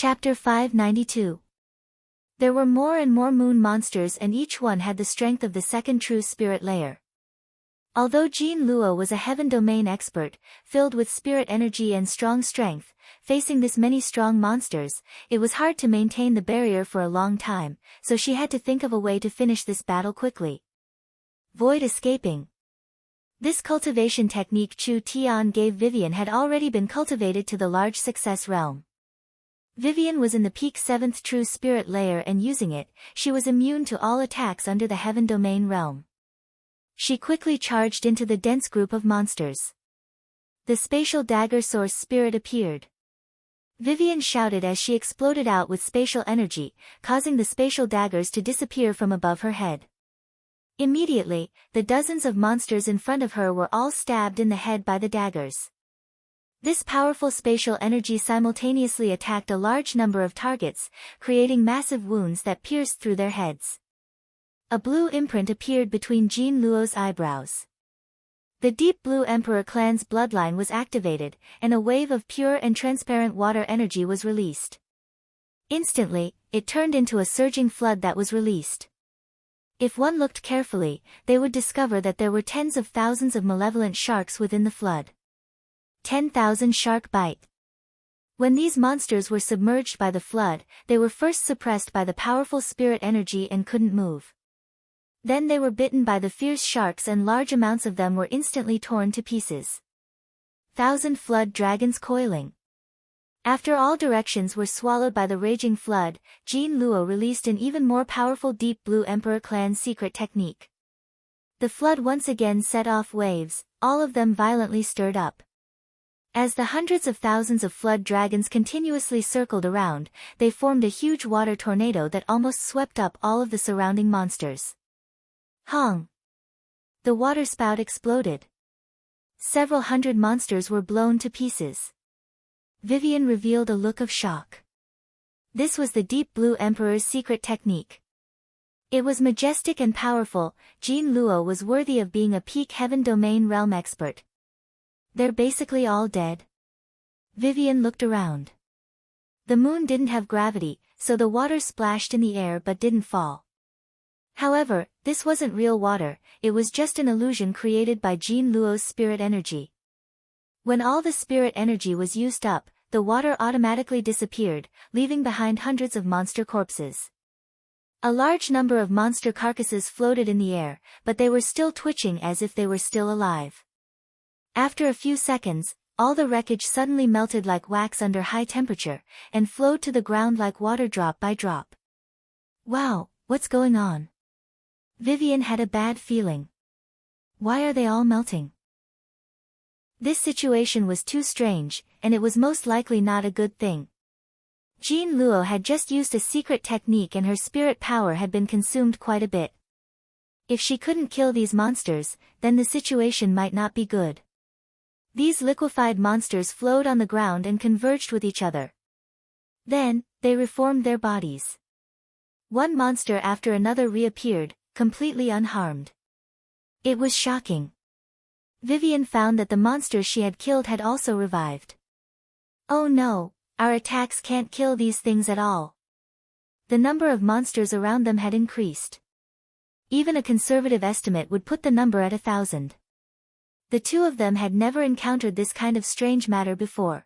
Chapter 592. There were more and more moon monsters, and each one had the strength of the second true spirit layer. Although Jean Luo was a heaven domain expert, filled with spirit energy and strong strength, facing this many strong monsters, it was hard to maintain the barrier for a long time, so she had to think of a way to finish this battle quickly. Void escaping. This cultivation technique Chu Tian gave Vivian had already been cultivated to the large success realm. Vivian was in the peak 7th true spirit layer, and using it, she was immune to all attacks under the heaven domain realm. She quickly charged into the dense group of monsters. The spatial dagger source spirit appeared. Vivian shouted as she exploded out with spatial energy, causing the spatial daggers to disappear from above her head. Immediately, the dozens of monsters in front of her were all stabbed in the head by the daggers. This powerful spatial energy simultaneously attacked a large number of targets, creating massive wounds that pierced through their heads. A blue imprint appeared between Jean Luo's eyebrows. The Deep Blue Emperor clan's bloodline was activated, and a wave of pure and transparent water energy was released. Instantly, it turned into a surging flood that was released. If one looked carefully, they would discover that there were tens of thousands of malevolent sharks within the flood. 10,000 shark bite. When these monsters were submerged by the flood, they were first suppressed by the powerful spirit energy and couldn't move. Then they were bitten by the fierce sharks, and large amounts of them were instantly torn to pieces. 1,000 flood dragons coiling. After all directions were swallowed by the raging flood, Jean Luo released an even more powerful Deep Blue Emperor clan secret technique. The flood once again set off waves, all of them violently stirred up. As the hundreds of thousands of flood dragons continuously circled around, they formed a huge water tornado that almost swept up all of the surrounding monsters. Hong! The waterspout exploded. Several hundred monsters were blown to pieces. Vivian revealed a look of shock. This was the Deep Blue Emperor's secret technique. It was majestic and powerful. Jean Luo was worthy of being a peak heaven domain realm expert. They're basically all dead. Vivian looked around. The moon didn't have gravity, so the water splashed in the air but didn't fall. However, this wasn't real water, it was just an illusion created by Jean Luo's spirit energy. When all the spirit energy was used up, the water automatically disappeared, leaving behind hundreds of monster corpses. A large number of monster carcasses floated in the air, but they were still twitching as if they were still alive. After a few seconds, all the wreckage suddenly melted like wax under high temperature, and flowed to the ground like water drop by drop. Wow, what's going on? Vivian had a bad feeling. Why are they all melting? This situation was too strange, and it was most likely not a good thing. Jean Luo had just used a secret technique, and her spirit power had been consumed quite a bit. If she couldn't kill these monsters, then the situation might not be good. These liquefied monsters flowed on the ground and converged with each other. Then, they reformed their bodies. One monster after another reappeared, completely unharmed. It was shocking. Vivian found that the monsters she had killed had also revived. Oh no, our attacks can't kill these things at all. The number of monsters around them had increased. Even a conservative estimate would put the number at 1,000. The two of them had never encountered this kind of strange matter before.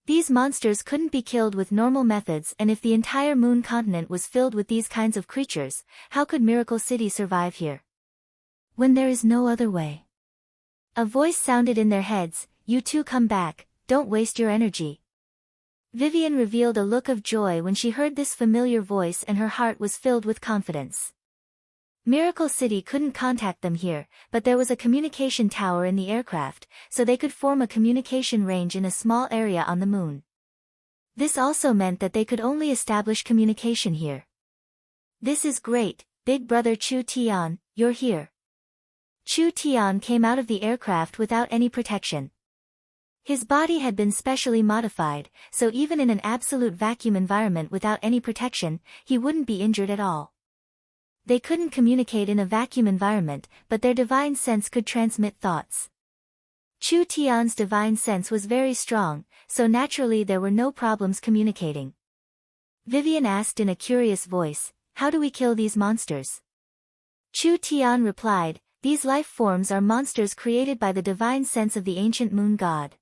These monsters couldn't be killed with normal methods, and if the entire moon continent was filled with these kinds of creatures, how could Miracle City survive here? When there is no other way. A voice sounded in their heads, "You two come back, don't waste your energy." Vivian revealed a look of joy when she heard this familiar voice, and her heart was filled with confidence. Miracle City couldn't contact them here, but there was a communication tower in the aircraft, so they could form a communication range in a small area on the moon. This also meant that they could only establish communication here. This is great, Big Brother Chu Tian, you're here. Chu Tian came out of the aircraft without any protection. His body had been specially modified, so even in an absolute vacuum environment without any protection, he wouldn't be injured at all. They couldn't communicate in a vacuum environment, but their divine sense could transmit thoughts. Chu Tian's divine sense was very strong, so naturally there were no problems communicating. Vivian asked in a curious voice, "How do we kill these monsters?" Chu Tian replied, "These life forms are monsters created by the divine sense of the ancient moon god.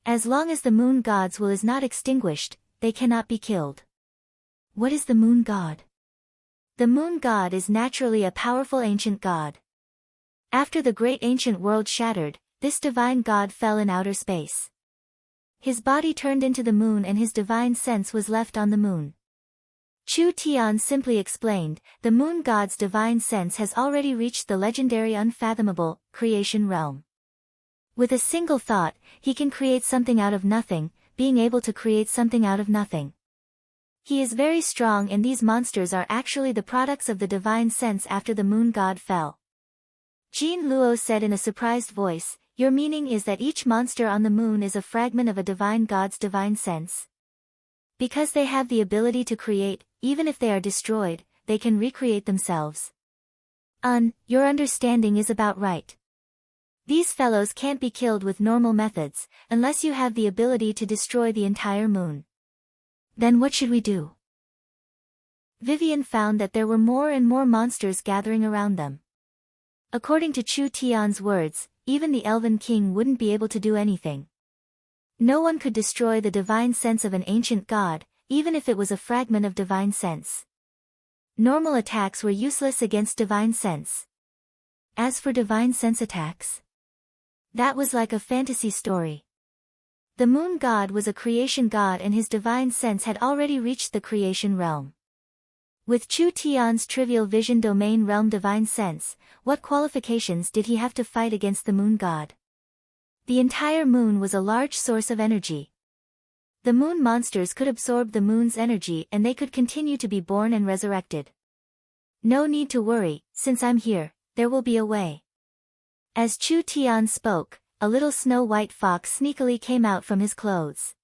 As long as the moon god's will is not extinguished, they cannot be killed." What is the moon god? The moon god is naturally a powerful ancient god. After the great ancient world shattered, this divine god fell in outer space. His body turned into the moon and his divine sense was left on the moon. Chu Tian simply explained, the moon god's divine sense has already reached the legendary unfathomable creation realm. With a single thought, he can create something out of nothing, being able to create something out of nothing. He is very strong and these monsters are actually the products of the divine sense after the moon god fell. Jean Luo said in a surprised voice, "Your meaning is that each monster on the moon is a fragment of a divine god's divine sense? Because they have the ability to create, even if they are destroyed, they can recreate themselves." Your understanding is about right. These fellows can't be killed with normal methods, unless you have the ability to destroy the entire moon. Then what should we do? Vivian found that there were more and more monsters gathering around them. According to Chu Tian's words, even the Elven King wouldn't be able to do anything. No one could destroy the divine sense of an ancient god, even if it was a fragment of divine sense. Normal attacks were useless against divine sense. As for divine sense attacks, that was like a fantasy story. The moon god was a creation god and his divine sense had already reached the creation realm. With Chu Tian's trivial vision domain realm divine sense, what qualifications did he have to fight against the moon god? The entire moon was a large source of energy. The moon monsters could absorb the moon's energy and they could continue to be born and resurrected. No need to worry, since I'm here, there will be a way. As Chu Tian spoke, a little snow-white fox sneakily came out from his clothes.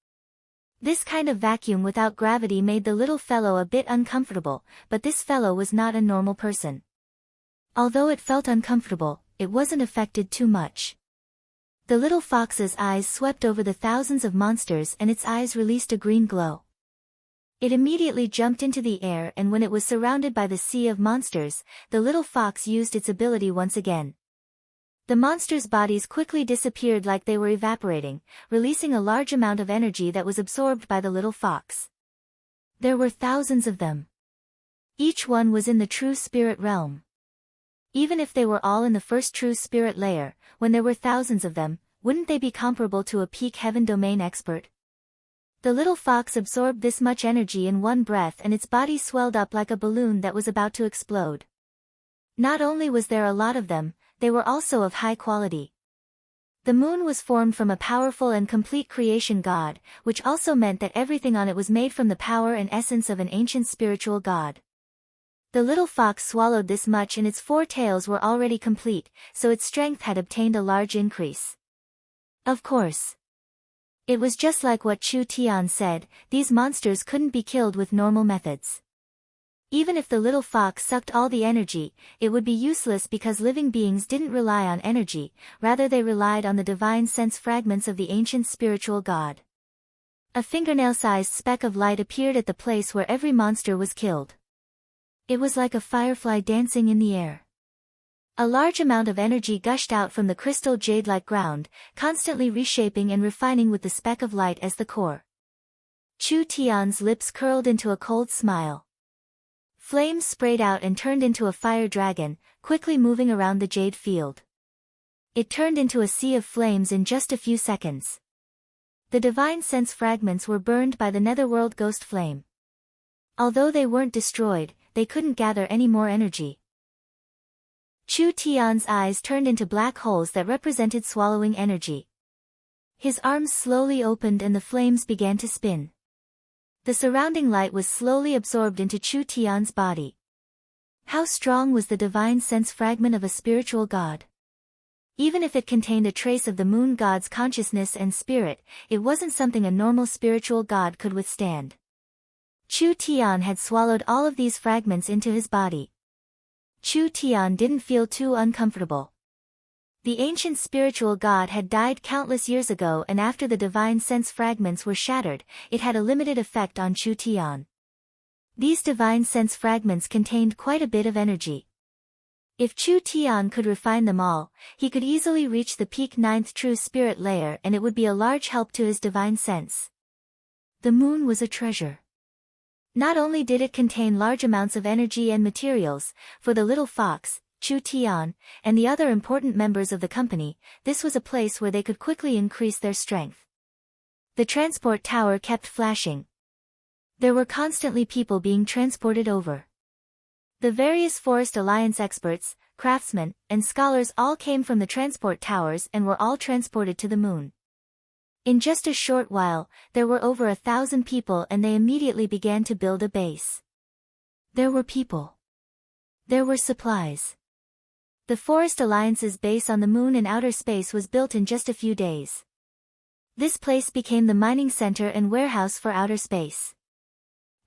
This kind of vacuum without gravity made the little fellow a bit uncomfortable, but this fellow was not a normal person. Although it felt uncomfortable, it wasn't affected too much. The little fox's eyes swept over the thousands of monsters and its eyes released a green glow. It immediately jumped into the air and when it was surrounded by the sea of monsters, the little fox used its ability once again. The monsters' bodies quickly disappeared like they were evaporating, releasing a large amount of energy that was absorbed by the little fox. There were thousands of them. Each one was in the true spirit realm. Even if they were all in the first true spirit layer, when there were thousands of them, wouldn't they be comparable to a peak heaven domain expert? The little fox absorbed this much energy in one breath and its body swelled up like a balloon that was about to explode. Not only was there a lot of them, they were also of high quality. The moon was formed from a powerful and complete creation god, which also meant that everything on it was made from the power and essence of an ancient spiritual god. The little fox swallowed this much and its 4 tails were already complete, so its strength had obtained a large increase. Of course. It was just like what Chu Tian said, these monsters couldn't be killed with normal methods. Even if the little fox sucked all the energy, it would be useless because living beings didn't rely on energy, rather they relied on the divine sense fragments of the ancient spiritual god. A fingernail-sized speck of light appeared at the place where every monster was killed. It was like a firefly dancing in the air. A large amount of energy gushed out from the crystal jade-like ground, constantly reshaping and refining with the speck of light as the core. Chu Tian's lips curled into a cold smile. Flames sprayed out and turned into a fire dragon, quickly moving around the jade field. It turned into a sea of flames in just a few seconds. The divine sense fragments were burned by the netherworld ghost flame. Although they weren't destroyed, they couldn't gather any more energy. Chu Tian's eyes turned into black holes that represented swallowing energy. His arms slowly opened and the flames began to spin. The surrounding light was slowly absorbed into Chu Tian's body. How strong was the divine sense fragment of a spiritual god? Even if it contained a trace of the moon god's consciousness and spirit, it wasn't something a normal spiritual god could withstand. Chu Tian had swallowed all of these fragments into his body. Chu Tian didn't feel too uncomfortable. The ancient spiritual god had died countless years ago, and after the divine sense fragments were shattered, it had a limited effect on Chu Tian. These divine sense fragments contained quite a bit of energy. If Chu Tian could refine them all, he could easily reach the peak ninth true spirit layer, and it would be a large help to his divine sense. The moon was a treasure. Not only did it contain large amounts of energy and materials, for the little fox, Chu Tian, and the other important members of the company, this was a place where they could quickly increase their strength. The transport tower kept flashing. There were constantly people being transported over. The various Forest Alliance experts, craftsmen, and scholars all came from the transport towers and were all transported to the moon. In just a short while, there were over 1,000 people, and they immediately began to build a base. There were people. There were supplies. The Forest Alliance's base on the moon in outer space was built in just a few days. This place became the mining center and warehouse for outer space.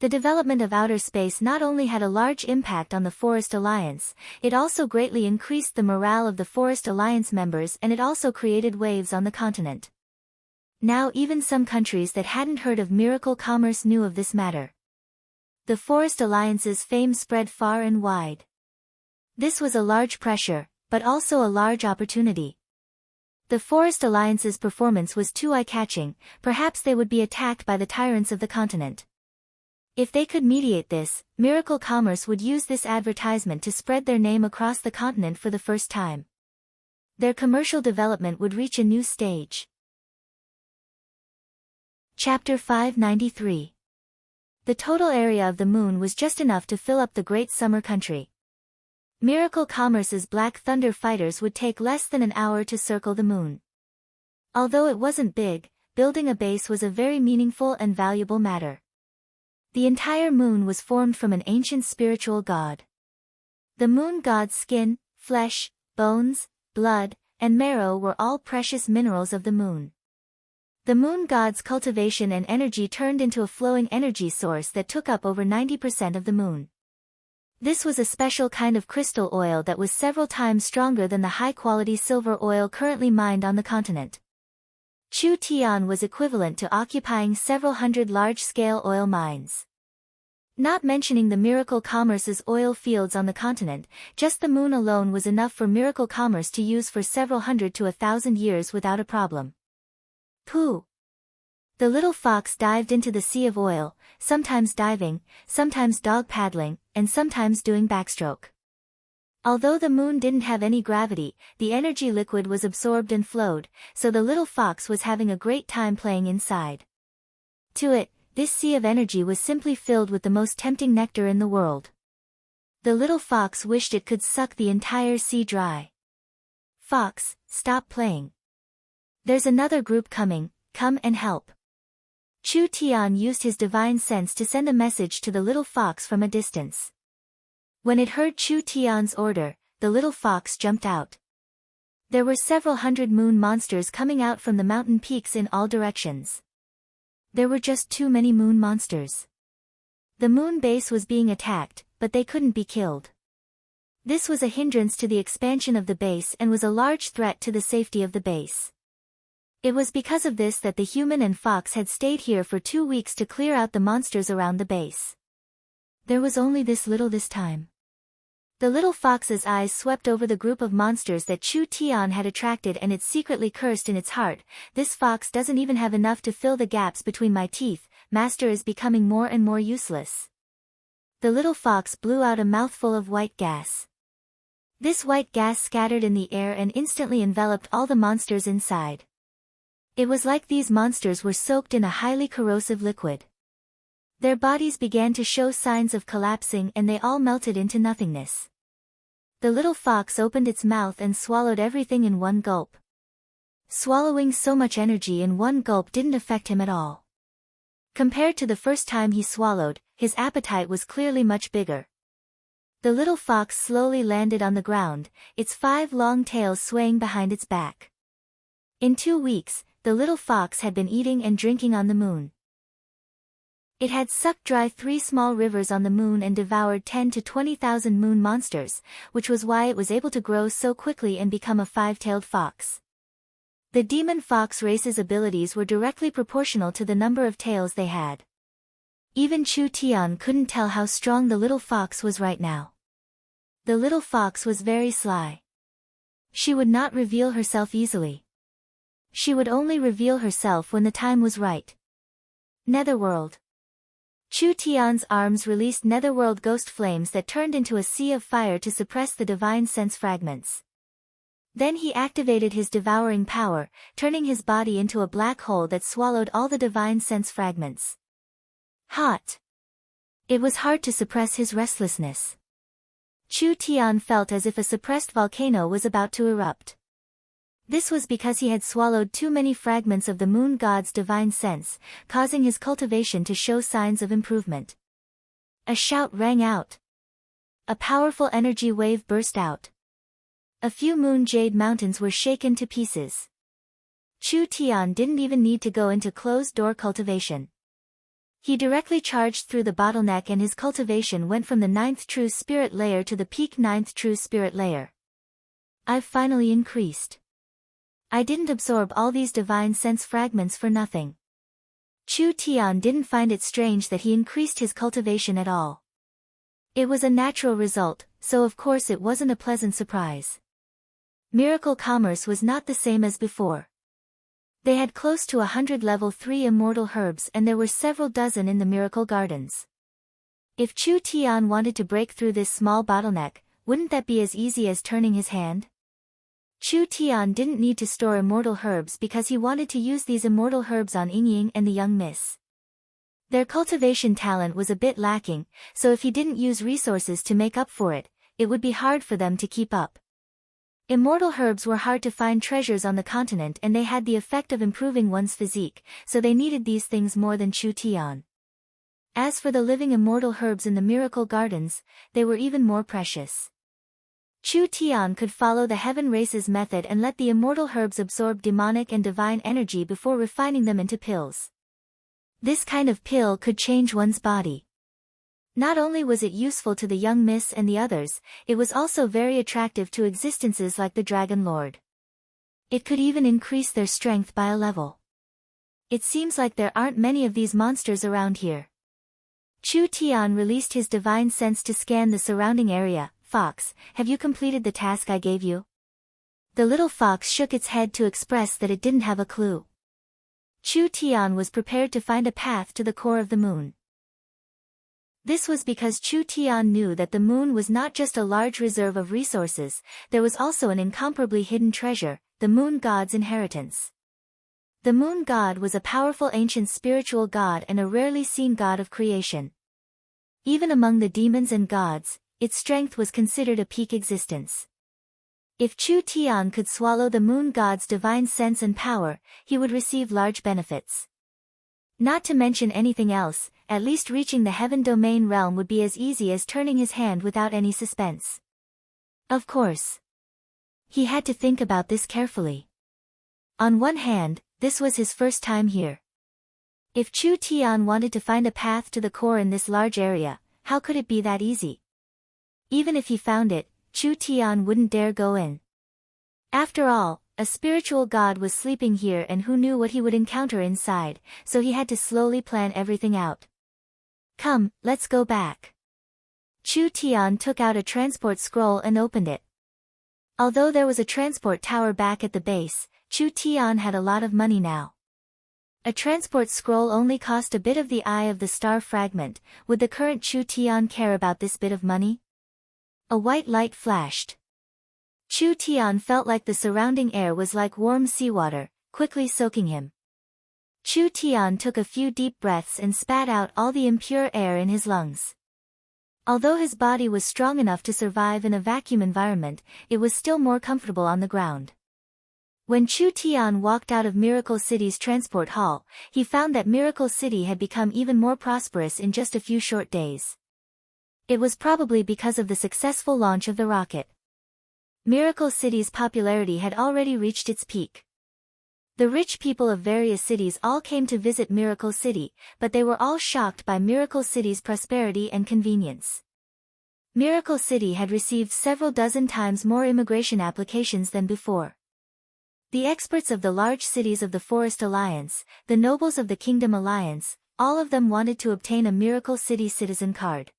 The development of outer space not only had a large impact on the Forest Alliance, it also greatly increased the morale of the Forest Alliance members, and it also created waves on the continent. Now even some countries that hadn't heard of miracle commerce knew of this matter. The Forest Alliance's fame spread far and wide. This was a large pressure, but also a large opportunity. The Forest Alliance's performance was too eye-catching, perhaps they would be attacked by the tyrants of the continent. If they could mediate this, Miracle Commerce would use this advertisement to spread their name across the continent for the first time. Their commercial development would reach a new stage. Chapter 593. The total area of the moon was just enough to fill up the great summer country. Miracle Commerce's Black Thunder fighters would take less than an hour to circle the moon. Although it wasn't big, building a base was a very meaningful and valuable matter. The entire moon was formed from an ancient spiritual god. The moon god's skin, flesh, bones, blood, and marrow were all precious minerals of the moon. The moon god's cultivation and energy turned into a flowing energy source that took up over 90% of the moon. This was a special kind of crystal oil that was several times stronger than the high-quality silver oil currently mined on the continent. Chu Tian was equivalent to occupying several hundred large-scale oil mines. Not mentioning the Miracle Commerce's oil fields on the continent, just the moon alone was enough for Miracle Commerce to use for several hundred to 1,000 years without a problem. Pooh! The little fox dived into the sea of oil, sometimes diving, sometimes dog paddling, and sometimes doing backstroke. Although the moon didn't have any gravity, the energy liquid was absorbed and flowed, so the little fox was having a great time playing inside. To it, this sea of energy was simply filled with the most tempting nectar in the world. The little fox wished it could suck the entire sea dry. Fox, stop playing. There's another group coming, come and help. Chu Tian used his divine sense to send a message to the little fox from a distance. When it heard Chu Tian's order, the little fox jumped out. There were several hundred moon monsters coming out from the mountain peaks in all directions. There were just too many moon monsters. The moon base was being attacked, but they couldn't be killed. This was a hindrance to the expansion of the base and was a large threat to the safety of the base. It was because of this that the human and fox had stayed here for 2 weeks to clear out the monsters around the base. There was only this little this time. The little fox's eyes swept over the group of monsters that Chu Tian had attracted, and it secretly cursed in its heart, "This fox doesn't even have enough to fill the gaps between my teeth, master is becoming more and more useless." The little fox blew out a mouthful of white gas. This white gas scattered in the air and instantly enveloped all the monsters inside. It was like these monsters were soaked in a highly corrosive liquid. Their bodies began to show signs of collapsing and they all melted into nothingness. The little fox opened its mouth and swallowed everything in one gulp. Swallowing so much energy in one gulp didn't affect him at all. Compared to the first time he swallowed, his appetite was clearly much bigger. The little fox slowly landed on the ground, its 5 long tails swaying behind its back. In 2 weeks, the little fox had been eating and drinking on the moon. It had sucked dry 3 small rivers on the moon and devoured 10 to 20,000 moon monsters, which was why it was able to grow so quickly and become a 5-tailed fox. The demon fox race's abilities were directly proportional to the number of tails they had. Even Chu Tian couldn't tell how strong the little fox was right now. The little fox was very sly. She would not reveal herself easily. She would only reveal herself when the time was right. Netherworld. Chu Tian's arms released netherworld ghost flames that turned into a sea of fire to suppress the divine sense fragments. Then he activated his devouring power, turning his body into a black hole that swallowed all the divine sense fragments. Hot. It was hard to suppress his restlessness. Chu Tian felt as if a suppressed volcano was about to erupt. This was because he had swallowed too many fragments of the moon god's divine sense, causing his cultivation to show signs of improvement. A shout rang out. A powerful energy wave burst out. A few moon jade mountains were shaken to pieces. Chu Tian didn't even need to go into closed-door cultivation. He directly charged through the bottleneck and his cultivation went from the 9th true spirit layer to the peak 9th true spirit layer. I've finally increased. I didn't absorb all these divine sense fragments for nothing. Chu Tian didn't find it strange that he increased his cultivation at all. It was a natural result, so of course it wasn't a pleasant surprise. Miracle commerce was not the same as before. They had close to 100 level 3 immortal herbs and there were several dozen in the miracle gardens. If Chu Tian wanted to break through this small bottleneck, wouldn't that be as easy as turning his hand? Chu Tian didn't need to store immortal herbs because he wanted to use these immortal herbs on Yingying and the young miss. Their cultivation talent was a bit lacking, so if he didn't use resources to make up for it, it would be hard for them to keep up. Immortal herbs were hard to find treasures on the continent and they had the effect of improving one's physique, so they needed these things more than Chu Tian. As for the living immortal herbs in the miracle gardens, they were even more precious. Chu Tian could follow the heaven race's method and let the immortal herbs absorb demonic and divine energy before refining them into pills. This kind of pill could change one's body. Not only was it useful to the young miss and the others, it was also very attractive to existences like the Dragon Lord. It could even increase their strength by a level. It seems like there aren't many of these monsters around here. Chu Tian released his divine sense to scan the surrounding area. Fox, have you completed the task I gave you? The little fox shook its head to express that it didn't have a clue. Chu Tian was prepared to find a path to the core of the moon. This was because Chu Tian knew that the moon was not just a large reserve of resources, there was also an incomparably hidden treasure, the moon god's inheritance. The moon god was a powerful ancient spiritual god and a rarely seen god of creation. Even among the demons and gods, its strength was considered a peak existence. If Chu Tian could swallow the moon god's divine sense and power, he would receive large benefits. Not to mention anything else, at least reaching the heaven domain realm would be as easy as turning his hand without any suspense. Of course. He had to think about this carefully. On one hand, this was his first time here. If Chu Tian wanted to find a path to the core in this large area, how could it be that easy? Even if he found it, Chu Tian wouldn't dare go in. After all, a spiritual god was sleeping here and who knew what he would encounter inside, so he had to slowly plan everything out. Come, let's go back. Chu Tian took out a transport scroll and opened it. Although there was a transport tower back at the base, Chu Tian had a lot of money now. A transport scroll only cost a bit of the eye of the star fragment. Would the current Chu Tian care about this bit of money? A white light flashed. Chu Tian felt like the surrounding air was like warm seawater, quickly soaking him. Chu Tian took a few deep breaths and spat out all the impure air in his lungs. Although his body was strong enough to survive in a vacuum environment, it was still more comfortable on the ground. When Chu Tian walked out of Miracle City's transport hall, he found that Miracle City had become even more prosperous in just a few short days. It was probably because of the successful launch of the rocket. Miracle City's popularity had already reached its peak. The rich people of various cities all came to visit Miracle City, but they were all shocked by Miracle City's prosperity and convenience. Miracle City had received several dozen times more immigration applications than before. The experts of the large cities of the Forest Alliance, the nobles of the Kingdom Alliance, all of them wanted to obtain a Miracle City citizen card.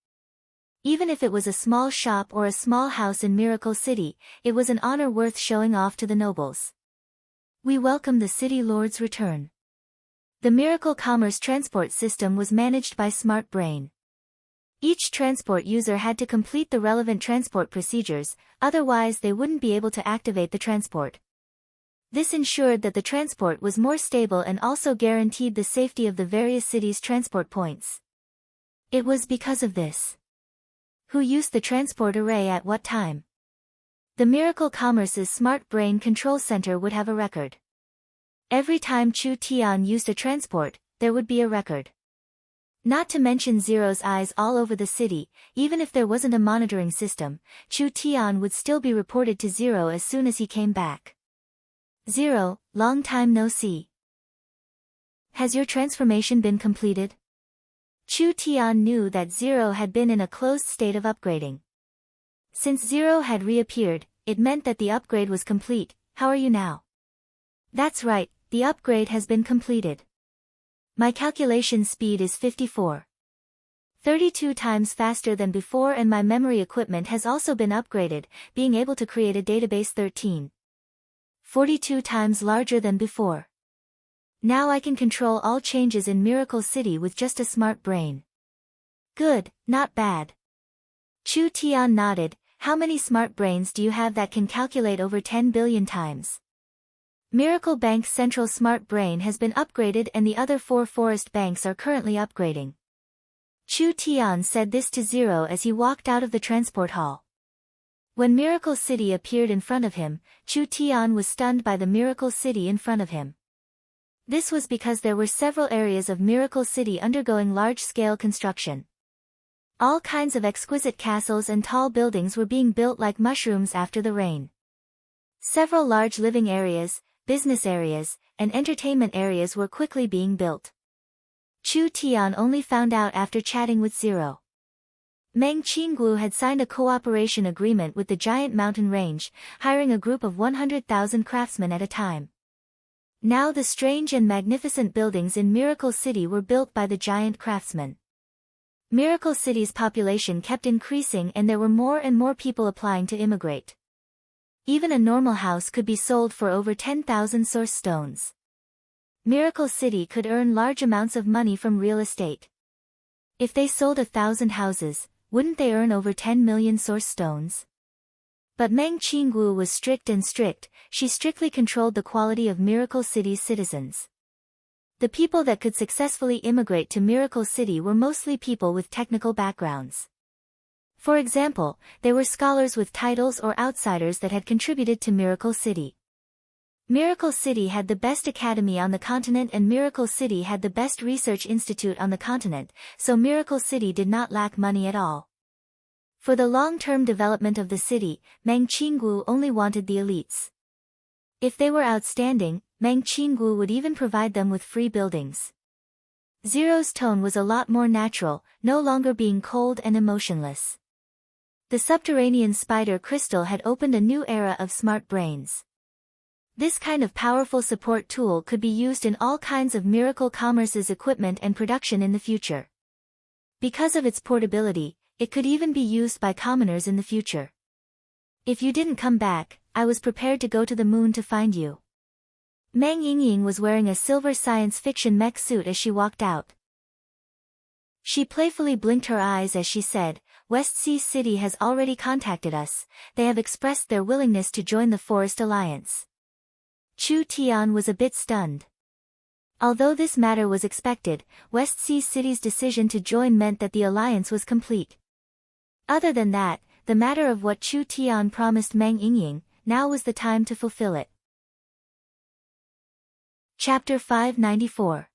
Even if it was a small shop or a small house in Miracle City, it was an honor worth showing off to the nobles. We welcome the City Lord's return. The Miracle Commerce transport system was managed by Smart Brain. Each transport user had to complete the relevant transport procedures, otherwise they wouldn't be able to activate the transport. This ensured that the transport was more stable and also guaranteed the safety of the various cities' transport points. It was because of this. Who used the transport array at what time? The Miracle Commerce's Smart Brain Control Center would have a record. Every time Chu Tian used a transport, there would be a record. Not to mention Zero's eyes all over the city, even if there wasn't a monitoring system, Chu Tian would still be reported to Zero as soon as he came back. Zero, long time no see. Has your transformation been completed? Chu Tian knew that Zero had been in a closed state of upgrading. Since Zero had reappeared, it meant that the upgrade was complete. How are you now? That's right, the upgrade has been completed. My calculation speed is 54. 32 times faster than before, and my memory equipment has also been upgraded, being able to create a database 13. 42 times larger than before. Now I can control all changes in Miracle City with just a smart brain. Good, not bad. Chu Tian nodded. How many smart brains do you have that can calculate over 10 billion times? Miracle Bank's central smart brain has been upgraded and the other 4 forest banks are currently upgrading. Chu Tian said this to Zero as he walked out of the transport hall. When Miracle City appeared in front of him, Chu Tian was stunned by the Miracle City in front of him. This was because there were several areas of Miracle City undergoing large-scale construction. All kinds of exquisite castles and tall buildings were being built like mushrooms after the rain. Several large living areas, business areas, and entertainment areas were quickly being built. Chu Tian only found out after chatting with Zero. Meng Qinggu had signed a cooperation agreement with the giant mountain range, hiring a group of 100,000 craftsmen at a time. Now the strange and magnificent buildings in Miracle City were built by the giant craftsmen. Miracle City's population kept increasing and there were more and more people applying to immigrate. Even a normal house could be sold for over 10,000 source stones. Miracle City could earn large amounts of money from real estate. If they sold 1,000 houses, wouldn't they earn over 10 million source stones? But Meng Qinggu was strict, she strictly controlled the quality of Miracle City's citizens. The people that could successfully immigrate to Miracle City were mostly people with technical backgrounds. For example, they were scholars with titles or outsiders that had contributed to Miracle City. Miracle City had the best academy on the continent and Miracle City had the best research institute on the continent, so Miracle City did not lack money at all. For the long-term development of the city, Meng Qinggu only wanted the elites. If they were outstanding, Meng Qinggu would even provide them with free buildings. Zero's tone was a lot more natural, no longer being cold and emotionless. The subterranean spider crystal had opened a new era of smart brains. This kind of powerful support tool could be used in all kinds of Miracle Commerce's equipment and production in the future. Because of its portability, it could even be used by commoners in the future. If you didn't come back, I was prepared to go to the moon to find you. Meng Yingying was wearing a silver science fiction mech suit as she walked out. She playfully blinked her eyes as she said, West Sea City has already contacted us, they have expressed their willingness to join the Forest Alliance. Chu Tian was a bit stunned. Although this matter was expected, West Sea City's decision to join meant that the alliance was complete. Other than that, the matter of what Chu Tian promised Meng Yingying, now was the time to fulfill it. Chapter 594.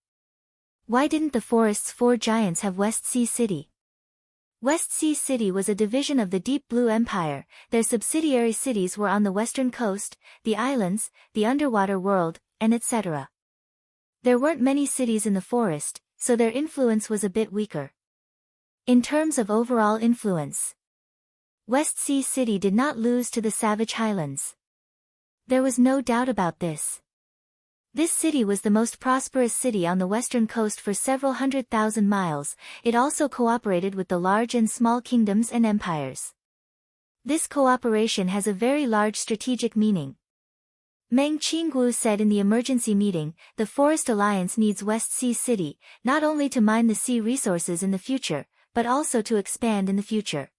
Why didn't the Forest's 4 giants have West Sea City? West Sea City was a division of the Deep Blue Empire. Their subsidiary cities were on the western coast, the islands, the underwater world, and etc. There weren't many cities in the forest, so their influence was a bit weaker. In terms of overall influence, West Sea City did not lose to the Savage Highlands. There was no doubt about this. This city was the most prosperous city on the western coast for several 100,000 miles. It also cooperated with the large and small kingdoms and empires. This cooperation has a very large strategic meaning. Meng Qingguo said in the emergency meeting, the Forest Alliance needs West Sea City, not only to mine the sea resources in the future, but also to expand in the future.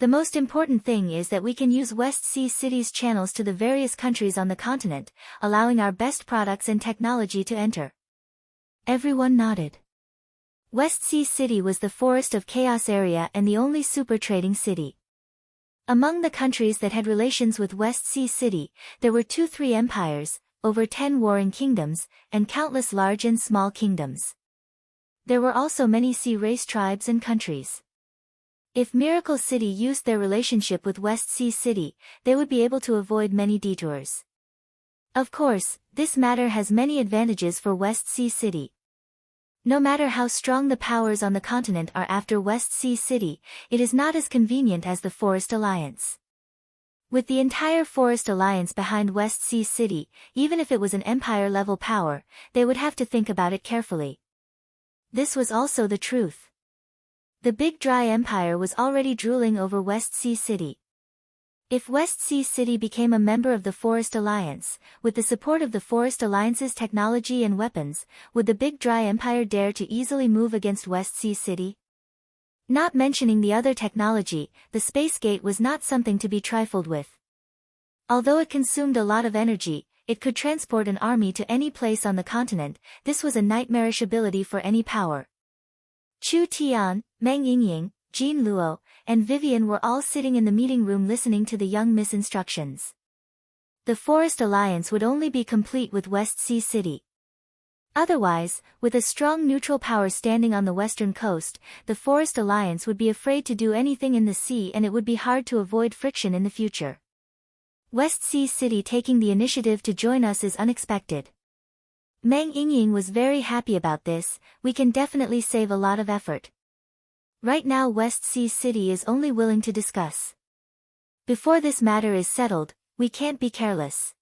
The most important thing is that we can use West Sea City's channels to the various countries on the continent, allowing our best products and technology to enter. Everyone nodded. West Sea City was the Forest of Chaos area and the only super trading city. Among the countries that had relations with West Sea City, there were 2-3 empires, over 10 warring kingdoms, and countless large and small kingdoms. There were also many sea race tribes and countries. If Miracle City used their relationship with West Sea City, they would be able to avoid many detours. Of course, this matter has many advantages for West Sea City. No matter how strong the powers on the continent are after West Sea City, it is not as convenient as the Forest Alliance. With the entire Forest Alliance behind West Sea City, even if it was an empire-level power, they would have to think about it carefully. This was also the truth. The Big Dry Empire was already drooling over West Sea City. If West Sea City became a member of the Forest Alliance, with the support of the Forest Alliance's technology and weapons, would the Big Dry Empire dare to easily move against West Sea City? Not mentioning the other technology, the Space Gate was not something to be trifled with. Although it consumed a lot of energy, it could transport an army to any place on the continent. This was a nightmarish ability for any power. Chu Tian, Meng Yingying, Jean Luo, and Vivian were all sitting in the meeting room listening to the young Miss instructions. The Forest Alliance would only be complete with West Sea City. Otherwise, with a strong neutral power standing on the western coast, the Forest Alliance would be afraid to do anything in the sea and it would be hard to avoid friction in the future. West Sea City taking the initiative to join us is unexpected. Meng Yingying was very happy about this. We can definitely save a lot of effort. Right now West Sea City is only willing to discuss. Before this matter is settled, we can't be careless.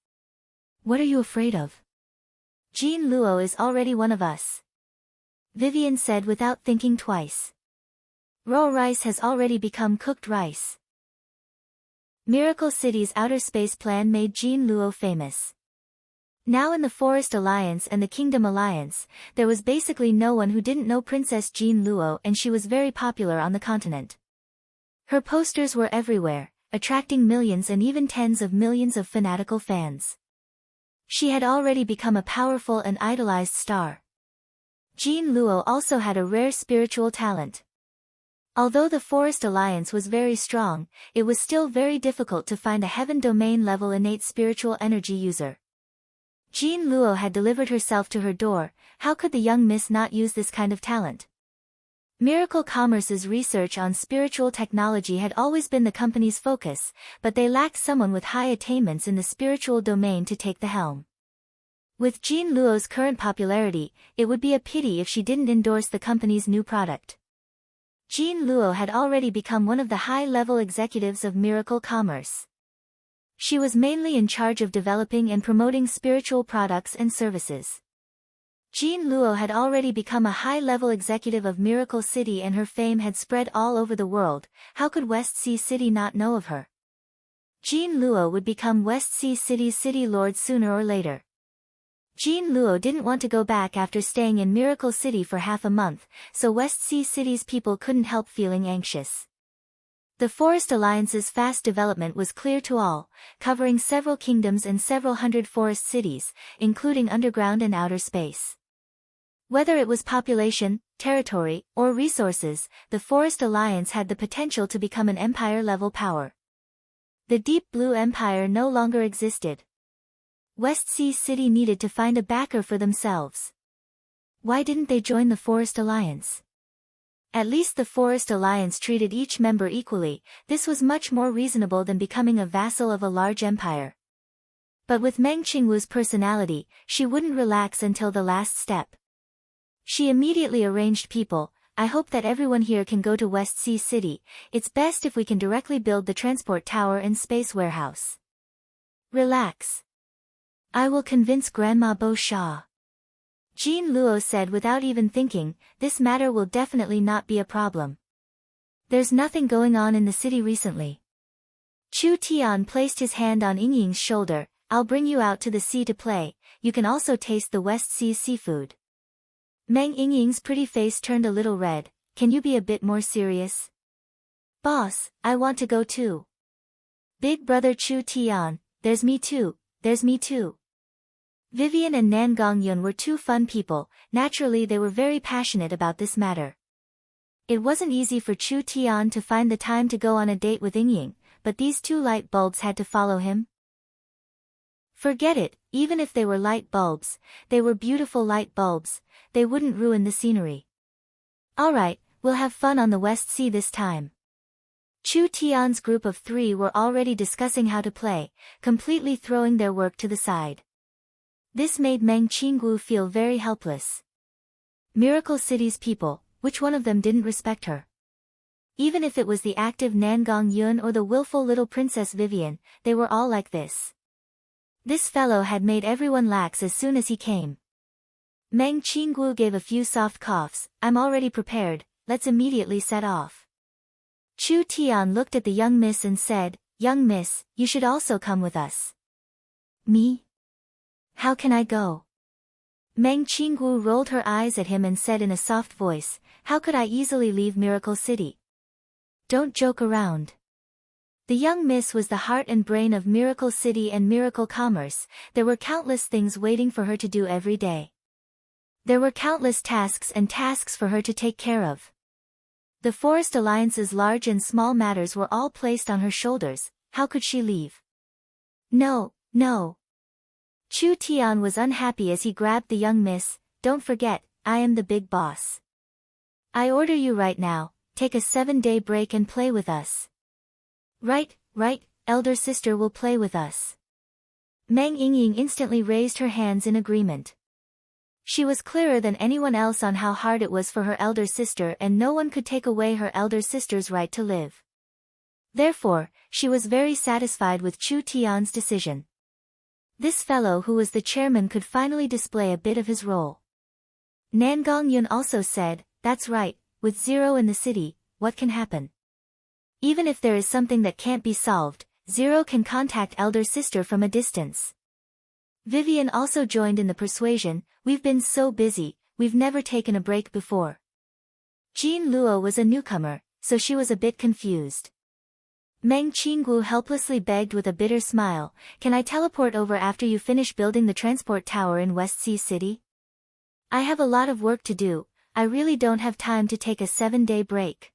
What are you afraid of? Jean Luo is already one of us. Vivian said without thinking twice. Raw rice has already become cooked rice. Miracle City's outer space plan made Jean Luo famous. Now in the Forest Alliance and the Kingdom Alliance, there was basically no one who didn't know Princess Jean Luo, and she was very popular on the continent. Her posters were everywhere, attracting millions and even tens of millions of fanatical fans. She had already become a powerful and idolized star. Jean Luo also had a rare spiritual talent. Although the Forest Alliance was very strong, it was still very difficult to find a heaven domain level innate spiritual energy user. Jean Luo had delivered herself to her door. How could the young miss not use this kind of talent? Miracle Commerce's research on spiritual technology had always been the company's focus, but they lacked someone with high attainments in the spiritual domain to take the helm. With Jean Luo's current popularity, it would be a pity if she didn't endorse the company's new product. Jean Luo had already become one of the high-level executives of Miracle Commerce. She was mainly in charge of developing and promoting spiritual products and services. Jean Luo had already become a high-level executive of Miracle City and her fame had spread all over the world. How could West Sea City not know of her? Jean Luo would become West Sea City's city lord sooner or later. Jean Luo didn't want to go back after staying in Miracle City for half a month, so West Sea City's people couldn't help feeling anxious. The Forest Alliance's fast development was clear to all, covering several kingdoms and several hundred forest cities, including underground and outer space. Whether it was population, territory, or resources, the Forest Alliance had the potential to become an empire-level power. The Deep Blue Empire no longer existed. West Sea City needed to find a backer for themselves. Why didn't they join the Forest Alliance? At least the Forest Alliance treated each member equally. This was much more reasonable than becoming a vassal of a large empire. But with Meng Qingwu's personality, she wouldn't relax until the last step. She immediately arranged people. I hope that everyone here can go to West Sea City. It's best if we can directly build the transport tower and space warehouse. Relax. I will convince Grandma Bo Xia. Jean Luo said without even thinking, this matter will definitely not be a problem. There's nothing going on in the city recently. Chu Tian placed his hand on Yingying's shoulder. I'll bring you out to the sea to play. You can also taste the West Sea seafood. Meng Yingying's pretty face turned a little red. Can you be a bit more serious? Boss, I want to go too. Big brother Chu Tian, there's me too, there's me too. Vivian and Nan Gongyun were two fun people. Naturally they were very passionate about this matter. It wasn't easy for Chu Tian to find the time to go on a date with Yingying, but these two light bulbs had to follow him. Forget it, even if they were light bulbs, they were beautiful light bulbs, they wouldn't ruin the scenery. Alright, we'll have fun on the West Sea this time. Chu Tian's group of 3 were already discussing how to play, completely throwing their work to the side. This made Meng Qingwu feel very helpless. Miracle City's people, which one of them didn't respect her? Even if it was the active Nan Gongyun or the willful little Princess Vivian, they were all like this. This fellow had made everyone lax as soon as he came. Meng Qingwu gave a few soft coughs. I'm already prepared, let's immediately set off. Chu Tian looked at the young miss and said, Young miss, you should also come with us. Me? How can I go? Meng Qingwu rolled her eyes at him and said in a soft voice, How could I easily leave Miracle City? Don't joke around. The young miss was the heart and brain of Miracle City and Miracle Commerce. There were countless things waiting for her to do every day. There were countless tasks and tasks for her to take care of. The Forest Alliance's large and small matters were all placed on her shoulders. How could she leave? No, no. Chu Tian was unhappy as he grabbed the young miss. Don't forget, I am the big boss. I order you right now, take a 7-day break and play with us. Right, elder sister will play with us. Meng Yingying instantly raised her hands in agreement. She was clearer than anyone else on how hard it was for her elder sister and no one could take away her elder sister's right to live. Therefore, she was very satisfied with Chu Tian's decision. This fellow who was the chairman could finally display a bit of his role. Nan Gongyun also said, That's right, with Zero in the city, what can happen? Even if there is something that can't be solved, Zero can contact elder sister from a distance. Vivian also joined in the persuasion, We've been so busy, we've never taken a break before. Jean Luo was a newcomer, so she was a bit confused. Meng Qingwu helplessly begged with a bitter smile, Can I teleport over after you finish building the transport tower in West Sea City? I have a lot of work to do, I really don't have time to take a 7-day break.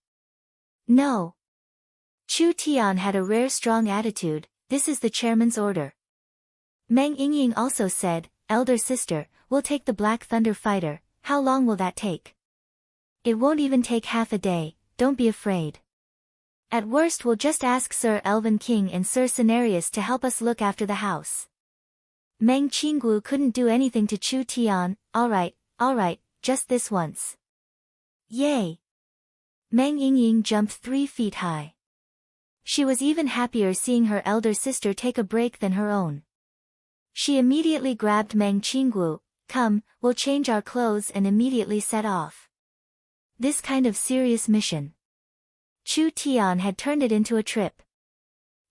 No. Chu Tian had a rare strong attitude, this is the chairman's order. Meng Yingying also said, Elder sister, we'll take the Black Thunder Fighter, how long will that take? It won't even take half a day, don't be afraid. At worst we'll just ask Sir Elven King and Sir Cenarius to help us look after the house. Meng Qingwu couldn't do anything to Chu Tian, alright, just this once. Yay! Meng Yingying jumped 3 feet high. She was even happier seeing her elder sister take a break than her own. She immediately grabbed Meng Qingwu, Come, we'll change our clothes and immediately set off. This kind of serious mission. Chu Tian had turned it into a trip.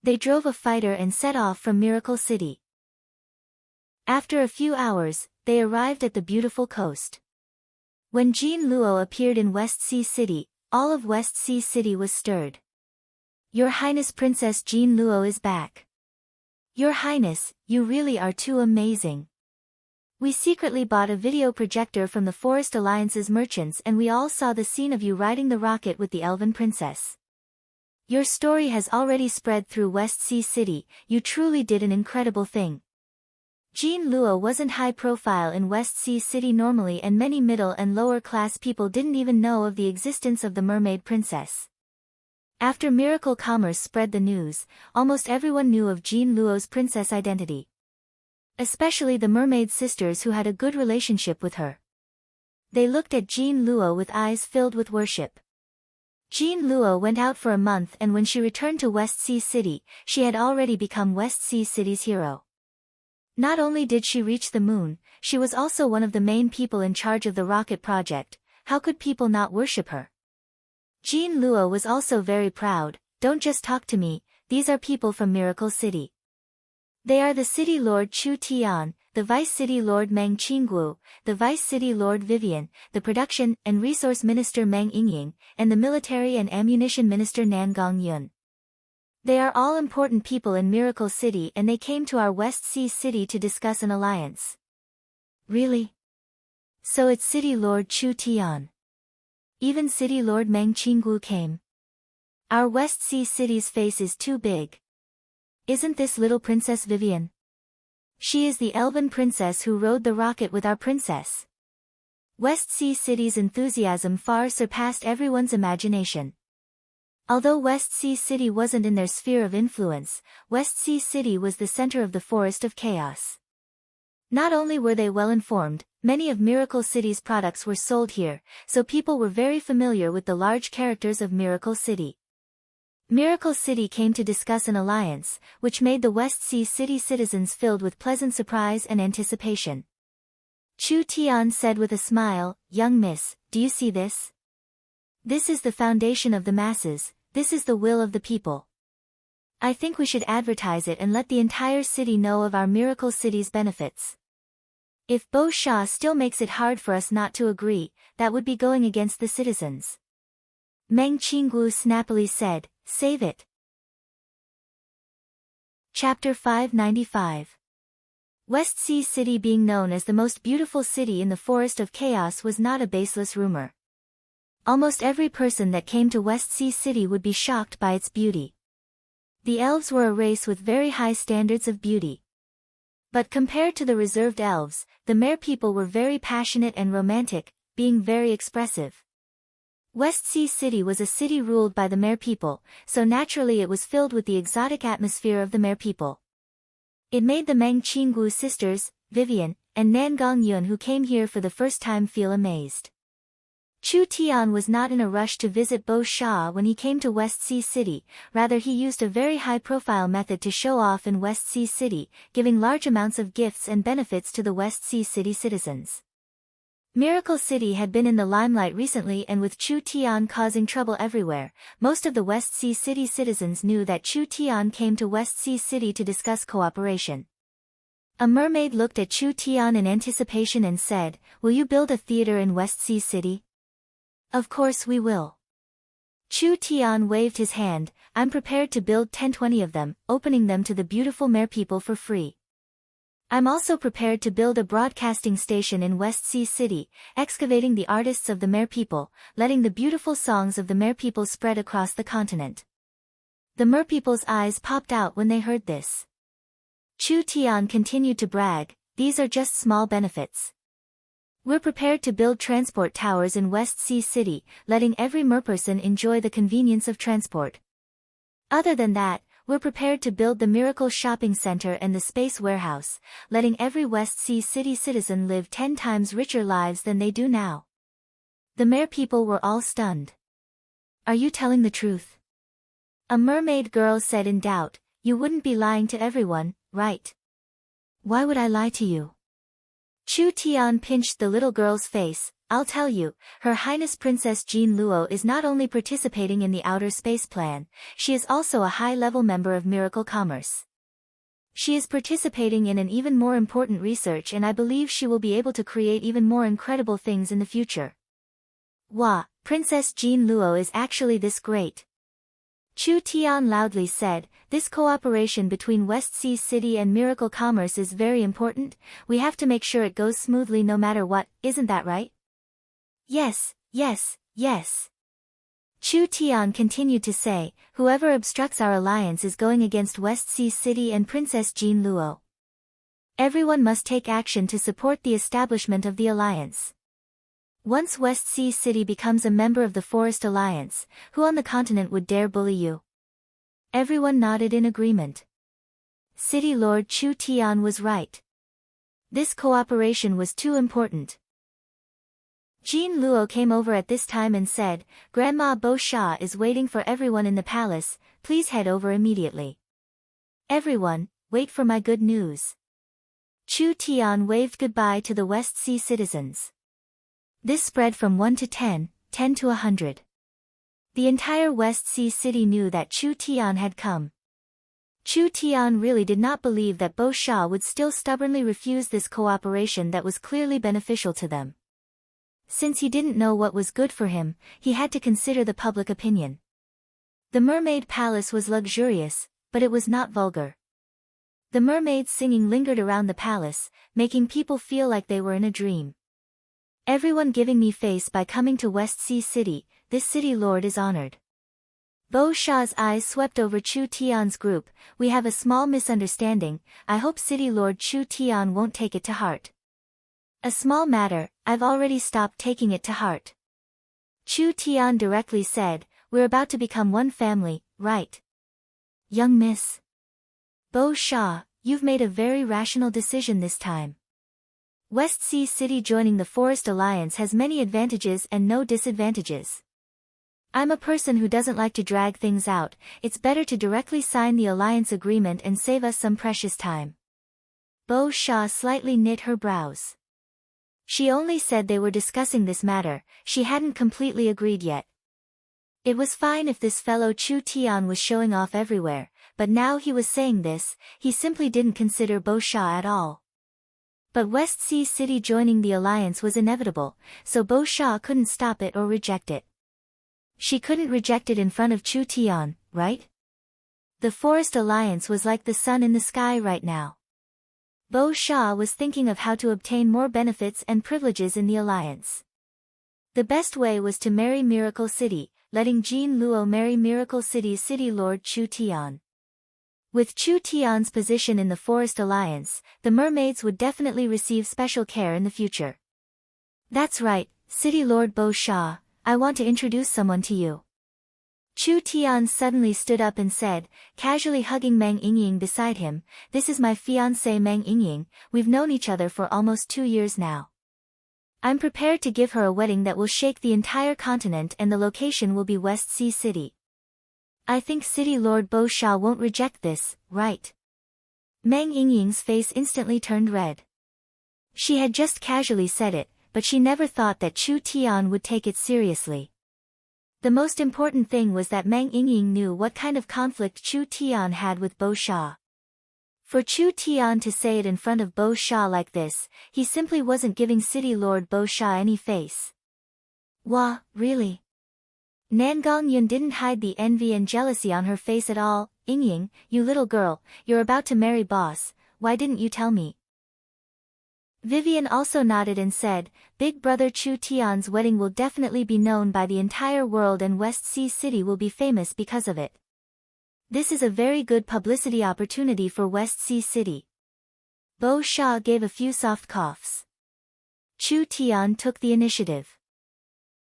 They drove a fighter and set off from Miracle City. After a few hours, they arrived at the beautiful coast. When Jean Luo appeared in West Sea City, all of West Sea City was stirred. Your Highness Princess Jean Luo is back. Your Highness, you really are too amazing. We secretly bought a video projector from the Forest Alliance's merchants and we all saw the scene of you riding the rocket with the Elven Princess. Your story has already spread through West Sea City, you truly did an incredible thing. Jean Luo wasn't high profile in West Sea City normally and many middle and lower class people didn't even know of the existence of the Mermaid Princess. After Miracle Commerce spread the news, almost everyone knew of Jean Luo's princess identity. Especially the mermaid sisters who had a good relationship with her. They looked at Jean Luo with eyes filled with worship. Jean Luo went out for a month, and when she returned to West Sea City, she had already become West Sea City's hero. Not only did she reach the moon, she was also one of the main people in charge of the rocket project. How could people not worship her? Jean Luo was also very proud. Don't just talk to me, these are people from Miracle City. They are the City Lord Chu Tian, the Vice City Lord Meng Qingguo, the Vice City Lord Vivian, the Production and Resource Minister Meng Yingying, and the Military and Ammunition Minister Nan Gongyun. They are all important people in Miracle City, and they came to our West Sea City to discuss an alliance. Really? So it's City Lord Chu Tian. Even City Lord Meng Qingguo came. Our West Sea City's face is too big. Isn't this little Princess Vivian? She is the elven princess who rode the rocket with our princess. West Sea City's enthusiasm far surpassed everyone's imagination. Although West Sea City wasn't in their sphere of influence, West Sea City was the center of the Forest of Chaos. Not only were they well informed, many of Miracle City's products were sold here, so people were very familiar with the large characters of Miracle City. Miracle City came to discuss an alliance, which made the West Sea City citizens filled with pleasant surprise and anticipation. Chu Tian said with a smile, "Young miss, do you see this? This is the foundation of the masses, this is the will of the people. I think we should advertise it and let the entire city know of our Miracle City's benefits. If Bo Sha still makes it hard for us not to agree, that would be going against the citizens." Meng Qingguo snappily said, "Save it." Chapter 595. West Sea City being known as the most beautiful city in the Forest of Chaos was not a baseless rumor. Almost every person that came to West Sea City would be shocked by its beauty. The elves were a race with very high standards of beauty. But compared to the reserved elves, the mere people were very passionate and romantic, being very expressive. West Sea City was a city ruled by the mere people, so naturally it was filled with the exotic atmosphere of the mere people. It made the Meng Qingguo sisters, Vivian, and Nan Gongyun who came here for the first time feel amazed. Chu Tian was not in a rush to visit Bo Sha when he came to West Sea City, rather he used a very high-profile method to show off in West Sea City, giving large amounts of gifts and benefits to the West Sea City citizens. Miracle City had been in the limelight recently, and with Chu Tian causing trouble everywhere, most of the West Sea City citizens knew that Chu Tian came to West Sea City to discuss cooperation. A mermaid looked at Chu Tian in anticipation and said, "Will you build a theater in West Sea City?" "Of course we will." Chu Tian waved his hand, "I'm prepared to build 10-20 of them, opening them to the beautiful mere people for free. I'm also prepared to build a broadcasting station in West Sea City, excavating the artists of the mere people, letting the beautiful songs of the mere people spread across the continent." The mere people's eyes popped out when they heard this. Chu Tian continued to brag, "These are just small benefits. We're prepared to build transport towers in West Sea City, letting every merperson enjoy the convenience of transport. Other than that, we're prepared to build the Miracle Shopping Center and the Space Warehouse, letting every West Sea City citizen live 10 times richer lives than they do now." The mere people were all stunned. "Are you telling the truth?" A mermaid girl said in doubt, "You wouldn't be lying to everyone, right?" "Why would I lie to you?" Chu Tian pinched the little girl's face. "I'll tell you, Her Highness Princess Jean Luo is not only participating in the outer space plan, she is also a high-level member of Miracle Commerce. She is participating in an even more important research, and I believe she will be able to create even more incredible things in the future." "Wow, Princess Jean Luo is actually this great?" Chu Tian loudly said, "This cooperation between West Sea City and Miracle Commerce is very important. We have to make sure it goes smoothly no matter what, isn't that right?" "Yes, yes, yes." Chu Tian continued to say, "Whoever obstructs our alliance is going against West Sea City and Princess Jean Luo. Everyone must take action to support the establishment of the alliance. Once West Sea City becomes a member of the Forest Alliance, who on the continent would dare bully you?" Everyone nodded in agreement. City Lord Chu Tian was right. This cooperation was too important. Jean Luo came over at this time and said, "Grandma Bo Sha is waiting for everyone in the palace, please head over immediately. Everyone, wait for my good news." Chu Tian waved goodbye to the West Sea citizens. This spread from 1 to 10, 10 to 100. The entire West Sea city knew that Chu Tian had come. Chu Tian really did not believe that Bo Sha would still stubbornly refuse this cooperation that was clearly beneficial to them. Since he didn't know what was good for him, he had to consider the public opinion. The mermaid palace was luxurious, but it was not vulgar. The mermaids singing lingered around the palace, making people feel like they were in a dream. "Everyone giving me face by coming to West Sea City, this city lord is honored." Bo Sha's eyes swept over Chu Tian's group. "We have a small misunderstanding, I hope City Lord Chu Tian won't take it to heart." "A small matter, I've already stopped taking it to heart." Chu Tian directly said, "We're about to become one family, right? Young miss Bo Sha, you've made a very rational decision this time. West Sea City joining the Forest Alliance has many advantages and no disadvantages. I'm a person who doesn't like to drag things out, it's better to directly sign the alliance agreement and save us some precious time." Bo Sha slightly knit her brows. She only said they were discussing this matter, she hadn't completely agreed yet. It was fine if this fellow Chu Tian was showing off everywhere, but now he was saying this, he simply didn't consider Bo Sha at all. But West Sea City joining the alliance was inevitable, so Bo Sha couldn't stop it or reject it. She couldn't reject it in front of Chu Tian, right? The Forest Alliance was like the sun in the sky right now. Bo Sha was thinking of how to obtain more benefits and privileges in the alliance. The best way was to marry Miracle City, letting Jean Luo marry Miracle City's city lord Chu Tian. With Chu Tian's position in the Forest Alliance, the mermaids would definitely receive special care in the future. "That's right, City Lord Bo Sha, I want to introduce someone to you." Chu Tian suddenly stood up and said, casually hugging Meng Yingying beside him, "This is my fiancée Meng Yingying, we've known each other for almost 2 years now. I'm prepared to give her a wedding that will shake the entire continent and the location will be West Sea City. I think City Lord Bo Sha won't reject this, right?" Meng Yingying's face instantly turned red. She had just casually said it, but she never thought that Chu Tian would take it seriously. The most important thing was that Meng Yingying knew what kind of conflict Chu Tian had with Bo Sha. For Chu Tian to say it in front of Bo Sha like this, he simply wasn't giving City Lord Bo Sha any face. "Wah, really?" Nangang Yun didn't hide the envy and jealousy on her face at all. "Yingying, you little girl, you're about to marry boss, why didn't you tell me?" Vivian also nodded and said, "Big brother Chu Tian's wedding will definitely be known by the entire world and West Sea City will be famous because of it. This is a very good publicity opportunity for West Sea City." Bo Sha gave a few soft coughs. Chu Tian took the initiative.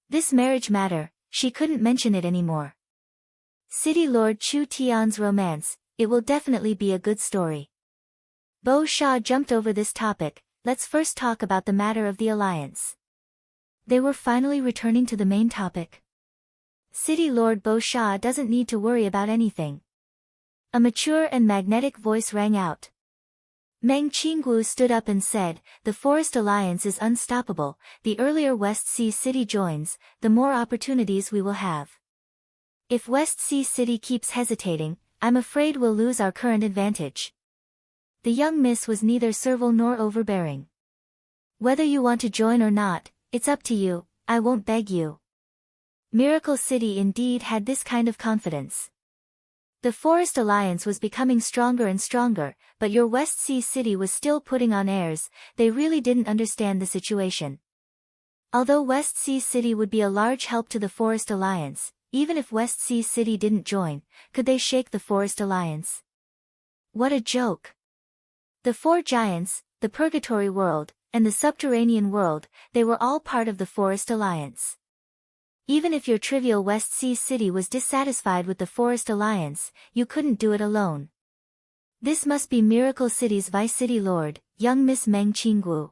This marriage matter, she couldn't mention it anymore. City Lord Chu Tian's romance, it will definitely be a good story. Bo Sha jumped over this topic, let's first talk about the matter of the alliance. They were finally returning to the main topic. City Lord Bo Sha doesn't need to worry about anything. A mature and magnetic voice rang out. Meng Qinggu stood up and said, "The Forest Alliance is unstoppable, the earlier West Sea City joins, the more opportunities we will have. If West Sea City keeps hesitating, I'm afraid we'll lose our current advantage." The young miss was neither servile nor overbearing. "Whether you want to join or not, it's up to you, I won't beg you." Miracle City indeed had this kind of confidence. The Forest Alliance was becoming stronger and stronger, but your West Sea City was still putting on airs, they really didn't understand the situation. Although West Sea City would be a large help to the Forest Alliance, even if West Sea City didn't join, could they shake the Forest Alliance? What a joke! The 4 giants, the Purgatory World, and the Subterranean World, they were all part of the Forest Alliance. Even if your trivial West Sea City was dissatisfied with the Forest Alliance, you couldn't do it alone. This must be Miracle City's Vice City Lord, young Miss Meng Qinggu.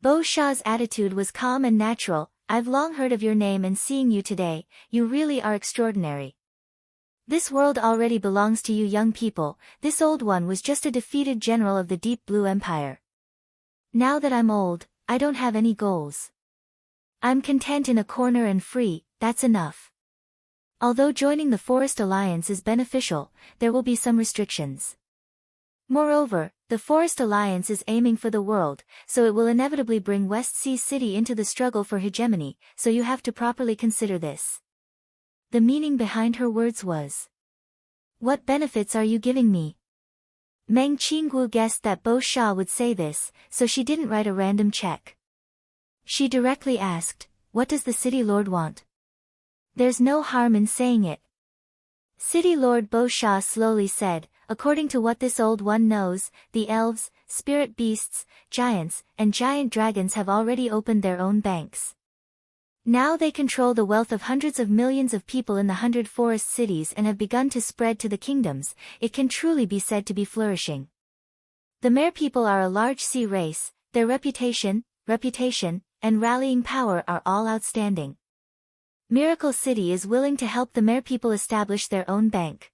Bo Sha's attitude was calm and natural. I've long heard of your name and seeing you today, you really are extraordinary. This world already belongs to you young people, this old one was just a defeated general of the Deep Blue Empire. Now that I'm old, I don't have any goals. I'm content in a corner and free, that's enough. Although joining the Forest Alliance is beneficial, there will be some restrictions. Moreover, the Forest Alliance is aiming for the world, so it will inevitably bring West Sea City into the struggle for hegemony, so you have to properly consider this. The meaning behind her words was, what benefits are you giving me? Meng Qinggu guessed that Bo Sha would say this, so she didn't write a random check. She directly asked, what does the City Lord want? There's no harm in saying it. City Lord Bo Sha slowly said, according to what this old one knows, the elves, spirit beasts, giants, and giant dragons have already opened their own banks. Now they control the wealth of hundreds of millions of people in the 100 forest cities and have begun to spread to the kingdoms. It can truly be said to be flourishing. The Mer people are a large sea race, their reputation, and rallying power are all outstanding. Miracle City is willing to help the Mer people establish their own bank.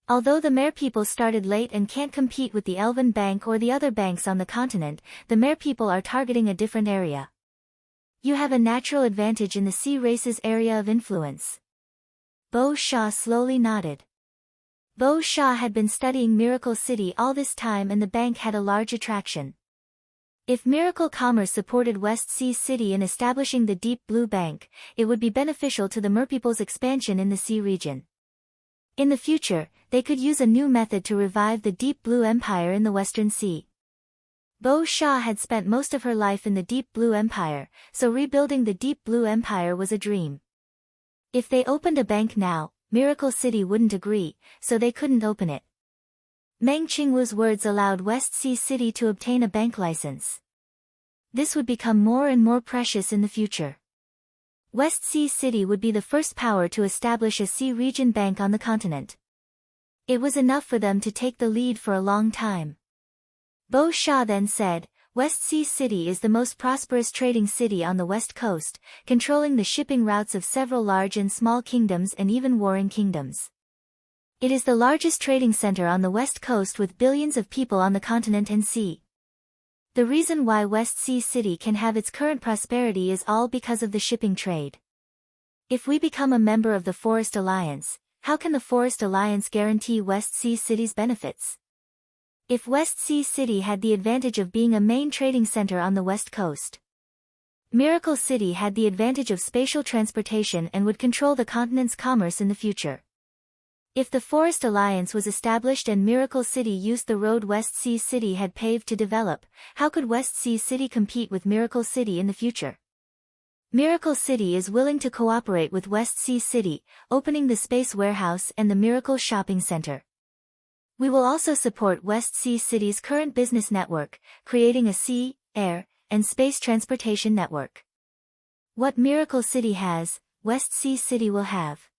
Although the Mer people started late and can't compete with the Elven Bank or the other banks on the continent, the Mer people are targeting a different area. You have a natural advantage in the sea race's area of influence. Bo Sha slowly nodded. Bo Sha had been studying Miracle City all this time and the bank had a large attraction. If Miracle Commerce supported West Sea City in establishing the Deep Blue Bank, it would be beneficial to the Merpeople's expansion in the sea region. In the future, they could use a new method to revive the Deep Blue Empire in the Western Sea. Bo Sha had spent most of her life in the Deep Blue Empire, so rebuilding the Deep Blue Empire was a dream. If they opened a bank now, Miracle City wouldn't agree, so they couldn't open it. Meng Qingwu's words allowed West Sea City to obtain a bank license. This would become more and more precious in the future. West Sea City would be the first power to establish a sea region bank on the continent. It was enough for them to take the lead for a long time. Bo Sha then said, West Sea City is the most prosperous trading city on the west coast, controlling the shipping routes of several large and small kingdoms and even warring kingdoms. It is the largest trading center on the west coast with billions of people on the continent and sea. The reason why West Sea City can have its current prosperity is all because of the shipping trade. If we become a member of the Forest Alliance, how can the Forest Alliance guarantee West Sea City's benefits? If West Sea City had the advantage of being a main trading center on the west coast, Miracle City had the advantage of spatial transportation and would control the continent's commerce in the future. If the Forest Alliance was established and Miracle City used the road West Sea City had paved to develop, how could West Sea City compete with Miracle City in the future? Miracle City is willing to cooperate with West Sea City, opening the Space Warehouse and the Miracle Shopping Center. We will also support West Sea City's current business network, creating a sea, air, and space transportation network. What Miracle City has, West Sea City will have.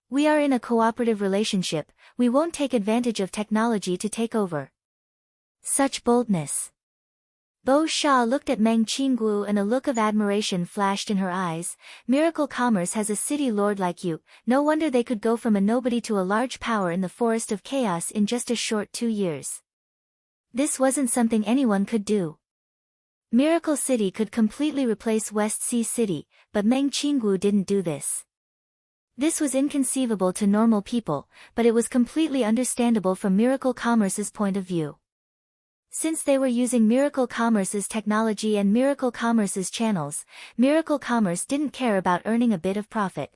We are in a cooperative relationship, we won't take advantage of technology to take over. Such boldness. Bo Sha looked at Meng Qinggu and a look of admiration flashed in her eyes. Miracle Commerce has a city lord like you, no wonder they could go from a nobody to a large power in the Forest of Chaos in just a short 2 years. This wasn't something anyone could do. Miracle City could completely replace West Sea City, but Meng Qinggu didn't do this. This was inconceivable to normal people, but it was completely understandable from Miracle Commerce's point of view. Since they were using Miracle Commerce's technology and Miracle Commerce's channels, Miracle Commerce didn't care about earning a bit of profit.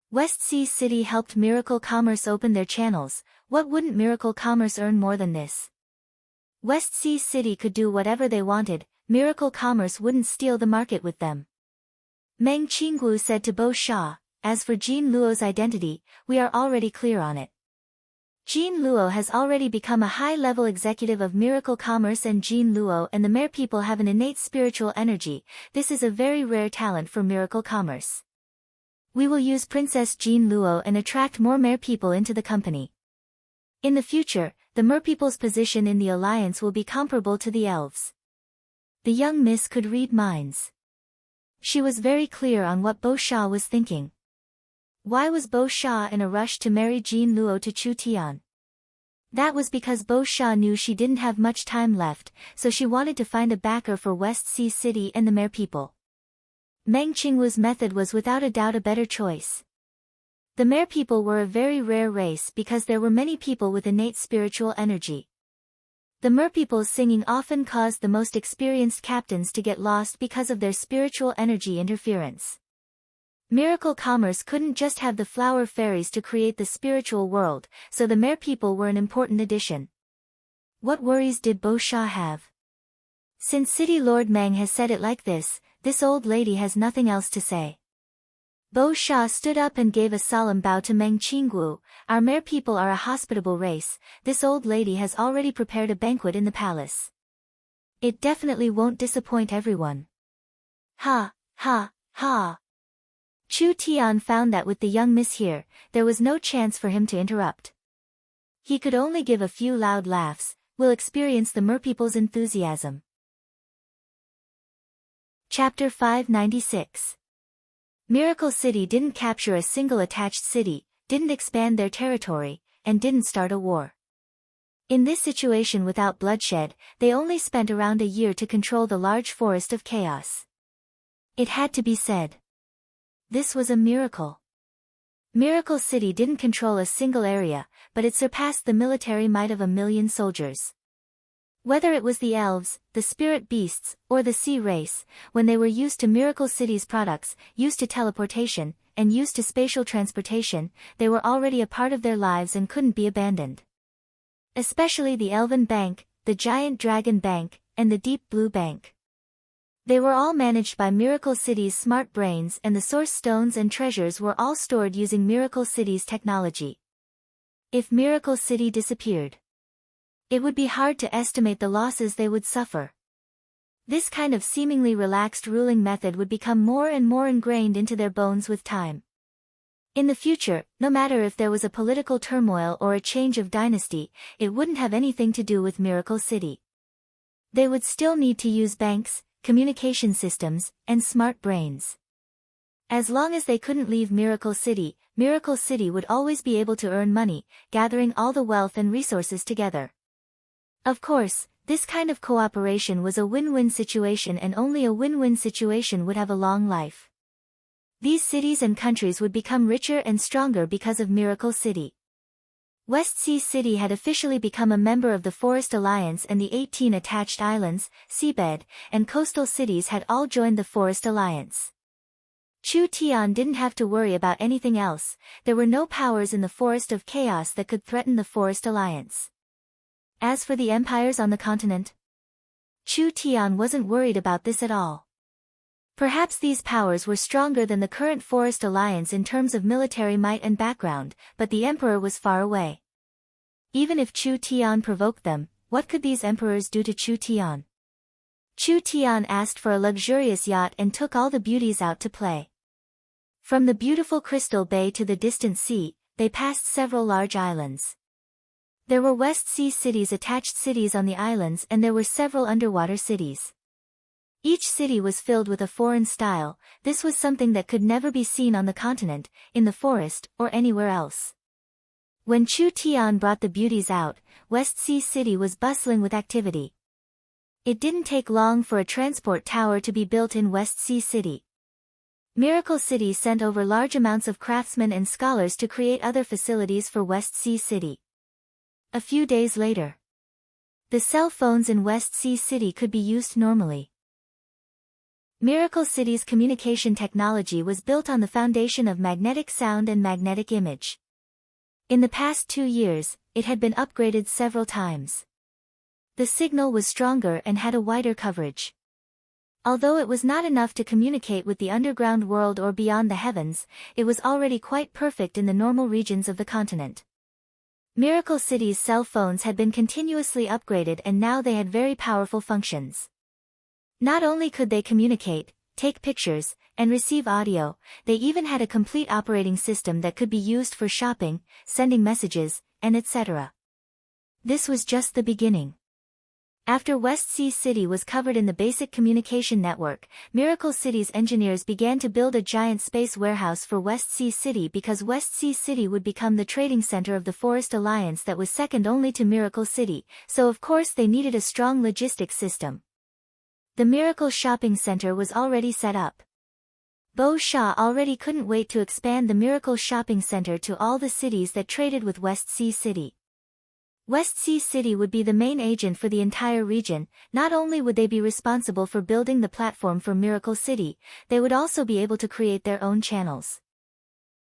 West Sea City helped Miracle Commerce open their channels, what wouldn't Miracle Commerce earn more than this? West Sea City could do whatever they wanted, Miracle Commerce wouldn't steal the market with them. Meng Qinggu said to Bo Sha, as for Jean Luo's identity, we are already clear on it. Jean Luo has already become a high-level executive of Miracle Commerce and Jean Luo and the Mer people have an innate spiritual energy, this is a very rare talent for Miracle Commerce. We will use Princess Jean Luo and attract more Mer people into the company. In the future, the merpeople's position in the alliance will be comparable to the elves. The young miss could read minds. She was very clear on what Bo Xia was thinking. Why was Bo Xia in a rush to marry Jean Luo to Chu Tian? That was because Bo Xia knew she didn't have much time left, so she wanted to find a backer for West Sea City and the merpeople. Meng Qingwu's method was without a doubt a better choice. The merpeople were a very rare race because there were many people with innate spiritual energy. The merpeople's singing often caused the most experienced captains to get lost because of their spiritual energy interference. Miracle Commerce couldn't just have the flower fairies to create the spiritual world, so the merpeople were an important addition. What worries did Bo Xia have? Since City Lord Meng has said it like this old lady has nothing else to say. Bo Xia stood up and gave a solemn bow to Meng Qingwu. Our merpeople are a hospitable race, this old lady has already prepared a banquet in the palace. It definitely won't disappoint everyone. Ha, ha, ha. Chu Tian found that with the young miss here, there was no chance for him to interrupt. He could only give a few loud laughs. We'll experience the merpeople's enthusiasm. Chapter 596. Miracle City didn't capture a single attached city, didn't expand their territory, and didn't start a war. In this situation without bloodshed, they only spent around a year to control the large forest of chaos. It had to be said. This was a miracle. Miracle City didn't control a single area, but it surpassed the military might of 1,000,000 soldiers. Whether it was the elves, the spirit beasts, or the sea race, when they were used to Miracle City's products, used to teleportation, and used to spatial transportation, they were already a part of their lives and couldn't be abandoned. Especially the Elven Bank, the Giant Dragon Bank, and the Deep Blue Bank. They were all managed by Miracle City's smart brains, and the source stones and treasures were all stored using Miracle City's technology. If Miracle City disappeared, it would be hard to estimate the losses they would suffer. This kind of seemingly relaxed ruling method would become more and more ingrained into their bones with time. In the future, no matter if there was a political turmoil or a change of dynasty, it wouldn't have anything to do with Miracle City. They would still need to use banks, communication systems, and smart brains. As long as they couldn't leave Miracle City would always be able to earn money, gathering all the wealth and resources together. Of course, this kind of cooperation was a win-win situation, and only a win-win situation would have a long life. These cities and countries would become richer and stronger because of Miracle City. West Sea City had officially become a member of the Forest Alliance, and the 18 attached islands, seabed, and coastal cities had all joined the Forest Alliance. Chu Tian didn't have to worry about anything else. There were no powers in the Forest of Chaos that could threaten the Forest Alliance. As for the empires on the continent, Chu Tian wasn't worried about this at all. Perhaps these powers were stronger than the current Forest Alliance in terms of military might and background, but the emperor was far away. Even if Chu Tian provoked them, what could these emperors do to Chu Tian? Chu Tian asked for a luxurious yacht and took all the beauties out to play. From the beautiful Crystal Bay to the distant sea, they passed several large islands. There were West Sea cities, attached cities on the islands, and there were several underwater cities. Each city was filled with a foreign style. This was something that could never be seen on the continent, in the forest, or anywhere else. When Chu Tian brought the beauties out, West Sea City was bustling with activity. It didn't take long for a transport tower to be built in West Sea City. Miracle City sent over large amounts of craftsmen and scholars to create other facilities for West Sea City. A few days later, the cell phones in West Sea City could be used normally. Miracle City's communication technology was built on the foundation of magnetic sound and magnetic image. In the past 2 years, it had been upgraded several times. The signal was stronger and had a wider coverage. Although it was not enough to communicate with the underground world or beyond the heavens, it was already quite perfect in the normal regions of the continent. Miracle City's cell phones had been continuously upgraded, and now they had very powerful functions. Not only could they communicate, take pictures, and receive audio, they even had a complete operating system that could be used for shopping, sending messages, and etc. This was just the beginning. After West Sea City was covered in the basic communication network, Miracle City's engineers began to build a giant space warehouse for West Sea City because West Sea City would become the trading center of the Forest Alliance that was second only to Miracle City, so of course they needed a strong logistics system. The Miracle Shopping Center was already set up. Bo Shah already couldn't wait to expand the Miracle Shopping Center to all the cities that traded with West Sea City. West Sea City would be the main agent for the entire region. Not only would they be responsible for building the platform for Miracle City, they would also be able to create their own channels.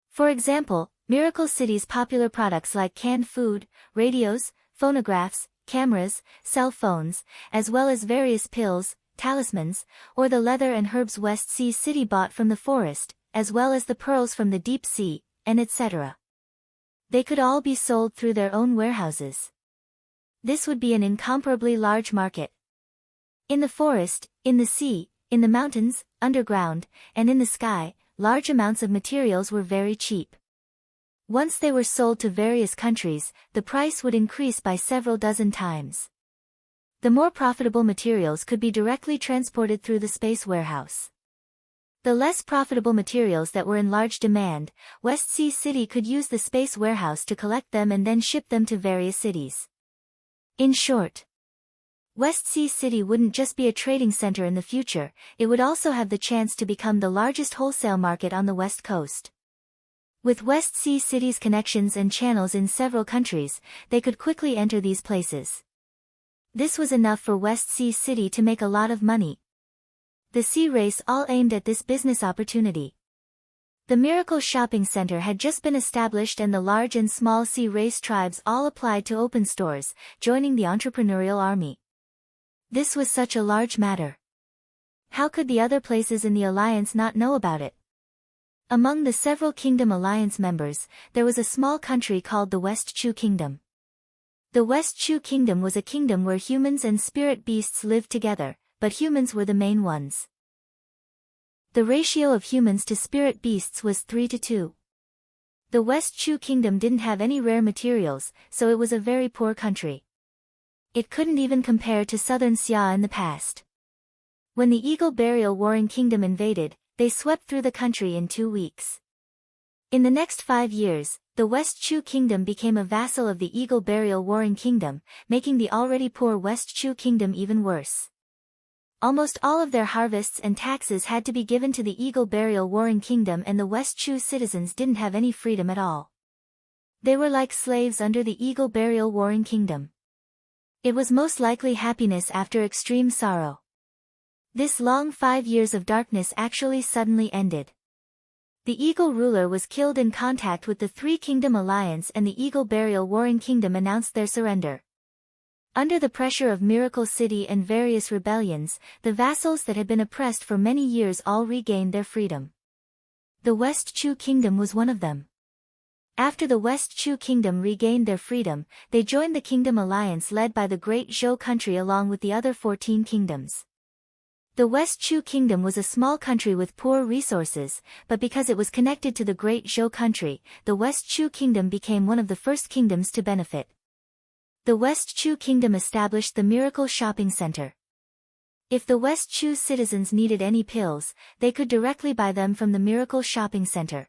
For example, Miracle City's popular products like canned food, radios, phonographs, cameras, cell phones, as well as various pills, talismans, or the leather and herbs West Sea City bought from the forest, as well as the pearls from the deep sea, and etc. They could all be sold through their own warehouses. This would be an incomparably large market. In the forest, in the sea, in the mountains, underground, and in the sky, large amounts of materials were very cheap. Once they were sold to various countries, the price would increase by several dozen times. The more profitable materials could be directly transported through the space warehouse. The less profitable materials that were in large demand, West Sea City could use the space warehouse to collect them and then ship them to various cities. In short, West Sea City wouldn't just be a trading center in the future, it would also have the chance to become the largest wholesale market on the West Coast. With West Sea City's connections and channels in several countries, they could quickly enter these places. This was enough for West Sea City to make a lot of money. The Sea Race all aimed at this business opportunity. The Miracle Shopping Center had just been established and the large and small Sea Race tribes all applied to open stores, joining the entrepreneurial army. This was such a large matter. How could the other places in the alliance not know about it? Among the several Kingdom Alliance members, there was a small country called the West Chu Kingdom. The West Chu Kingdom was a kingdom where humans and spirit beasts lived together, but humans were the main ones. The ratio of humans to spirit beasts was 3-2. The West Chu Kingdom didn't have any rare materials, so it was a very poor country. It couldn't even compare to southern Xia in the past. When the Eagle Burial Warring Kingdom invaded, they swept through the country in 2 weeks. In the next 5 years, the West Chu Kingdom became a vassal of the Eagle Burial Warring Kingdom, making the already poor West Chu Kingdom even worse. Almost all of their harvests and taxes had to be given to the Eagle Burial Warring Kingdom, and the West Chu citizens didn't have any freedom at all. They were like slaves under the Eagle Burial Warring Kingdom. It was most likely happiness after extreme sorrow. This long 5 years of darkness actually suddenly ended. The Eagle ruler was killed in contact with the Three Kingdom Alliance, and the Eagle Burial Warring Kingdom announced their surrender. Under the pressure of Miracle City and various rebellions, the vassals that had been oppressed for many years all regained their freedom. The West Chu Kingdom was one of them. After the West Chu Kingdom regained their freedom, they joined the Kingdom Alliance led by the Great Zhou country along with the other 14 kingdoms. The West Chu Kingdom was a small country with poor resources, but because it was connected to the Great Zhou country, the West Chu Kingdom became one of the first kingdoms to benefit. The West Chu Kingdom established the Miracle Shopping Center. If the West Chu citizens needed any pills, they could directly buy them from the Miracle Shopping Center.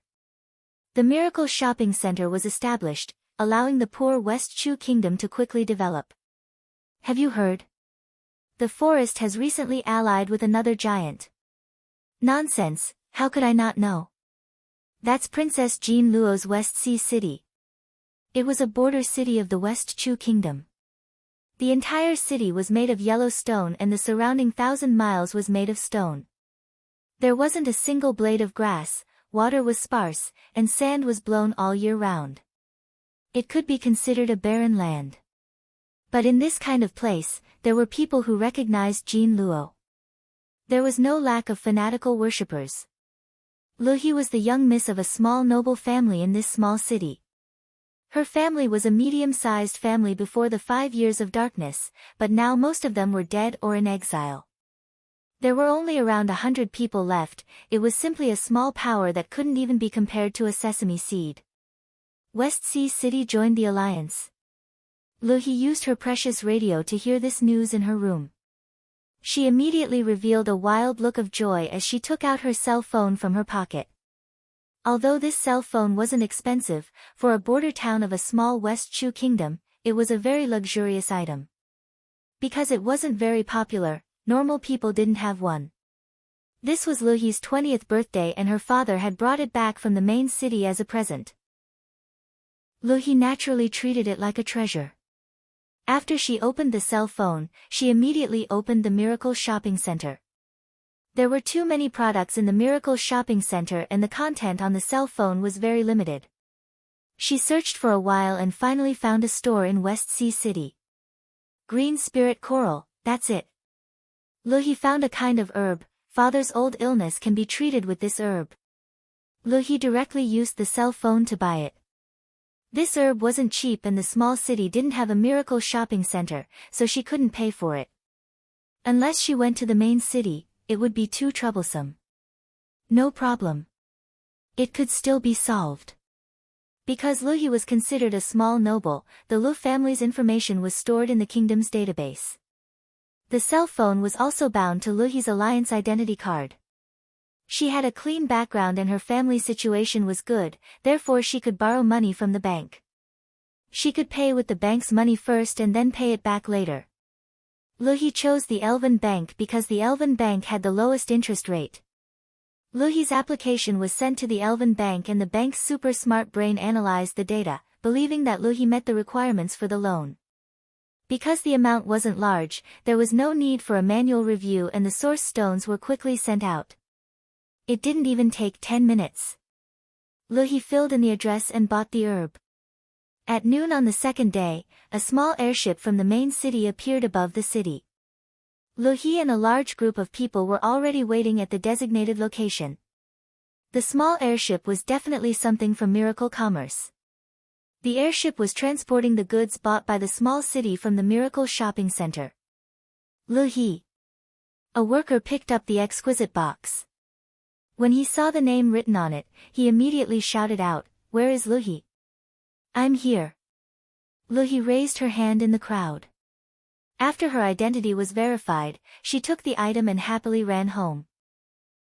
The Miracle Shopping Center was established, allowing the poor West Chu Kingdom to quickly develop. Have you heard? The forest has recently allied with another giant. Nonsense, how could I not know? That's Princess Jean Luo's West Sea City. It was a border city of the West Chu Kingdom. The entire city was made of yellow stone and the surrounding 1,000 miles was made of stone. There wasn't a single blade of grass, water was sparse, and sand was blown all year round. It could be considered a barren land. But in this kind of place, there were people who recognized Jean Luo. There was no lack of fanatical worshippers. Luhi was the young miss of a small noble family in this small city. Her family was a medium-sized family before the 5 years of darkness, but now most of them were dead or in exile. There were only around 100 people left. It was simply a small power that couldn't even be compared to a sesame seed. West Sea City joined the alliance. Luhi used her precious radio to hear this news in her room. She immediately revealed a wild look of joy as she took out her cell phone from her pocket. Although this cell phone wasn't expensive, for a border town of a small West Chu kingdom, it was a very luxurious item. Because it wasn't very popular, normal people didn't have one. This was Luhi's 20th birthday and her father had brought it back from the main city as a present. Luhi naturally treated it like a treasure. After she opened the cell phone, she immediately opened the Miracle Shopping Center. There were too many products in the Miracle Shopping Center and the content on the cell phone was very limited. She searched for a while and finally found a store in West Sea City. Green Spirit Coral, that's it. Luhi found a kind of herb. Father's old illness can be treated with this herb. Luhi directly used the cell phone to buy it. This herb wasn't cheap and the small city didn't have a Miracle Shopping Center, so she couldn't pay for it. Unless she went to the main city, it would be too troublesome. No problem. It could still be solved. Because Luhi was considered a small noble, the Lu family's information was stored in the kingdom's database. The cell phone was also bound to Luhi's alliance identity card. She had a clean background and her family situation was good, therefore she could borrow money from the bank. She could pay with the bank's money first and then pay it back later. Luhi chose the Elven Bank because the Elven Bank had the lowest interest rate. Luhi's application was sent to the Elven Bank and the bank's super smart brain analyzed the data, believing that Luhi met the requirements for the loan. Because the amount wasn't large, there was no need for a manual review and the source stones were quickly sent out. It didn't even take 10 minutes. Luhi filled in the address and bought the herb. At noon on the second day, a small airship from the main city appeared above the city. Luhi and a large group of people were already waiting at the designated location. The small airship was definitely something from Miracle Commerce. The airship was transporting the goods bought by the small city from the Miracle Shopping Center. Luhi. A worker picked up the exquisite box. When he saw the name written on it, he immediately shouted out, "Where is Luhi?" "I'm here." Luhi raised her hand in the crowd. After her identity was verified, she took the item and happily ran home.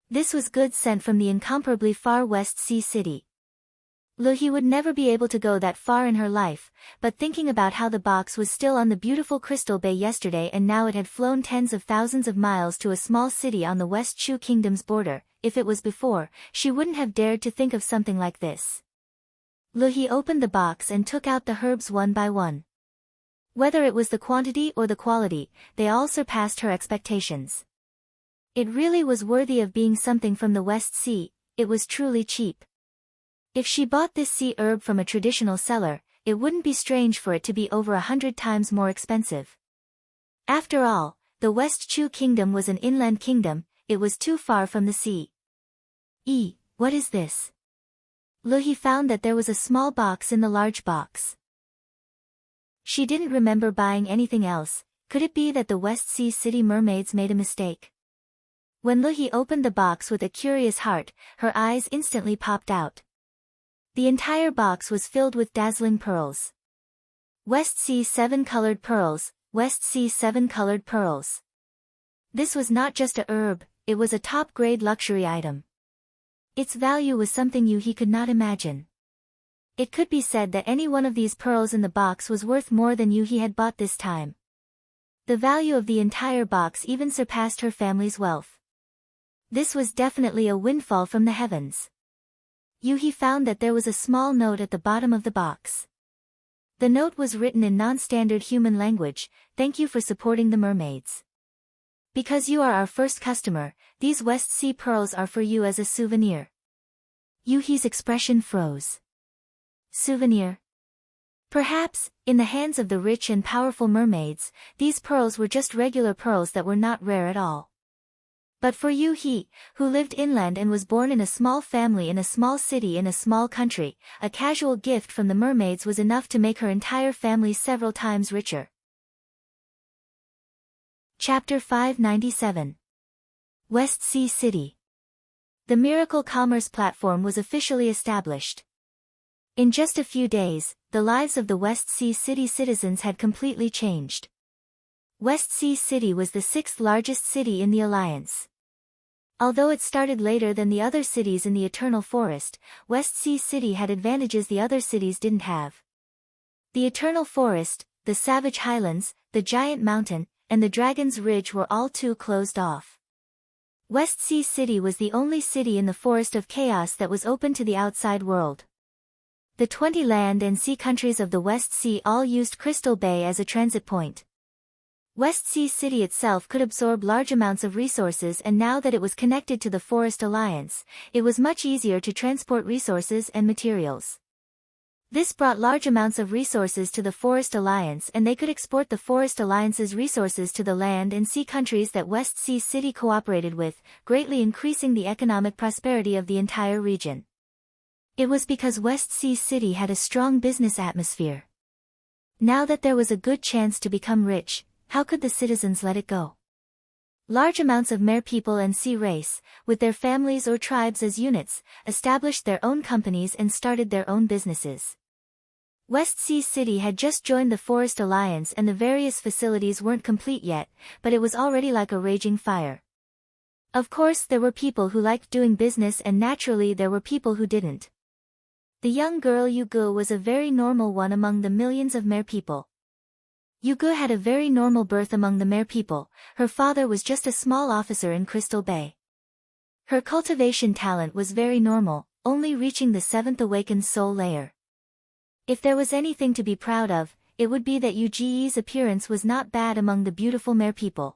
This was goods sent from the incomparably far West Sea City. Luhi would never be able to go that far in her life, but thinking about how the box was still on the beautiful Crystal Bay yesterday and now it had flown tens of thousands of miles to a small city on the West Chu Kingdom's border, if it was before, she wouldn't have dared to think of something like this. Luhi opened the box and took out the herbs one by one. Whether it was the quantity or the quality, they all surpassed her expectations. It really was worthy of being something from the West Sea, it was truly cheap. If she bought this sea herb from a traditional seller, it wouldn't be strange for it to be over 100 times more expensive. After all, the West Chu Kingdom was an inland kingdom, it was too far from the sea. What is this? Luhi found that there was a small box in the large box. She didn't remember buying anything else. Could it be that the West Sea City mermaids made a mistake? When Luhi opened the box with a curious heart, her eyes instantly popped out. The entire box was filled with dazzling pearls. West Sea 7-colored pearls, West Sea 7-colored pearls. This was not just a herb, it was a top-grade luxury item. Its value was something Luhi could not imagine. It could be said that any one of these pearls in the box was worth more than Luhi had bought this time. The value of the entire box even surpassed her family's wealth. This was definitely a windfall from the heavens. Luhi found that there was a small note at the bottom of the box. The note was written in non-standard human language, "Thank you for supporting the mermaids. Because you are our first customer, these West Sea pearls are for you as a souvenir." Luhi's expression froze. Souvenir? Perhaps, in the hands of the rich and powerful mermaids, these pearls were just regular pearls that were not rare at all. But for Luhi, who lived inland and was born in a small family in a small city in a small country, a casual gift from the mermaids was enough to make her entire family several times richer. Chapter 597. West Sea City. The Miracle Commerce platform was officially established. In just a few days, the lives of the West Sea City citizens had completely changed. West Sea City was the sixth largest city in the Alliance. Although it started later than the other cities in the Eternal Forest, West Sea City had advantages the other cities didn't have. The Eternal Forest, the Savage Highlands, the Giant Mountain, and the Dragon's Ridge were all too closed off. West Sea City was the only city in the Forest of Chaos that was open to the outside world. The 20 land and sea countries of the West Sea all used Crystal Bay as a transit point. West Sea City itself could absorb large amounts of resources, and now that it was connected to the Forest Alliance, it was much easier to transport resources and materials. This brought large amounts of resources to the Forest Alliance, and they could export the Forest Alliance's resources to the land and sea countries that West Sea City cooperated with, greatly increasing the economic prosperity of the entire region. It was because West Sea City had a strong business atmosphere. Now that there was a good chance to become rich, how could the citizens let it go? Large amounts of mere people and sea race, with their families or tribes as units, established their own companies and started their own businesses. West Sea City had just joined the Forest Alliance, and the various facilities weren't complete yet, but it was already like a raging fire. Of course, there were people who liked doing business, and naturally there were people who didn't. The young girl Yugu was a very normal one among the millions of mere people. Yugu had a very normal birth among the mere people. Her father was just a small officer in Crystal Bay. Her cultivation talent was very normal, only reaching the 7th awakened soul layer. If there was anything to be proud of, it would be that Yuji's appearance was not bad among the beautiful mere people.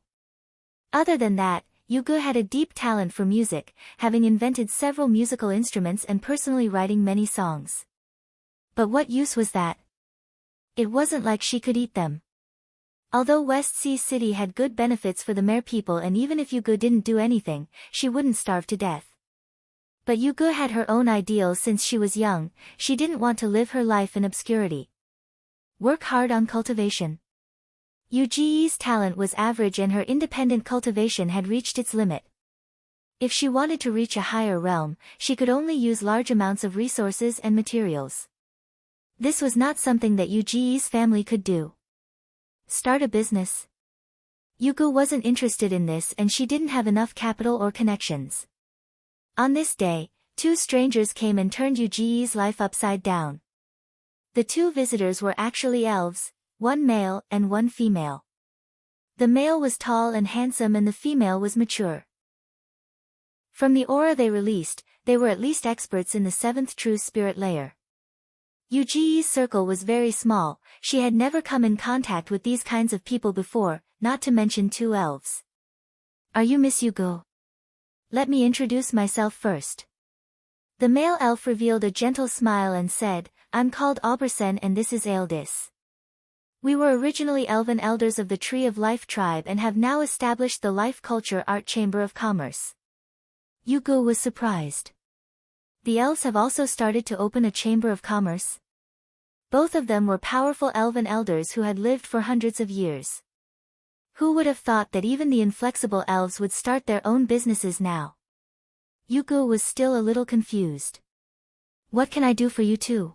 Other than that, Yugu had a deep talent for music, having invented several musical instruments and personally writing many songs. But what use was that? It wasn't like she could eat them. Although West Sea City had good benefits for the mere people, and even if Yugu didn't do anything, she wouldn't starve to death. But Yugu had her own ideals since she was young. She didn't want to live her life in obscurity. Work hard on cultivation. Yuji's talent was average, and her independent cultivation had reached its limit. If she wanted to reach a higher realm, she could only use large amounts of resources and materials. This was not something that Yuji's family could do. Start a business? Yugu wasn't interested in this, and she didn't have enough capital or connections. On this day, two strangers came and turned Yuji's life upside down. The two visitors were actually elves, one male and one female. The male was tall and handsome, and the female was mature. From the aura they released, they were at least experts in the 7th true spirit layer. Yuji's circle was very small. She had never come in contact with these kinds of people before, not to mention two elves. Are you Miss Yugu? Let me introduce myself first. The male elf revealed a gentle smile and said, I'm called Aubersen, and this is Aeldis. We were originally elven elders of the Tree of Life tribe and have now established the Life Culture Art Chamber of Commerce. Yugu was surprised. The elves have also started to open a chamber of commerce. Both of them were powerful elven elders who had lived for hundreds of years. Who would have thought that even the inflexible elves would start their own businesses now? Yugu was still a little confused. What can I do for you too?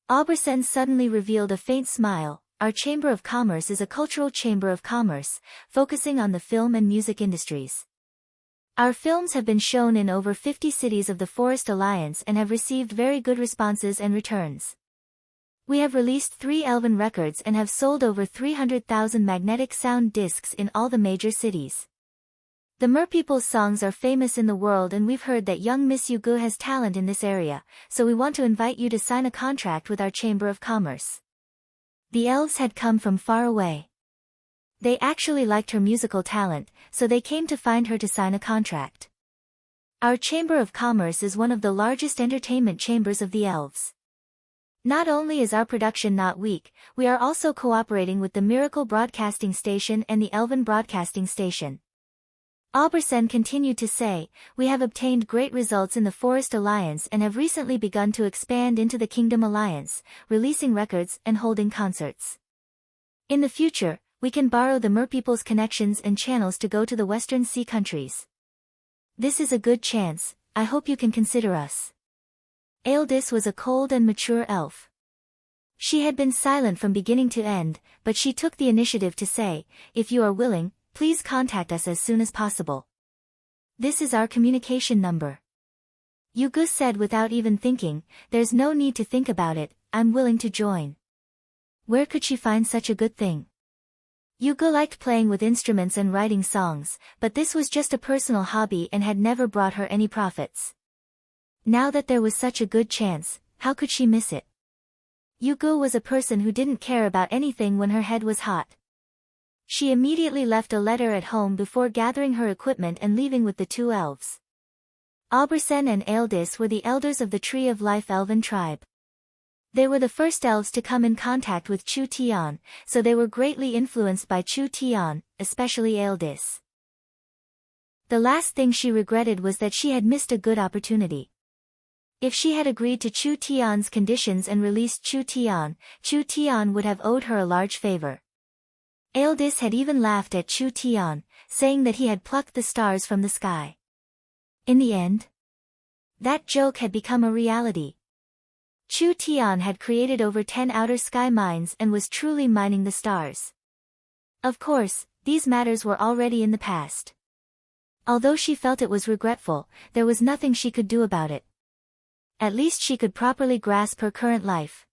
Aubersen suddenly revealed a faint smile. Our Chamber of Commerce is a cultural chamber of commerce, focusing on the film and music industries. Our films have been shown in over 50 cities of the Forest Alliance and have received very good responses and returns. We have released 3 elven records and have sold over 300,000 magnetic sound discs in all the major cities. The merpeople's songs are famous in the world, and we've heard that young Miss Yugu has talent in this area, so we want to invite you to sign a contract with our Chamber of Commerce. The elves had come from far away. They actually liked her musical talent, so they came to find her to sign a contract. Our Chamber of Commerce is one of the largest entertainment chambers of the elves. Not only is our production not weak, we are also cooperating with the Miracle Broadcasting Station and the Elven Broadcasting Station. Aubersen continued to say, we have obtained great results in the Forest Alliance and have recently begun to expand into the Kingdom Alliance, releasing records and holding concerts. In the future, we can borrow the merpeople's connections and channels to go to the Western Sea countries. This is a good chance. I hope you can consider us. Aildis was a cold and mature elf. She had been silent from beginning to end, but she took the initiative to say, "If you are willing, please contact us as soon as possible. This is our communication number." Yugu said without even thinking, "There's no need to think about it, I'm willing to join." Where could she find such a good thing? Yugu liked playing with instruments and writing songs, but this was just a personal hobby and had never brought her any profits. Now that there was such a good chance, how could she miss it? Yugu was a person who didn't care about anything when her head was hot. She immediately left a letter at home before gathering her equipment and leaving with the two elves. Aubersen and Aildis were the elders of the Tree of Life elven tribe. They were the first elves to come in contact with Chu Tian, so they were greatly influenced by Chu Tian, especially Aildis. The last thing she regretted was that she had missed a good opportunity. If she had agreed to Chu Tian's conditions and released Chu Tian would have owed her a large favor. Aildis had even laughed at Chu Tian, saying that he had plucked the stars from the sky. In the end, that joke had become a reality. Chu Tian had created over 10 outer sky mines and was truly mining the stars. Of course, these matters were already in the past. Although she felt it was regretful, there was nothing she could do about it. At least she could properly grasp her current life.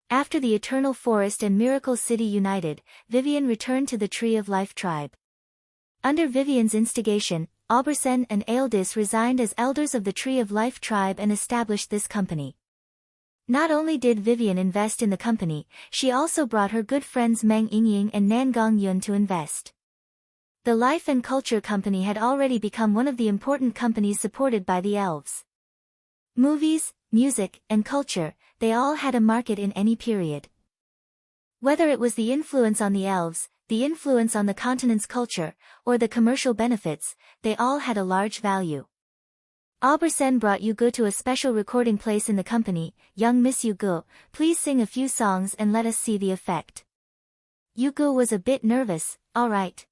After the Eternal Forest and Miracle City united, Vivian returned to the Tree of Life tribe. Under Vivian's instigation, Aubersen and Aildis resigned as elders of the Tree of Life tribe and established this company. Not only did Vivian invest in the company, she also brought her good friends Meng Yingying and Nangong Yun to invest. The Life and Culture Company had already become one of the important companies supported by the elves. Movies, music, and culture, they all had a market in any period. Whether it was the influence on the elves, the influence on the continent's culture, or the commercial benefits, they all had a large value. Aubersen brought Yugu to a special recording place in the company. "Young Miss Yugu, please sing a few songs and let us see the effect." Yugu was a bit nervous. "All right."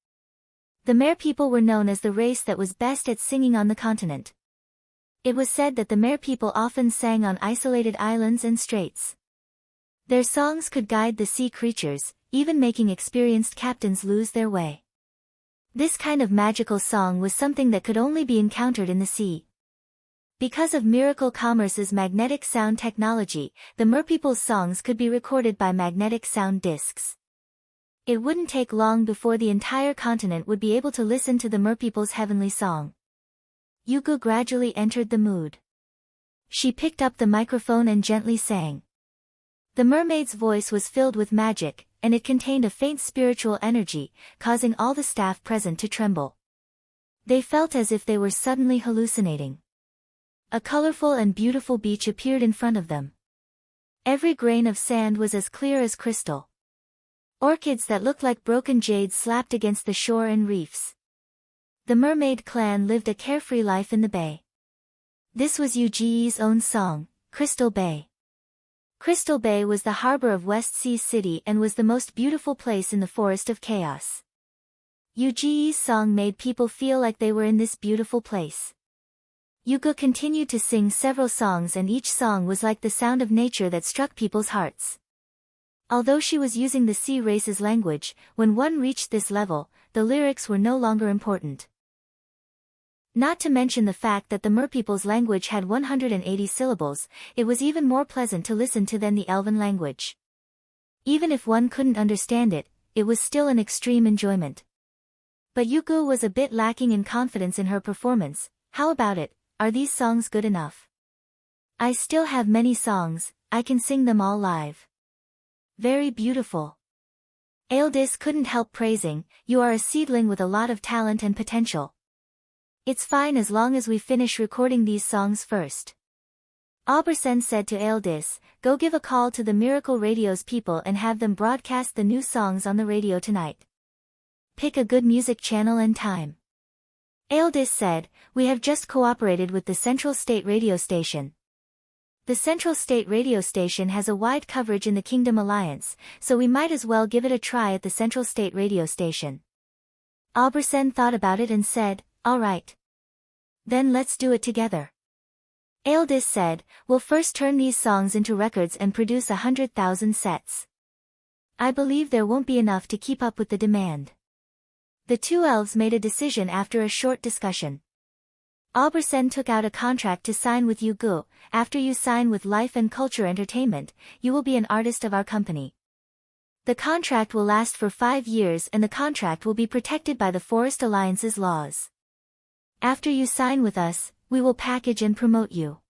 The Mer people were known as the race that was best at singing on the continent. It was said that the Mer people often sang on isolated islands and straits. Their songs could guide the sea creatures, even making experienced captains lose their way. This kind of magical song was something that could only be encountered in the sea. Because of Miracle Commerce's magnetic sound technology, the Merpeople's songs could be recorded by magnetic sound discs. It wouldn't take long before the entire continent would be able to listen to the Merpeople's heavenly song. Yugu gradually entered the mood. She picked up the microphone and gently sang. The mermaid's voice was filled with magic, and it contained a faint spiritual energy, causing all the staff present to tremble. They felt as if they were suddenly hallucinating. A colorful and beautiful beach appeared in front of them. Every grain of sand was as clear as crystal. Orchids that looked like broken jade slapped against the shore and reefs. The mermaid clan lived a carefree life in the bay. This was Yuji's own song, Crystal Bay. Crystal Bay was the harbor of West Sea City and was the most beautiful place in the Forest of Chaos. Yuji's song made people feel like they were in this beautiful place. Yugu continued to sing several songs and each song was like the sound of nature that struck people's hearts. Although she was using the sea race's language, when one reached this level, the lyrics were no longer important. Not to mention the fact that the Merpeople's language had 180 syllables, it was even more pleasant to listen to than the Elven language. Even if one couldn't understand it, it was still an extreme enjoyment. But Yugu was a bit lacking in confidence in her performance. "How about it? Are these songs good enough? I still have many songs, I can sing them all live." "Very beautiful." Aildis couldn't help praising, "You are a seedling with a lot of talent and potential. It's fine as long as we finish recording these songs first." Aubersen said to Aildis, "Go give a call to the Miracle Radio's people and have them broadcast the new songs on the radio tonight. Pick a good music channel and time." Aildis said, "We have just cooperated with the Central State Radio Station. The Central State Radio Station has a wide coverage in the Kingdom Alliance, so we might as well give it a try at the Central State Radio Station." Aubersen thought about it and said, "All right. Then let's do it together." Aeldis said, "We'll first turn these songs into records and produce 100,000 sets. I believe there won't be enough to keep up with the demand." The two elves made a decision after a short discussion. Aubersen took out a contract to sign with Yugu. "After you sign with Life and Culture Entertainment, you will be an artist of our company. The contract will last for 5 years and the contract will be protected by the Forest Alliance's laws. After you sign with us, we will package and promote you.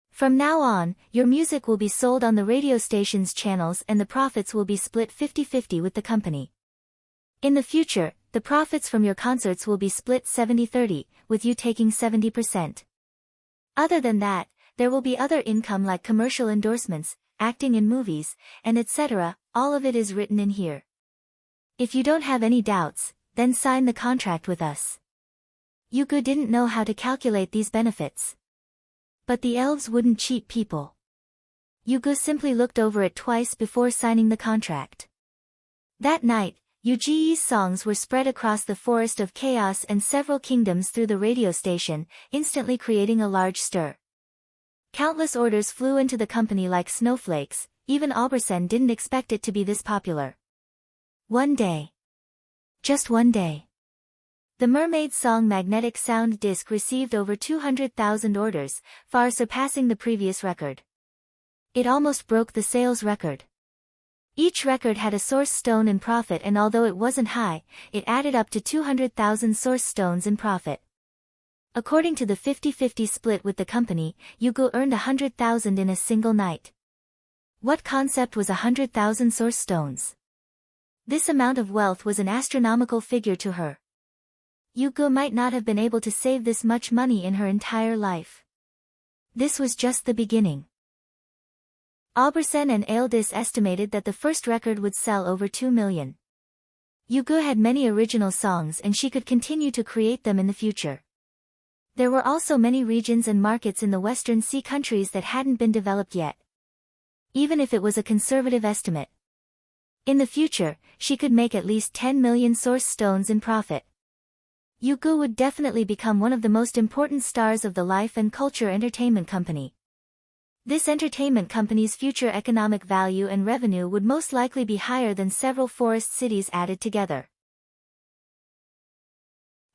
From now on, your music will be sold on the radio station's channels and the profits will be split 50-50 with the company. In the future, the profits from your concerts will be split 70-30, with you taking 70%. Other than that, there will be other income like commercial endorsements, acting in movies, and etc. All of it is written in here. If you don't have any doubts, then sign the contract with us." Yugu didn't know how to calculate these benefits. But the elves wouldn't cheat people. Yugu simply looked over it twice before signing the contract. That night, Yuji's songs were spread across the Forest of Chaos and several kingdoms through the radio station, instantly creating a large stir. Countless orders flew into the company like snowflakes. Even Aubersen didn't expect it to be this popular. One day. Just one day. The Mermaid Song magnetic sound disc received over 200,000 orders, far surpassing the previous record. It almost broke the sales record. Each record had a source stone in profit, and although it wasn't high, it added up to 200,000 source stones in profit. According to the 50-50 split with the company, Yugu earned 100,000 in a single night. What concept was 100,000 source stones? This amount of wealth was an astronomical figure to her. Yugu might not have been able to save this much money in her entire life. This was just the beginning. Aubersen and Aeldis estimated that the first record would sell over 2 million. Yugu had many original songs and she could continue to create them in the future. There were also many regions and markets in the Western Sea countries that hadn't been developed yet. Even if it was a conservative estimate. In the future, she could make at least 10 million source stones in profit. Yugu would definitely become one of the most important stars of the Life and Culture Entertainment Company. This entertainment company's future economic value and revenue would most likely be higher than several forest cities added together.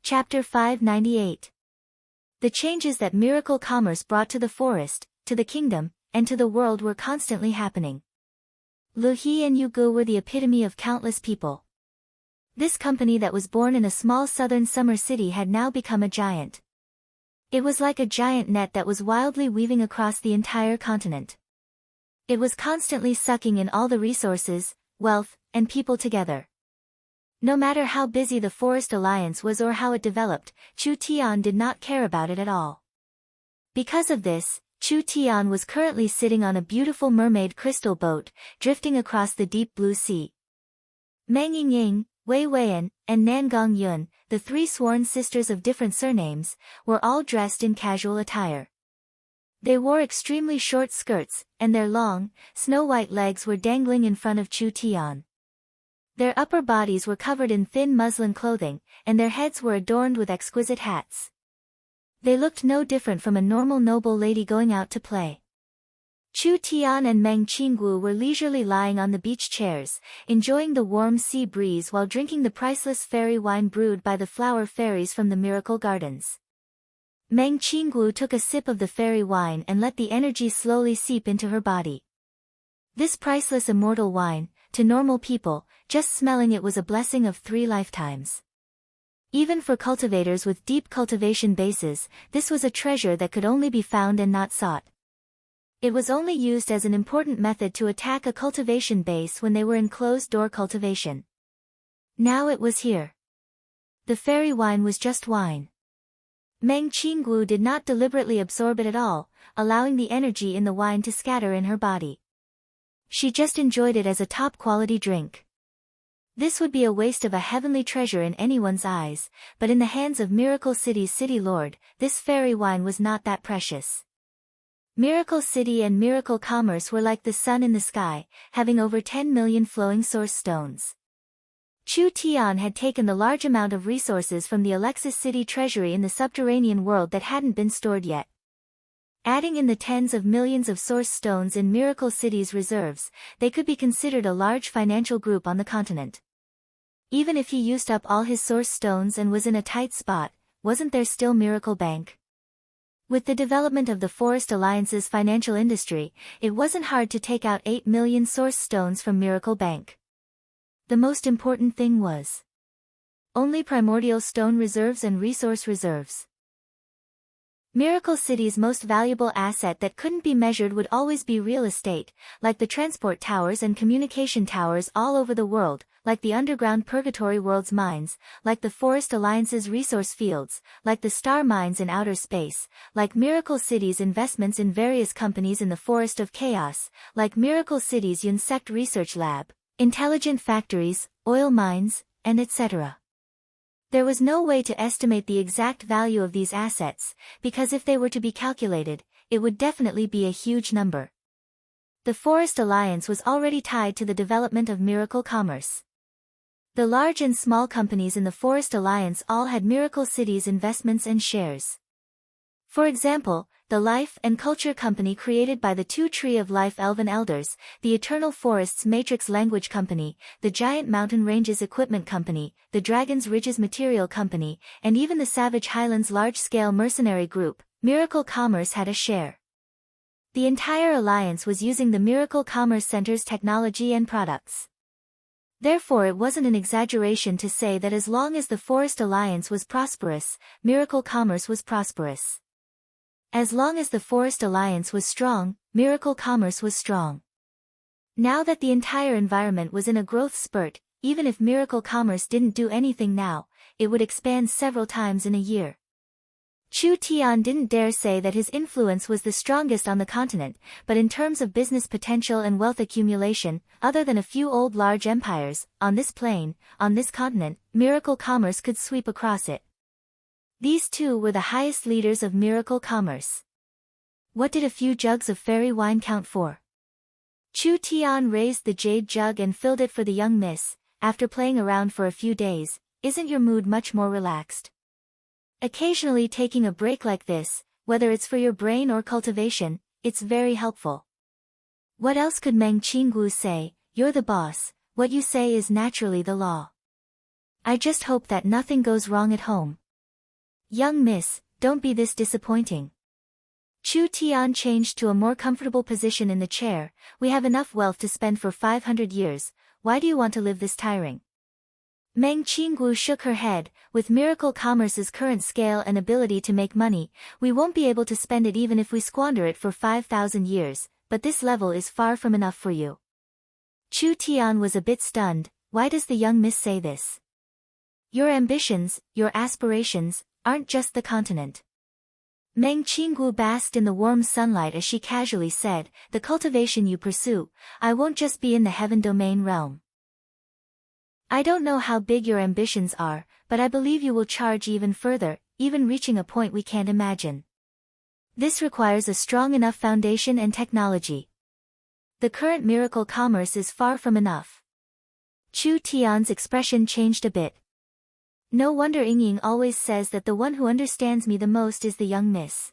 Chapter 598. The changes that miracle commerce brought to the forest, to the kingdom, and to the world were constantly happening. Lu He and Yugu were the epitome of countless people. This company that was born in a small southern summer city had now become a giant. It was like a giant net that was wildly weaving across the entire continent. It was constantly sucking in all the resources, wealth, and people together. No matter how busy the Forest Alliance was or how it developed, Chu Tian did not care about it at all. Because of this, Chu Tian was currently sitting on a beautiful mermaid crystal boat, drifting across the deep blue sea. Meng Yingying, Wei Weian, and Nan Gongyun, the three sworn sisters of different surnames, were all dressed in casual attire. They wore extremely short skirts, and their long, snow-white legs were dangling in front of Chu Tian. Their upper bodies were covered in thin muslin clothing, and their heads were adorned with exquisite hats. They looked no different from a normal noble lady going out to play. Chu Tian and Meng Qingwu were leisurely lying on the beach chairs, enjoying the warm sea breeze while drinking the priceless fairy wine brewed by the flower fairies from the miracle gardens. Meng Qingwu took a sip of the fairy wine and let the energy slowly seep into her body. This priceless immortal wine, to normal people, just smelling it was a blessing of 3 lifetimes. Even for cultivators with deep cultivation bases, this was a treasure that could only be found and not sought. It was only used as an important method to attack a cultivation base when they were in closed-door cultivation. Now it was here. The fairy wine was just wine. Meng Qingwu did not deliberately absorb it at all, allowing the energy in the wine to scatter in her body. She just enjoyed it as a top-quality drink. This would be a waste of a heavenly treasure in anyone's eyes, but in the hands of Miracle City's city lord, this fairy wine was not that precious. Miracle City and Miracle Commerce were like the sun in the sky, having over 10 million flowing source stones. Chu Tian had taken the large amount of resources from the Alexis City treasury in the subterranean world that hadn't been stored yet. Adding in the tens of millions of source stones in Miracle City's reserves, they could be considered a large financial group on the continent. Even if he used up all his source stones and was in a tight spot, wasn't there still Miracle Bank? With the development of the Forest Alliance's financial industry, it wasn't hard to take out 8 million source stones from Miracle Bank. The most important thing was only primordial stone reserves and resource reserves. Miracle City's most valuable asset that couldn't be measured would always be real estate, like the transport towers and communication towers all over the world, like the underground Purgatory World's mines, like the Forest Alliance's resource fields, like the star mines in outer space, like Miracle City's investments in various companies in the Forest of Chaos, like Miracle City's Insect Research Lab, intelligent factories, oil mines, and etc. There was no way to estimate the exact value of these assets, because if they were to be calculated, it would definitely be a huge number. The Forest Alliance was already tied to the development of Miracle Commerce. The large and small companies in the Forest Alliance all had Miracle City's investments and shares. For example, the Life and Culture Company created by the Two Tree of Life Elven Elders, the Eternal Forests Matrix Language Company, the Giant Mountain Ranges Equipment Company, the Dragon's Ridges Material Company, and even the Savage Highlands Large-Scale Mercenary Group, Miracle Commerce had a share. The entire alliance was using the Miracle Commerce Center's technology and products. Therefore it wasn't an exaggeration to say that as long as the Forest Alliance was prosperous, Miracle Commerce was prosperous. As long as the Forest Alliance was strong, Miracle Commerce was strong. Now that the entire environment was in a growth spurt, even if Miracle Commerce didn't do anything now, it would expand several times in a year. Chu Tian didn't dare say that his influence was the strongest on the continent, but in terms of business potential and wealth accumulation, other than a few old large empires, on this plane, on this continent, Miracle Commerce could sweep across it. These two were the highest leaders of Miracle Commerce. What did a few jugs of fairy wine count for? Chu Tian raised the jade jug and filled it for the young miss. After playing around for a few days, isn't your mood much more relaxed? Occasionally taking a break like this, whether it's for your brain or cultivation, it's very helpful. What else could Meng Qinggu say? You're the boss, what you say is naturally the law. I just hope that nothing goes wrong at home. Young miss, don't be this disappointing. Chu Tian changed to a more comfortable position in the chair. We have enough wealth to spend for 500 years, why do you want to live this tiring? Meng Qinggu shook her head. With Miracle Commerce's current scale and ability to make money, we won't be able to spend it even if we squander it for 5,000 years, but this level is far from enough for you. Chu Tian was a bit stunned. Why does the young miss say this? Your ambitions, your aspirations, aren't just the continent. Meng Qinggu basked in the warm sunlight as she casually said, the cultivation you pursue, I won't just be in the heaven domain realm. I don't know how big your ambitions are, but I believe you will charge even further, even reaching a point we can't imagine. This requires a strong enough foundation and technology. The current Miracle Commerce is far from enough. Chu Tian's expression changed a bit. No wonder Yingying always says that the one who understands me the most is the young miss.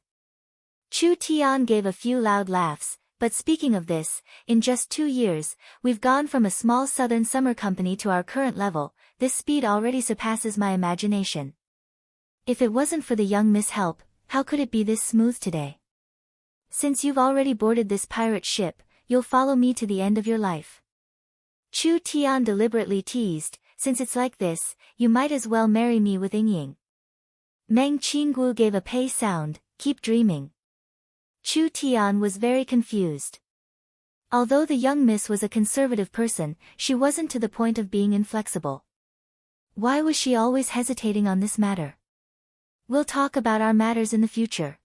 Chu Tian gave a few loud laughs, but speaking of this, in just 2 years, we've gone from a small southern summer company to our current level. This speed already surpasses my imagination. If it wasn't for the young miss' help, how could it be this smooth today? Since you've already boarded this pirate ship, you'll follow me to the end of your life. Chu Tian deliberately teased, since it's like this, you might as well marry me with Yingying. Meng Qinggu gave a pei sound, keep dreaming. Chu Tian was very confused. Although the young miss was a conservative person, she wasn't to the point of being inflexible. Why was she always hesitating on this matter? We'll talk about our matters in the future.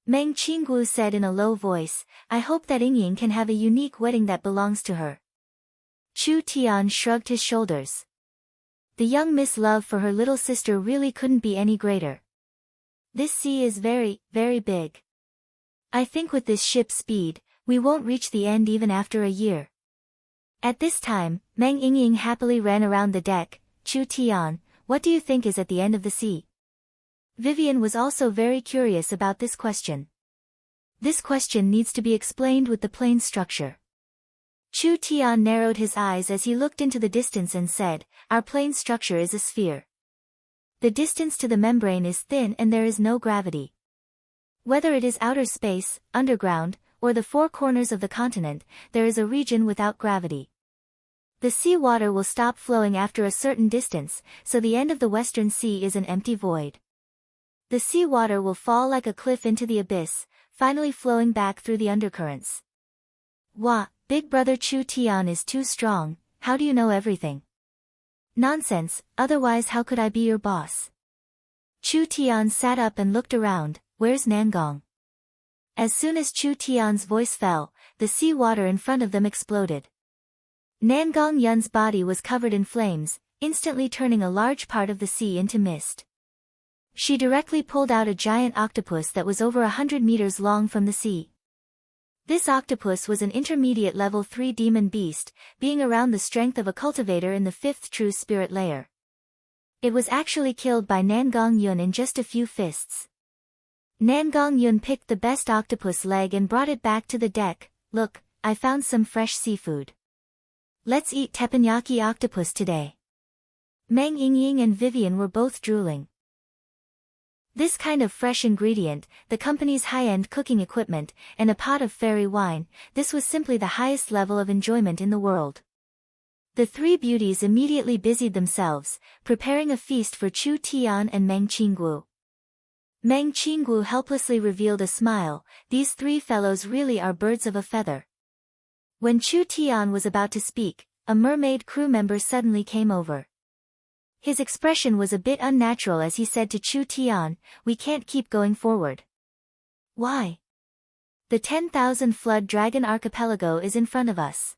Meng Qinggu said in a low voice, I hope that Yingying can have a unique wedding that belongs to her. Chu Tian shrugged his shoulders. The young miss' love for her little sister really couldn't be any greater. This sea is very, very big. I think with this ship's speed, we won't reach the end even after a year. At this time, Meng Yingying happily ran around the deck. Chu Tian, what do you think is at the end of the sea? Vivian was also very curious about this question. This question needs to be explained with the plane structure. Chu Tian narrowed his eyes as he looked into the distance and said, our plane structure is a sphere. The distance to the membrane is thin and there is no gravity. Whether it is outer space, underground, or the four corners of the continent, there is a region without gravity. The sea water will stop flowing after a certain distance, so the end of the Western Sea is an empty void. The sea water will fall like a cliff into the abyss, finally flowing back through the undercurrents. Wah, Big Brother Chu Tian is too strong, how do you know everything? Nonsense, otherwise how could I be your boss? Chu Tian sat up and looked around, where's Nangong? As soon as Chu Tian's voice fell, the sea water in front of them exploded. Nangong Yun's body was covered in flames, instantly turning a large part of the sea into mist. She directly pulled out a giant octopus that was over 100 meters long from the sea. This octopus was an intermediate level 3 demon beast, being around the strength of a cultivator in the 5th true spirit layer. It was actually killed by Nangong Yun in just a few fists. Nangong Yun picked the best octopus leg and brought it back to the deck. Look, I found some fresh seafood. Let's eat teppanyaki octopus today. Meng Yingying and Vivian were both drooling. This kind of fresh ingredient, the company's high-end cooking equipment, and a pot of fairy wine, this was simply the highest level of enjoyment in the world. The three beauties immediately busied themselves, preparing a feast for Chu Tian and Meng Qinggu. Meng Qinggu helplessly revealed a smile, these three fellows really are birds of a feather. When Chu Tian was about to speak, a mermaid crew member suddenly came over. His expression was a bit unnatural as he said to Chu Tian, we can't keep going forward. Why? The 10,000 flood dragon archipelago is in front of us.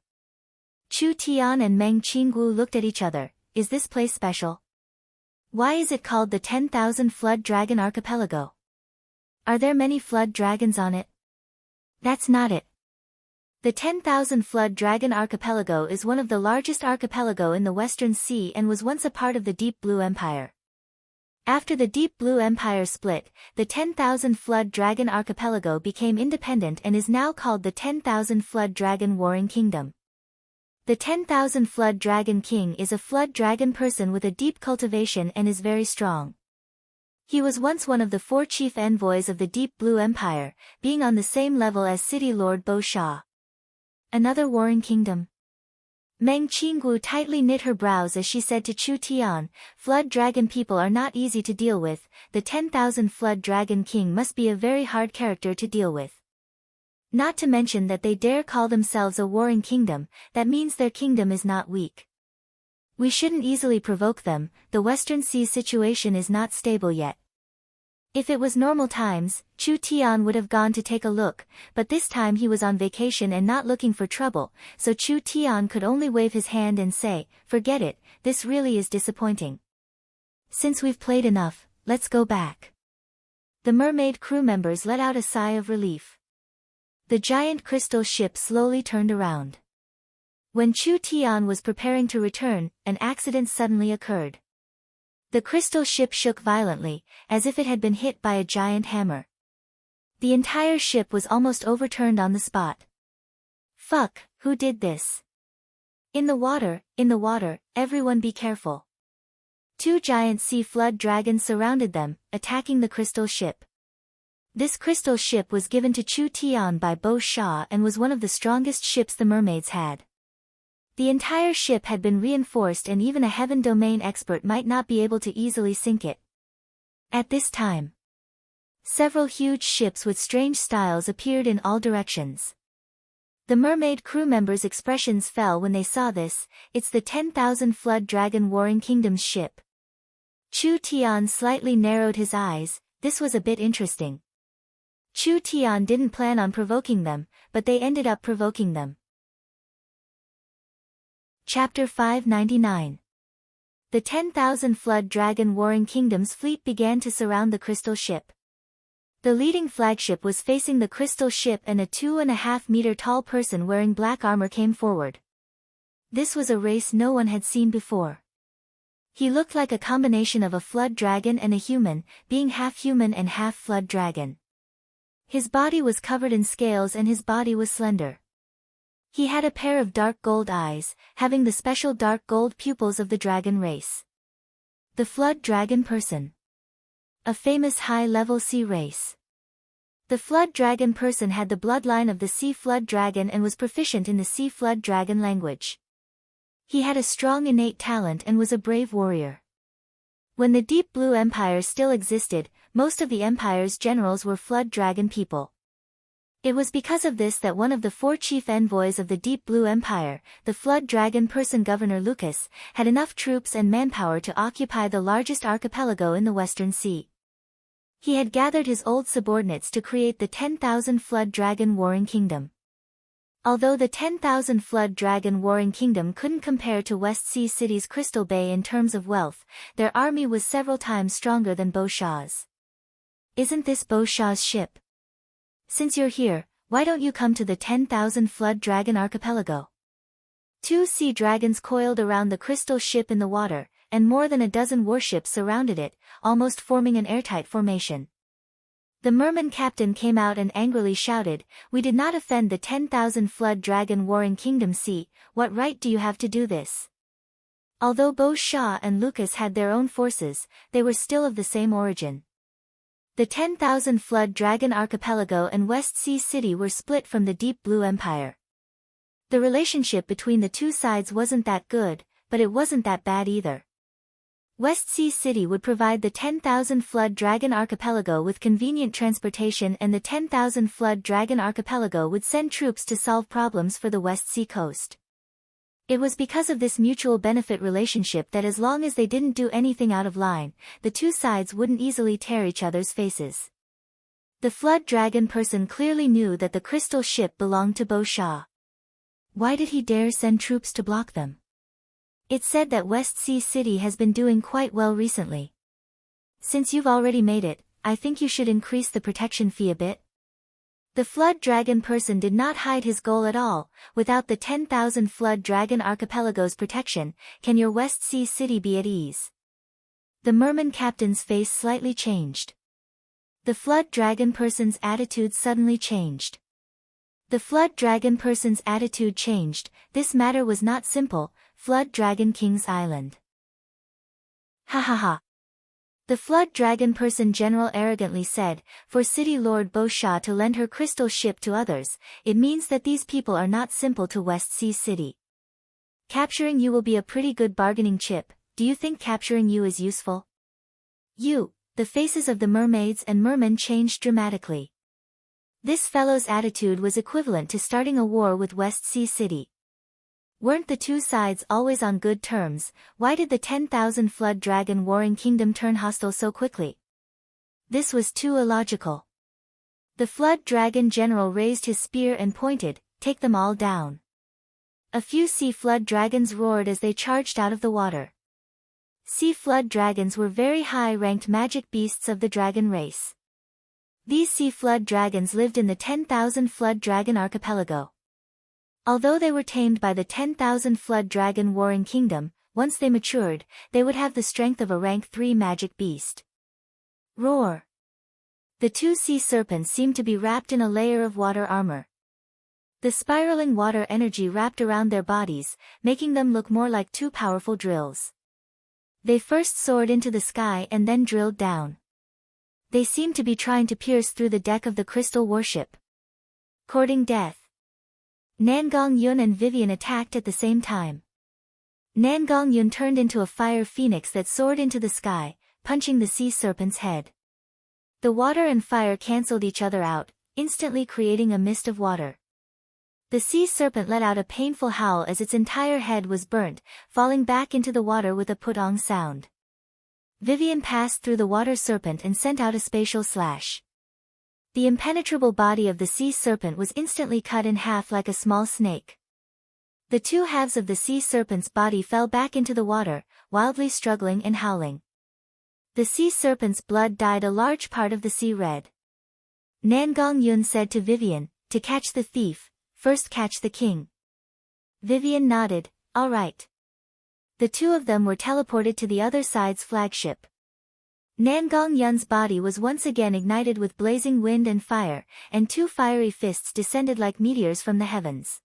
Chu Tian and Meng Qinggu looked at each other, is this place special? Why is it called the 10,000 flood dragon archipelago? Are there many flood dragons on it? That's not it. The 10,000 flood dragon archipelago is one of the largest archipelago in the Western Sea and was once a part of the Deep Blue Empire. After the Deep Blue Empire split, the 10,000 flood dragon archipelago became independent and is now called the 10,000 flood dragon warring kingdom. The 10,000 flood dragon king is a flood dragon person with a deep cultivation and is very strong. He was once one of the 4 chief envoys of the Deep Blue Empire, being on the same level as City Lord Bo Sha. Another warring kingdom. Meng Qinggu tightly knit her brows as she said to Chu Tian, flood dragon people are not easy to deal with, the 10,000 flood dragon king must be a very hard character to deal with. Not to mention that they dare call themselves a warring kingdom, that means their kingdom is not weak. We shouldn't easily provoke them, the Western Sea situation is not stable yet. If it was normal times, Chu Tian would have gone to take a look, but this time he was on vacation and not looking for trouble, so Chu Tian could only wave his hand and say, forget it, this really is disappointing. Since we've played enough, let's go back. The mermaid crew members let out a sigh of relief. The giant crystal ship slowly turned around. When Chu Tian was preparing to return, an accident suddenly occurred. The crystal ship shook violently, as if it had been hit by a giant hammer. The entire ship was almost overturned on the spot. Fuck, who did this? In the water, everyone be careful. 2 giant sea flood dragons surrounded them, attacking the crystal ship. This crystal ship was given to Chu Tian by Bo Sha and was one of the strongest ships the mermaids had. The entire ship had been reinforced and even a heaven domain expert might not be able to easily sink it. At this time, several huge ships with strange styles appeared in all directions. The mermaid crew members' expressions fell when they saw this, it's the 10,000 flood dragon warring kingdom's ship. Chu Tian slightly narrowed his eyes, this was a bit interesting. Chu Tian didn't plan on provoking them, but they ended up provoking them. Chapter 599. The 10,000 flood dragon warring kingdom's fleet began to surround the crystal ship. The leading flagship was facing the crystal ship and a 2.5 meter tall person wearing black armor came forward. This was a race no one had seen before. He looked like a combination of a flood dragon and a human, being half human and half flood dragon. His body was covered in scales and his body was slender. He had a pair of dark gold eyes, having the special dark gold pupils of the dragon race. The flood dragon person. A famous high-level sea race. The flood dragon person had the bloodline of the sea flood dragon and was proficient in the sea flood dragon language. He had a strong innate talent and was a brave warrior. When the Deep Blue Empire still existed, most of the empire's generals were flood dragon people. It was because of this that one of the 4 chief envoys of the Deep Blue Empire, the flood dragon person Governor Lucas, had enough troops and manpower to occupy the largest archipelago in the Western Sea. He had gathered his old subordinates to create the 10,000 flood dragon warring kingdom. Although the 10,000 flood dragon warring kingdom couldn't compare to West Sea City's Crystal Bay in terms of wealth, their army was several times stronger than Beau Shaw's. Isn't this Beau Shaw's ship? Since you're here, why don't you come to the 10,000 flood dragon archipelago? 2 sea dragons coiled around the crystal ship in the water, and more than a dozen warships surrounded it, almost forming an airtight formation. The merman captain came out and angrily shouted, "We did not offend the 10,000 flood dragon warring kingdom sea, what right do you have to do this?" Although Beau Shaw and Lucas had their own forces, they were still of the same origin. The 10,000 flood dragon archipelago and West Sea City were split from the Deep Blue Empire. The relationship between the two sides wasn't that good, but it wasn't that bad either. West Sea City would provide the 10,000 flood dragon archipelago with convenient transportation, and the 10,000 flood dragon archipelago would send troops to solve problems for the West Sea coast. It was because of this mutual benefit relationship that as long as they didn't do anything out of line, the two sides wouldn't easily tear each other's faces. The flood dragon person clearly knew that the crystal ship belonged to Beau Shaw. Why did he dare send troops to block them? It's said that West Sea City has been doing quite well recently. Since you've already made it, I think you should increase the protection fee a bit. The flood dragon person did not hide his goal at all. Without the 10,000 flood dragon archipelago's protection, can your West Sea City be at ease? The merman captain's face slightly changed. The flood dragon person's attitude suddenly changed. The flood dragon person's attitude changed. This matter was not simple. Flood Dragon King's Island. Ha ha ha. The flood dragon person general arrogantly said, "For City Lord Beau Shaw to lend her crystal ship to others, it means that these people are not simple to West Sea City. Capturing you will be a pretty good bargaining chip. Do you think capturing you is useful?" The faces of the mermaids and mermen changed dramatically. This fellow's attitude was equivalent to starting a war with West Sea City. Weren't the two sides always on good terms? Why did the 10,000 flood dragon warring kingdom turn hostile so quickly? This was too illogical. The flood dragon general raised his spear and pointed, "Take them all down." A few sea flood dragons roared as they charged out of the water. Sea flood dragons were very high-ranked magic beasts of the dragon race. These sea flood dragons lived in the 10,000 flood dragon archipelago. Although they were tamed by the 10,000 flood dragon warring kingdom, once they matured, they would have the strength of a rank 3 magic beast. Roar! The two sea serpents seemed to be wrapped in a layer of water armor. The spiraling water energy wrapped around their bodies, making them look more like 2 powerful drills. They first soared into the sky and then drilled down. They seemed to be trying to pierce through the deck of the crystal warship. Courting death. Nangong Yun and Vivian attacked at the same time. Nangong Yun turned into a fire phoenix that soared into the sky, punching the sea serpent's head. The water and fire cancelled each other out, instantly creating a mist of water. The sea serpent let out a painful howl as its entire head was burnt, falling back into the water with a putong sound. Vivian passed through the water serpent and sent out a spatial slash. The impenetrable body of the sea serpent was instantly cut in half like a small snake. The 2 halves of the sea serpent's body fell back into the water, wildly struggling and howling. The sea serpent's blood dyed a large part of the sea red. Nangong Yun said to Vivian, "To catch the thief, first catch the king." Vivian nodded, "All right." The 2 of them were teleported to the other side's flagship. Nangong Yun's body was once again ignited with blazing wind and fire, and two fiery fists descended like meteors from the heavens.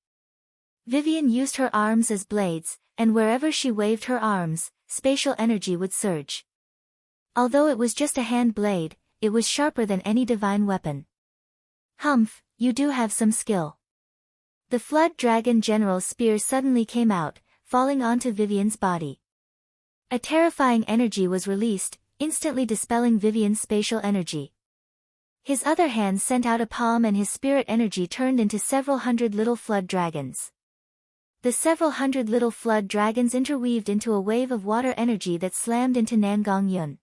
Vivian used her arms as blades, and wherever she waved her arms, spatial energy would surge. Although it was just a hand blade, it was sharper than any divine weapon. Humph, you do have some skill. The Flood Dragon General's spear suddenly came out, falling onto Vivian's body. A terrifying energy was released, instantly dispelling Vivian's spatial energy. His other hand sent out a palm and his spirit energy turned into several hundred little flood dragons. The several hundred little flood dragons interweaved into a wave of water energy that slammed into Nangong Yun.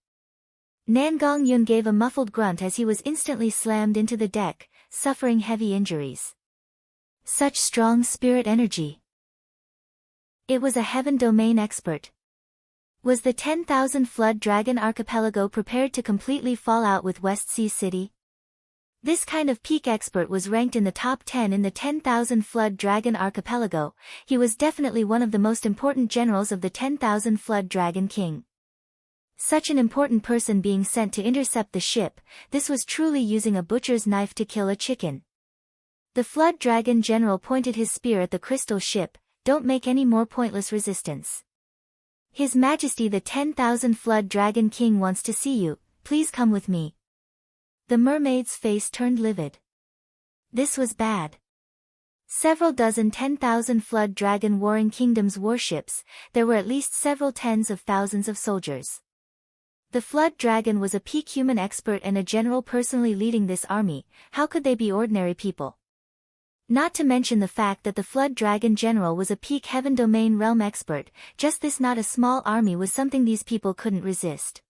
Nangong Yun gave a muffled grunt as he was instantly slammed into the deck, suffering heavy injuries. Such strong spirit energy. It was a heaven domain expert. Was the 10,000 Flood Dragon Archipelago prepared to completely fall out with West Sea City? This kind of peak expert was ranked in the top 10 in the 10,000 Flood Dragon Archipelago. He was definitely one of the most important generals of the 10,000 Flood Dragon King. Such an important person being sent to intercept the ship, this was truly using a butcher's knife to kill a chicken. The Flood Dragon General pointed his spear at the crystal ship. Don't make any more pointless resistance. His Majesty the 10,000 Flood Dragon King wants to see you, please come with me. The mermaid's face turned livid. This was bad. Several dozen 10,000 Flood Dragon Warring Kingdoms warships, there were at least several tens of thousands of soldiers. The Flood Dragon was a peak human expert and a general personally leading this army. How could they be ordinary people? Not to mention the fact that the Flood Dragon General was a peak heaven domain realm expert. Just this, not a small army, was something these people couldn't resist.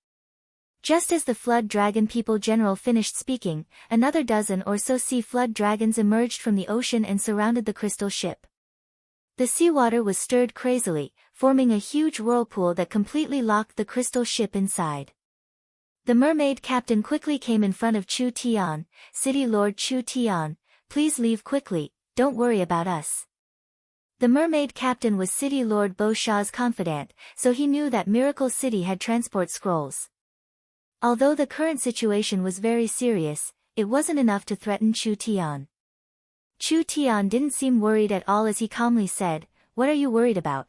Just as the Flood Dragon People General finished speaking, another dozen or so sea flood dragons emerged from the ocean and surrounded the crystal ship. The seawater was stirred crazily, forming a huge whirlpool that completely locked the crystal ship inside. The mermaid captain quickly came in front of Chu Tian. City Lord Chu Tian, please leave quickly, don't worry about us. The mermaid captain was City Lord Bo Sha's confidant, so he knew that Miracle City had transport scrolls. Although the current situation was very serious, it wasn't enough to threaten Chu Tian. Chu Tian didn't seem worried at all as he calmly said, "What are you worried about?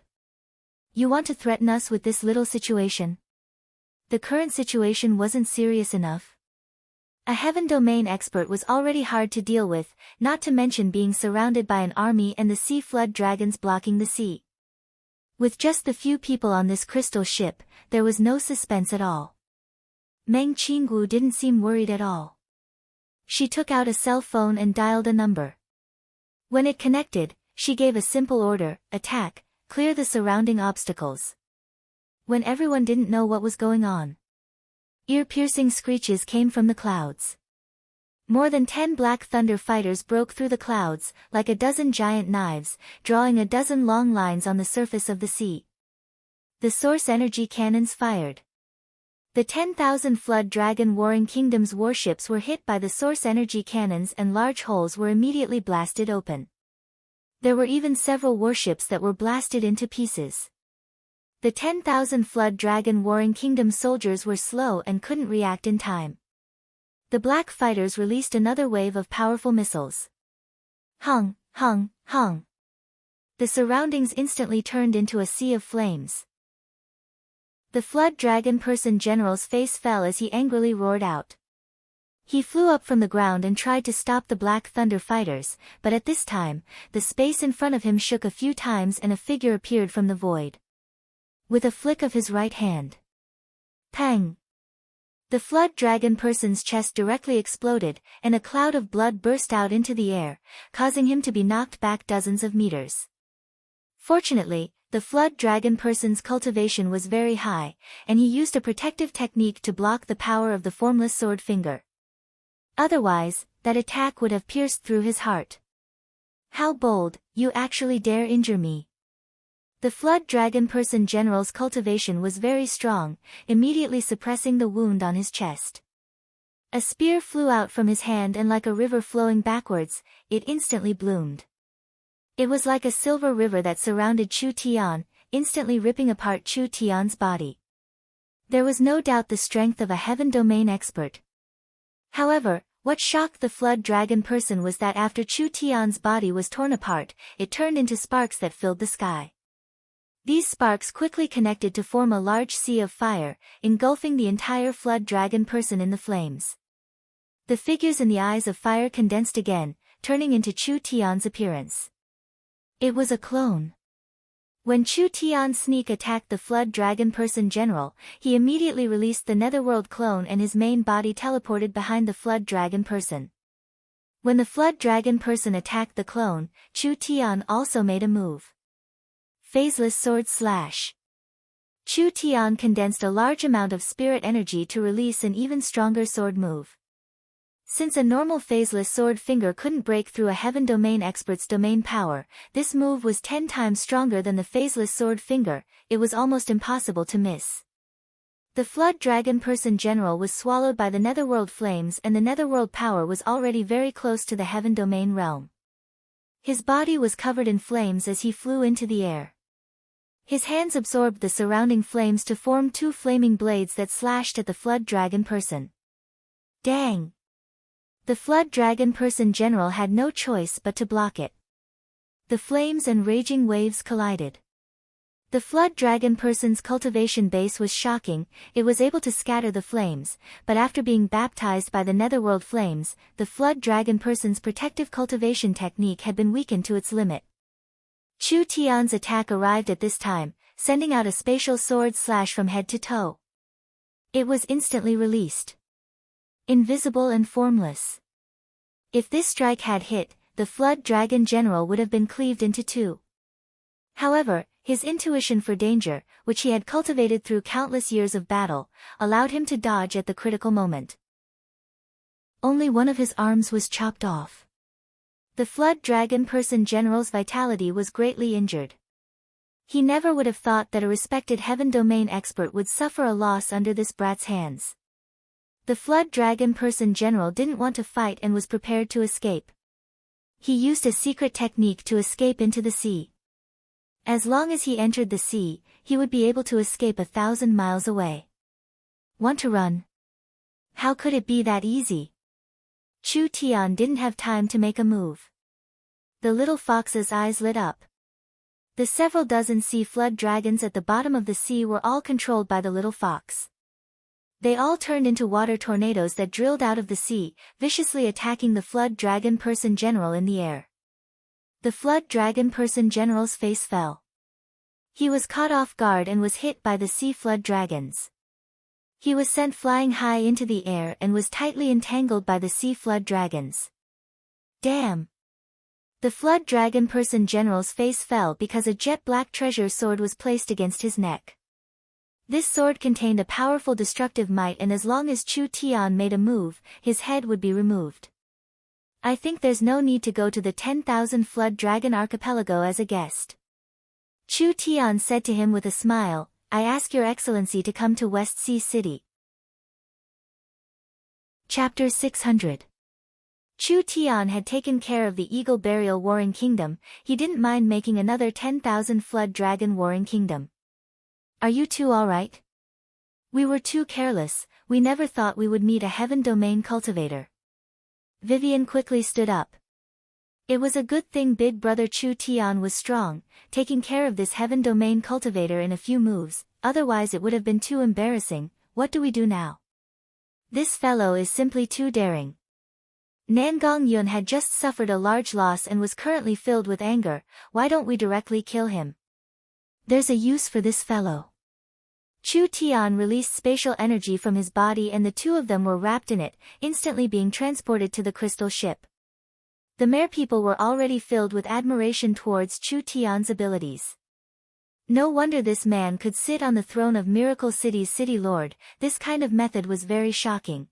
You want to threaten us with this little situation? The current situation wasn't serious enough." A heaven domain expert was already hard to deal with, not to mention being surrounded by an army and the sea flood dragons blocking the sea. With just the few people on this crystal ship, there was no suspense at all. Meng Qinggu didn't seem worried at all. She took out a cell phone and dialed a number. When it connected, she gave a simple order: attack, clear the surrounding obstacles. When everyone didn't know what was going on, ear-piercing screeches came from the clouds. More than 10 black thunder fighters broke through the clouds, like a dozen giant knives, drawing a dozen long lines on the surface of the sea. The source energy cannons fired. The 10,000 Flood Dragon Warring Kingdoms warships were hit by the source energy cannons and large holes were immediately blasted open. There were even several warships that were blasted into pieces. The 10,000 Flood Dragon Warring Kingdom soldiers were slow and couldn't react in time. The black fighters released another wave of powerful missiles. Hung, hung, hung. The surroundings instantly turned into a sea of flames. The Flood Dragon Person General's face fell as he angrily roared out. He flew up from the ground and tried to stop the Black Thunder fighters, but at this time, the space in front of him shook a few times and a figure appeared from the void. With a flick of his right hand. Pang! The Flood Dragon Person's chest directly exploded, and a cloud of blood burst out into the air, causing him to be knocked back dozens of meters. Fortunately, the Flood Dragon Person's cultivation was very high, and he used a protective technique to block the power of the formless sword finger. Otherwise, that attack would have pierced through his heart. How bold, you actually dare injure me. The Flood Dragon Person General's cultivation was very strong, immediately suppressing the wound on his chest. A spear flew out from his hand and like a river flowing backwards, it instantly bloomed. It was like a silver river that surrounded Chu Tian, instantly ripping apart Chu Tian's body. There was no doubt the strength of a heaven domain expert. However, what shocked the flood dragon person was that after Chu Tian's body was torn apart, it turned into sparks that filled the sky. These sparks quickly connected to form a large sea of fire, engulfing the entire flood dragon person in the flames. The figures in the eyes of fire condensed again, turning into Chu Tian's appearance. It was a clone. When Chu Tian's sneak attacked the flood dragon person general, he immediately released the netherworld clone and his main body teleported behind the flood dragon person. When the flood dragon person attacked the clone, Chu Tian also made a move. Phaseless sword slash. Chu Tian condensed a large amount of spirit energy to release an even stronger sword move. Since a normal phaseless sword finger couldn't break through a heaven domain expert's domain power, this move was 10 times stronger than the phaseless sword finger. It was almost impossible to miss. The flood dragon person general was swallowed by the netherworld flames and the netherworld power was already very close to the heaven domain realm. His body was covered in flames as he flew into the air. His hands absorbed the surrounding flames to form 2 flaming blades that slashed at the flood dragon person. Dang! The flood dragon person general had no choice but to block it. The flames and raging waves collided. The flood dragon person's cultivation base was shocking. It was able to scatter the flames, but after being baptized by the netherworld flames, the flood dragon person's protective cultivation technique had been weakened to its limit. Chu Tian's attack arrived at this time, sending out a spatial sword slash from head to toe. It was instantly released. Invisible and formless. If this strike had hit, the flood dragon general would have been cleaved into 2. However, his intuition for danger, which he had cultivated through countless years of battle, allowed him to dodge at the critical moment. Only one of his arms was chopped off. The flood dragon person general's vitality was greatly injured. He never would have thought that a respected heaven domain expert would suffer a loss under this brat's hands. The flood dragon person general didn't want to fight and was prepared to escape. He used a secret technique to escape into the sea. As long as he entered the sea, he would be able to escape 1,000 miles away. Want to run? How could it be that easy? Chu Tian didn't have time to make a move. The little fox's eyes lit up. The several dozen sea flood dragons at the bottom of the sea were all controlled by the little fox. They all turned into water tornadoes that drilled out of the sea, viciously attacking the flood dragon person general in the air. The flood dragon person general's face fell. He was caught off guard and was hit by the sea flood dragons. He was sent flying high into the air and was tightly entangled by the sea flood dragons. Damn! The flood dragon person general's face fell because a jet black treasure sword was placed against his neck. This sword contained a powerful destructive might, and as long as Chu Tian made a move, his head would be removed. I think there's no need to go to the 10,000 Flood Dragon Archipelago as a guest. Chu Tian said to him with a smile, I ask your excellency to come to West Sea City. Chapter 600. Chu Tian had taken care of the Eagle Burial Warring Kingdom. He didn't mind making another 10,000 Flood Dragon Warring Kingdom. Are you two alright? We were too careless, we never thought we would meet a heaven domain cultivator. Vivian quickly stood up. It was a good thing big brother Chu Tian was strong, taking care of this heaven domain cultivator in a few moves, otherwise it would have been too embarrassing. What do we do now? This fellow is simply too daring. Nangong Yun had just suffered a large loss and was currently filled with anger. Why don't we directly kill him? There's a use for this fellow. Chu Tian released spatial energy from his body and the two of them were wrapped in it, instantly being transported to the crystal ship. The mere people were already filled with admiration towards Chu Tian's abilities. No wonder this man could sit on the throne of Miracle City's city lord. This kind of method was very shocking.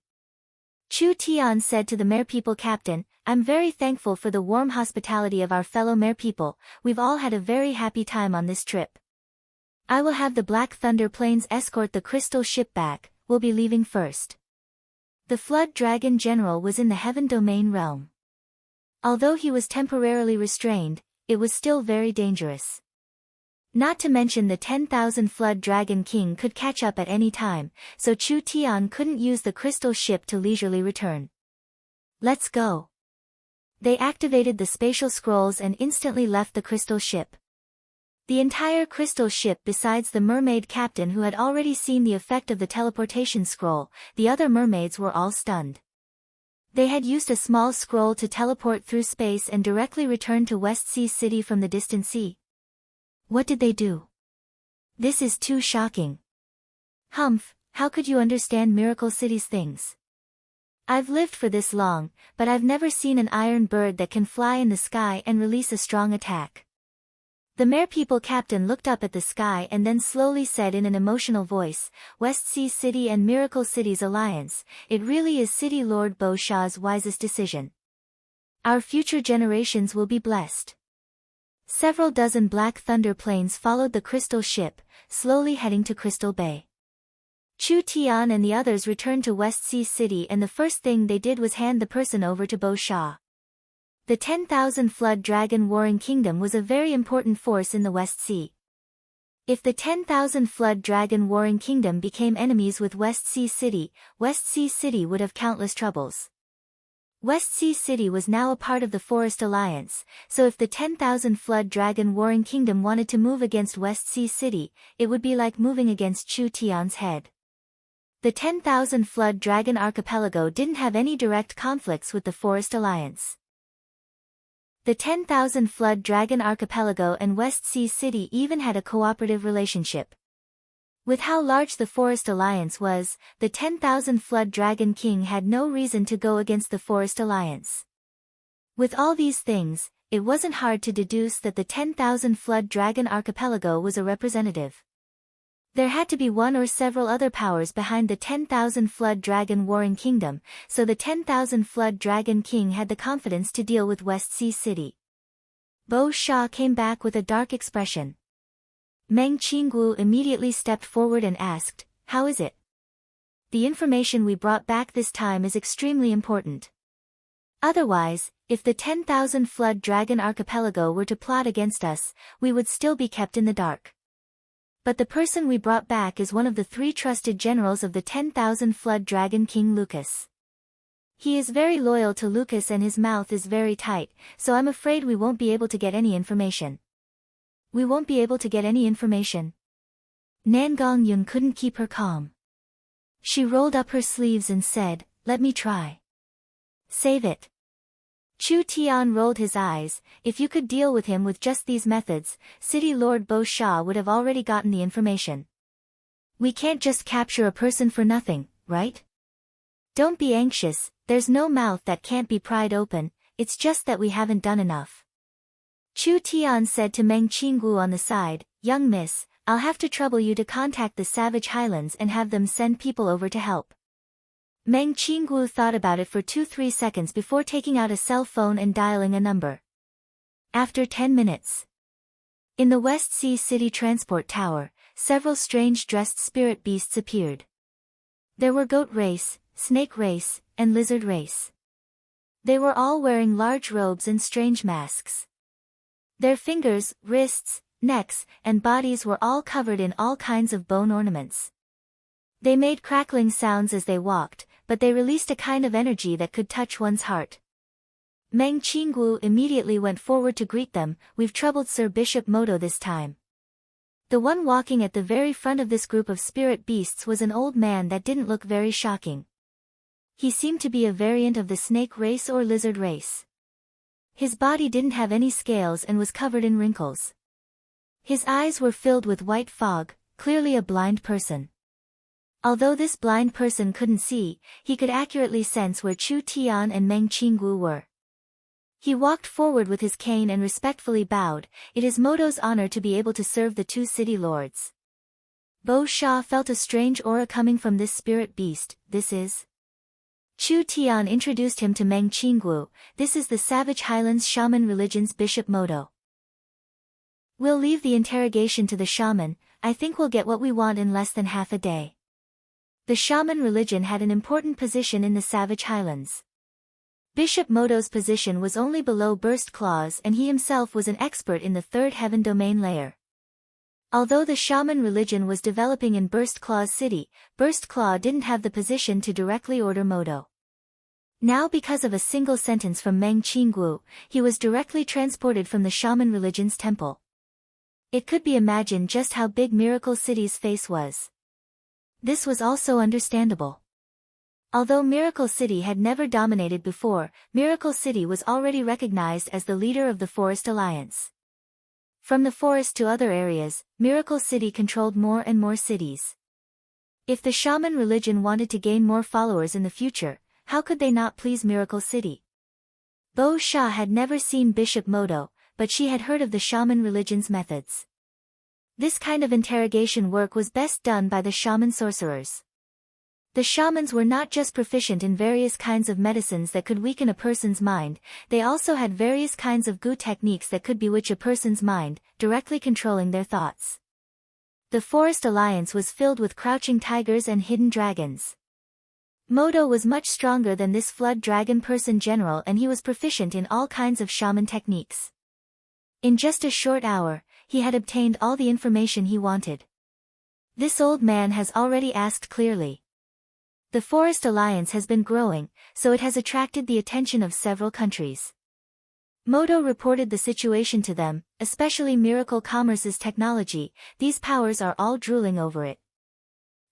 Chu Tian said to the mere people captain, I'm very thankful for the warm hospitality of our fellow mere people. We've all had a very happy time on this trip. I will have the Black Thunder Plains escort the crystal ship back. We'll be leaving first. The Flood Dragon General was in the Heaven Domain realm. Although he was temporarily restrained, it was still very dangerous. Not to mention the 10,000 Flood Dragon King could catch up at any time, so Chu Tian couldn't use the crystal ship to leisurely return. Let's go. They activated the spatial scrolls and instantly left the crystal ship. The entire crystal ship besides the mermaid captain who had already seen the effect of the teleportation scroll, the other mermaids were all stunned. They had used a small scroll to teleport through space and directly return to West Sea City from the distant sea. What did they do? This is too shocking. Humph, how could you understand Miracle City's things? I've lived for this long, but I've never seen an iron bird that can fly in the sky and release a strong attack. The Merepeople captain looked up at the sky and then slowly said in an emotional voice, West Sea City and Miracle City's alliance, it really is City Lord Bo Sha's wisest decision. Our future generations will be blessed. Several dozen Black Thunder planes followed the crystal ship, slowly heading to Crystal Bay. Chu Tian and the others returned to West Sea City and the first thing they did was hand the person over to Bo Sha. The 10,000 Flood Dragon Warring Kingdom was a very important force in the West Sea. If the 10,000 Flood Dragon Warring Kingdom became enemies with West Sea City would have countless troubles. West Sea City was now a part of the Forest Alliance, so if the 10,000 Flood Dragon Warring Kingdom wanted to move against West Sea City, it would be like moving against Chu Tian's head. The 10,000 Flood Dragon Archipelago didn't have any direct conflicts with the Forest Alliance. The 10,000 Flood Dragon Archipelago and West Sea City even had a cooperative relationship. With how large the Forest Alliance was, the 10,000 Flood Dragon King had no reason to go against the Forest Alliance. With all these things, it wasn't hard to deduce that the 10,000 Flood Dragon Archipelago was a representative. There had to be one or several other powers behind the 10,000 Flood Dragon Warring Kingdom, so the 10,000 Flood Dragon King had the confidence to deal with West Sea City. Bo Sha came back with a dark expression. Meng Qinggu immediately stepped forward and asked, how is it? The information we brought back this time is extremely important. Otherwise, if the 10,000 Flood Dragon Archipelago were to plot against us, we would still be kept in the dark. But the person we brought back is one of the 3 trusted generals of the 10,000 Flood Dragon King Lucas. He is very loyal to Lucas and his mouth is very tight, so I'm afraid we won't be able to get any information. We won't be able to get any information. Nan Gongyun couldn't keep her calm. She rolled up her sleeves and said, let me try. Save it. Chu Tian rolled his eyes. If you could deal with him with just these methods, City Lord Bo Sha would have already gotten the information. We can't just capture a person for nothing, right? Don't be anxious, there's no mouth that can't be pried open, it's just that we haven't done enough. Chu Tian said to Meng Qinggu on the side, young miss, I'll have to trouble you to contact the Savage Highlands and have them send people over to help. Meng Qinggu thought about it for 2-3 seconds before taking out a cell phone and dialing a number. After 10 minutes. In the West Sea City Transport Tower, several strange-dressed spirit beasts appeared. There were goat race, snake race, and lizard race. They were all wearing large robes and strange masks. Their fingers, wrists, necks, and bodies were all covered in all kinds of bone ornaments. They made crackling sounds as they walked, but they released a kind of energy that could touch one's heart. Meng Qinggu immediately went forward to greet them. We've troubled Sir Bishop Moto this time. The one walking at the very front of this group of spirit beasts was an old man that didn't look very shocking. He seemed to be a variant of the snake race or lizard race. His body didn't have any scales and was covered in wrinkles. His eyes were filled with white fog, clearly a blind person. Although this blind person couldn't see, he could accurately sense where Chu Tian and Meng Qinggu were. He walked forward with his cane and respectfully bowed. It is Moto's honor to be able to serve the 2 city lords. Bo Sha felt a strange aura coming from this spirit beast. This is... Chu Tian introduced him to Meng Qinggu. This is the Savage Highlands Shaman Religion's Bishop Moto. We'll leave the interrogation to the shaman. I think we'll get what we want in less than half a day. The shaman religion had an important position in the Savage Highlands. Bishop Moto's position was only below Burst Claws and he himself was an expert in the 3rd heaven domain layer. Although the shaman religion was developing in Burst Claw's city, Burst Claw didn't have the position to directly order Modo. Now because of a single sentence from Meng Qingguo, he was directly transported from the shaman religion's temple. It could be imagined just how big Miracle City's face was. This was also understandable. Although Miracle City had never dominated before, Miracle City was already recognized as the leader of the Forest Alliance. From the forest to other areas, Miracle City controlled more and more cities. If the shaman religion wanted to gain more followers in the future, how could they not please Miracle City? Bo Sha had never seen Bishop Modo, but she had heard of the shaman religion's methods. This kind of interrogation work was best done by the shaman sorcerers. The shamans were not just proficient in various kinds of medicines that could weaken a person's mind, they also had various kinds of gu techniques that could bewitch a person's mind, directly controlling their thoughts. The Forest Alliance was filled with crouching tigers and hidden dragons. Modo was much stronger than this flood dragon person general, and he was proficient in all kinds of shaman techniques. In just a short hour, he had obtained all the information he wanted. This old man has already asked clearly. The Forest Alliance has been growing, so it has attracted the attention of several countries. Modo reported the situation to them, especially Miracle Commerce's technology. These powers are all drooling over it.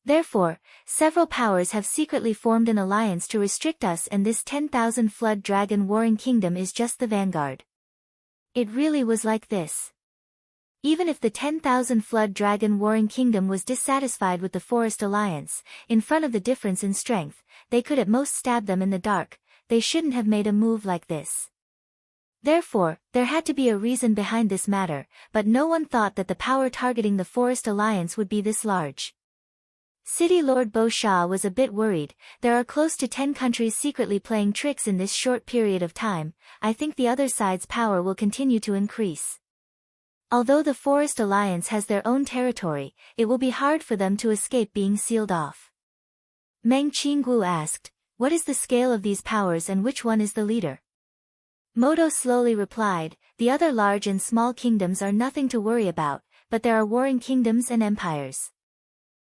Therefore, several powers have secretly formed an alliance to restrict us, and this 10,000 Flood Dragon Warring Kingdom is just the vanguard. It really was like this. Even if the 10,000 Flood Dragon Warring Kingdom was dissatisfied with the Forest Alliance, in front of the difference in strength, they could at most stab them in the dark. They shouldn't have made a move like this. Therefore, there had to be a reason behind this matter, but no one thought that the power targeting the Forest Alliance would be this large. City Lord Bo Sha was a bit worried. There are close to 10 countries secretly playing tricks in this short period of time. I think the other side's power will continue to increase. Although the Forest Alliance has their own territory, it will be hard for them to escape being sealed off. Meng Qingguo asked, "What is the scale of these powers and which one is the leader?" Modo slowly replied, "The other large and small kingdoms are nothing to worry about, but there are warring kingdoms and empires.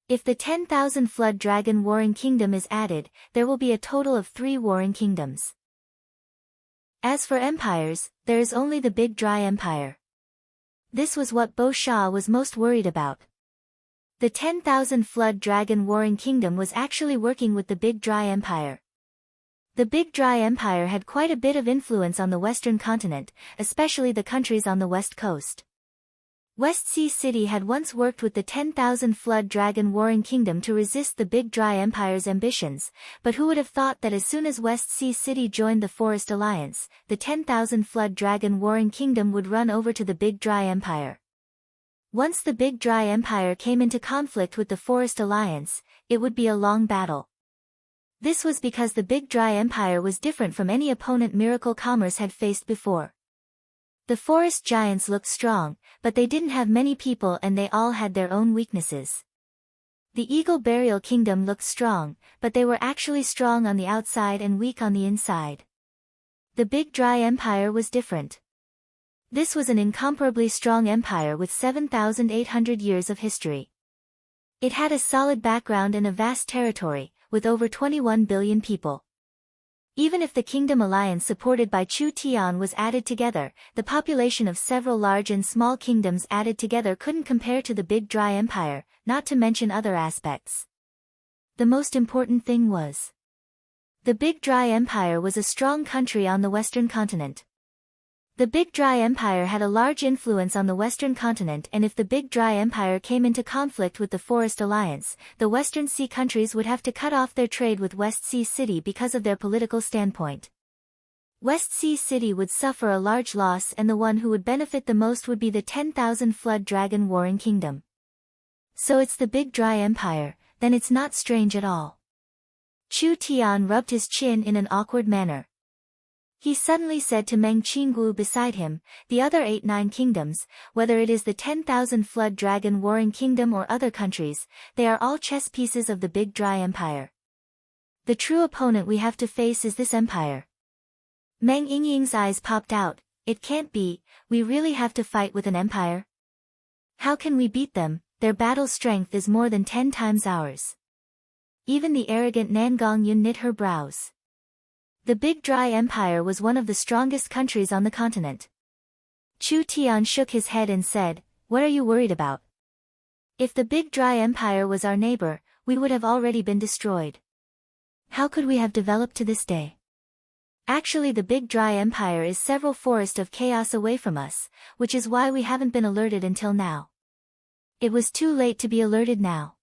If the 10,000 Flood Dragon Warring Kingdom is added, there will be a total of 3 warring kingdoms. As for empires, there is only the Big Dry Empire." This was what Bo Sha was most worried about. The 10,000 Flood Dragon Warring Kingdom was actually working with the Big Dry Empire. The Big Dry Empire had quite a bit of influence on the Western continent, especially the countries on the west coast. West Sea City had once worked with the 10,000 Flood Dragon Warring Kingdom to resist the Big Dry Empire's ambitions, but who would have thought that as soon as West Sea City joined the Forest Alliance, the 10,000 Flood Dragon Warring Kingdom would run over to the Big Dry Empire. Once the Big Dry Empire came into conflict with the Forest Alliance, it would be a long battle. This was because the Big Dry Empire was different from any opponent Miracle Commerce had faced before. The forest giants looked strong, but they didn't have many people and they all had their own weaknesses. The Eagle Burial Kingdom looked strong, but they were actually strong on the outside and weak on the inside. The Big Dry Empire was different. This was an incomparably strong empire with 7,800 years of history. It had a solid background and a vast territory, with over 21 billion people. Even if the Kingdom Alliance supported by Chu Tian was added together, the population of several large and small kingdoms added together couldn't compare to the Big Dry Empire, not to mention other aspects. The most important thing was, the Big Dry Empire was a strong country on the Western continent. The Big Dry Empire had a large influence on the Western continent, and if the Big Dry Empire came into conflict with the Forest Alliance, the Western Sea countries would have to cut off their trade with West Sea City because of their political standpoint. West Sea City would suffer a large loss, and the one who would benefit the most would be the 10,000 Flood Dragon Warring Kingdom. So it's the Big Dry Empire, then it's not strange at all. Chu Tian rubbed his chin in an awkward manner. He suddenly said to Meng Qingguo beside him, "The other 8-9 kingdoms, whether it is the 10,000 Flood Dragon Warring Kingdom or other countries, they are all chess pieces of the Big Dry Empire. The true opponent we have to face is this empire." Meng Yingying's eyes popped out. "It can't be, we really have to fight with an empire?" How can we beat them? Their battle strength is more than 10 times ours. Even the arrogant Nangong Yun knit her brows. The Big Dry Empire was one of the strongest countries on the continent. Chu Tian shook his head and said, "What are you worried about? If the Big Dry Empire was our neighbor, we would have already been destroyed. How could we have developed to this day? Actually, the Big Dry Empire is several forests of chaos away from us, which is why we haven't been alerted until now. It was too late to be alerted now."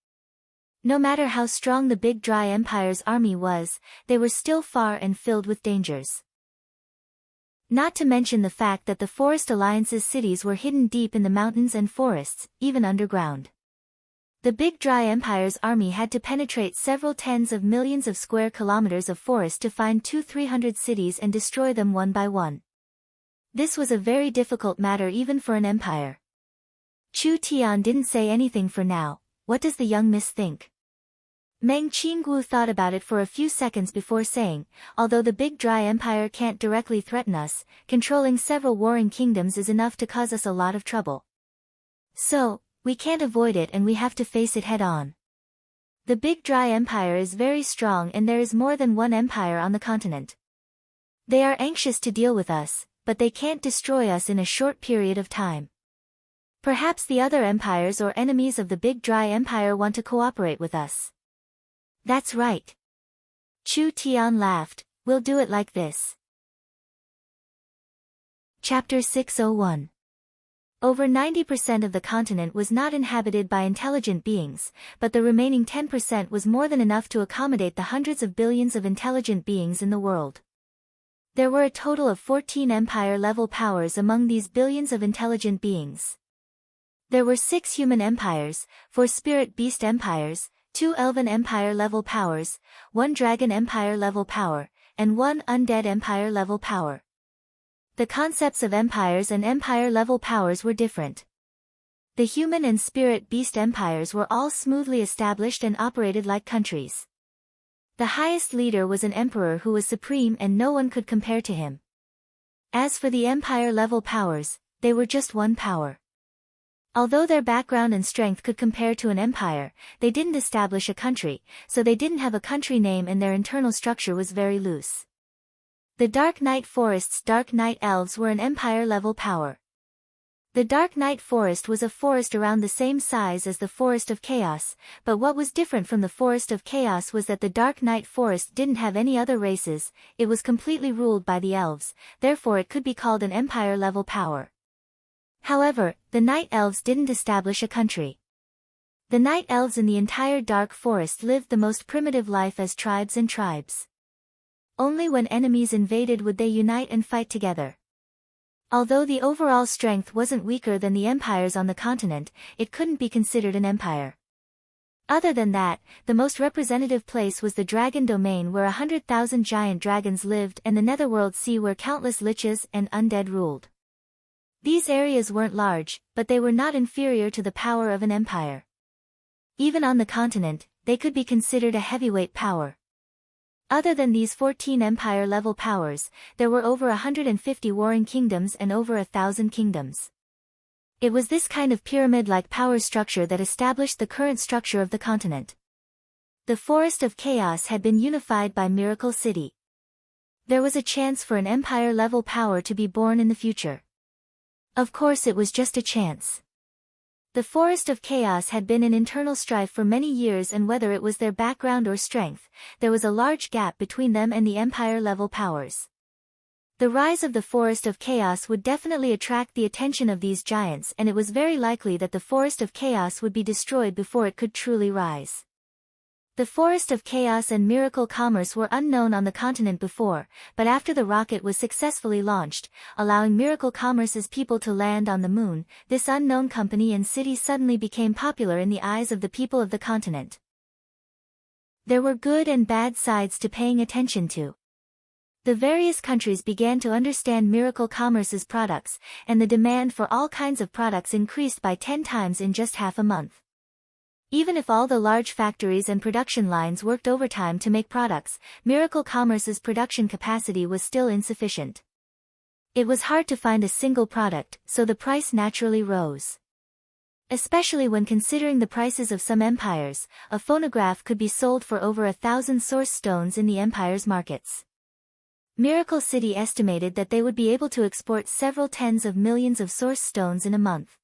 No matter how strong the Big Dry Empire's army was, they were still far and filled with dangers. Not to mention the fact that the Forest Alliance's cities were hidden deep in the mountains and forests, even underground. The Big Dry Empire's army had to penetrate several tens of millions of square kilometers of forest to find 200-300 cities and destroy them one by one. This was a very difficult matter even for an empire. Chu Tian didn't say anything for now. What does the young miss think? Meng Qinggu thought about it for a few seconds before saying, although the Big Dry Empire can't directly threaten us, controlling several warring kingdoms is enough to cause us a lot of trouble. So, we can't avoid it and we have to face it head-on. The Big Dry Empire is very strong and there is more than one empire on the continent. They are anxious to deal with us, but they can't destroy us in a short period of time. Perhaps the other empires or enemies of the Big Dry Empire want to cooperate with us. That's right. Chu Tian laughed. We'll do it like this. Chapter 601. Over 90% of the continent was not inhabited by intelligent beings, but the remaining 10% was more than enough to accommodate the hundreds of billions of intelligent beings in the world. There were a total of 14 empire-level powers among these billions of intelligent beings. There were 6 human empires, 4 spirit-beast empires, 2 elven empire-level powers, 1 dragon empire-level power, and 1 undead empire-level power. The concepts of empires and empire-level powers were different. The human and spirit-beast empires were all smoothly established and operated like countries. The highest leader was an emperor who was supreme and no one could compare to him. As for the empire-level powers, they were just one power. Although their background and strength could compare to an empire, they didn't establish a country, so they didn't have a country name and their internal structure was very loose. The Dark Night Forest's Dark Night Elves were an empire-level power. The Dark Night Forest was a forest around the same size as the Forest of Chaos, but what was different from the Forest of Chaos was that the Dark Night Forest didn't have any other races, it was completely ruled by the elves, therefore it could be called an empire-level power. However, the Night Elves didn't establish a country. The Night Elves in the entire Dark Forest lived the most primitive life as tribes and tribes. Only when enemies invaded would they unite and fight together. Although the overall strength wasn't weaker than the empires on the continent, it couldn't be considered an empire. Other than that, the most representative place was the Dragon Domain where 100,000 giant dragons lived and the Netherworld Sea where countless liches and undead ruled. These areas weren't large, but they were not inferior to the power of an empire. Even on the continent, they could be considered a heavyweight power. Other than these 14 empire-level powers, there were over 150 warring kingdoms and over 1,000 kingdoms. It was this kind of pyramid-like power structure that established the current structure of the continent. The Forest of Chaos had been unified by Miracle City. There was a chance for an empire-level power to be born in the future. Of course it was just a chance. The Forest of Chaos had been in internal strife for many years and whether it was their background or strength, there was a large gap between them and the empire-level powers. The rise of the Forest of Chaos would definitely attract the attention of these giants and it was very likely that the Forest of Chaos would be destroyed before it could truly rise. The Forest of Chaos and Miracle Commerce were unknown on the continent before, but after the rocket was successfully launched, allowing Miracle Commerce's people to land on the moon, this unknown company and city suddenly became popular in the eyes of the people of the continent. There were good and bad sides to paying attention to. The various countries began to understand Miracle Commerce's products, and the demand for all kinds of products increased by 10 times in just half a month. Even if all the large factories and production lines worked overtime to make products, Miracle Commerce's production capacity was still insufficient. It was hard to find a single product, so the price naturally rose. Especially when considering the prices of some empires, a phonograph could be sold for over 1,000 source stones in the empire's markets. Miracle City estimated that they would be able to export several tens of millions of source stones in a month.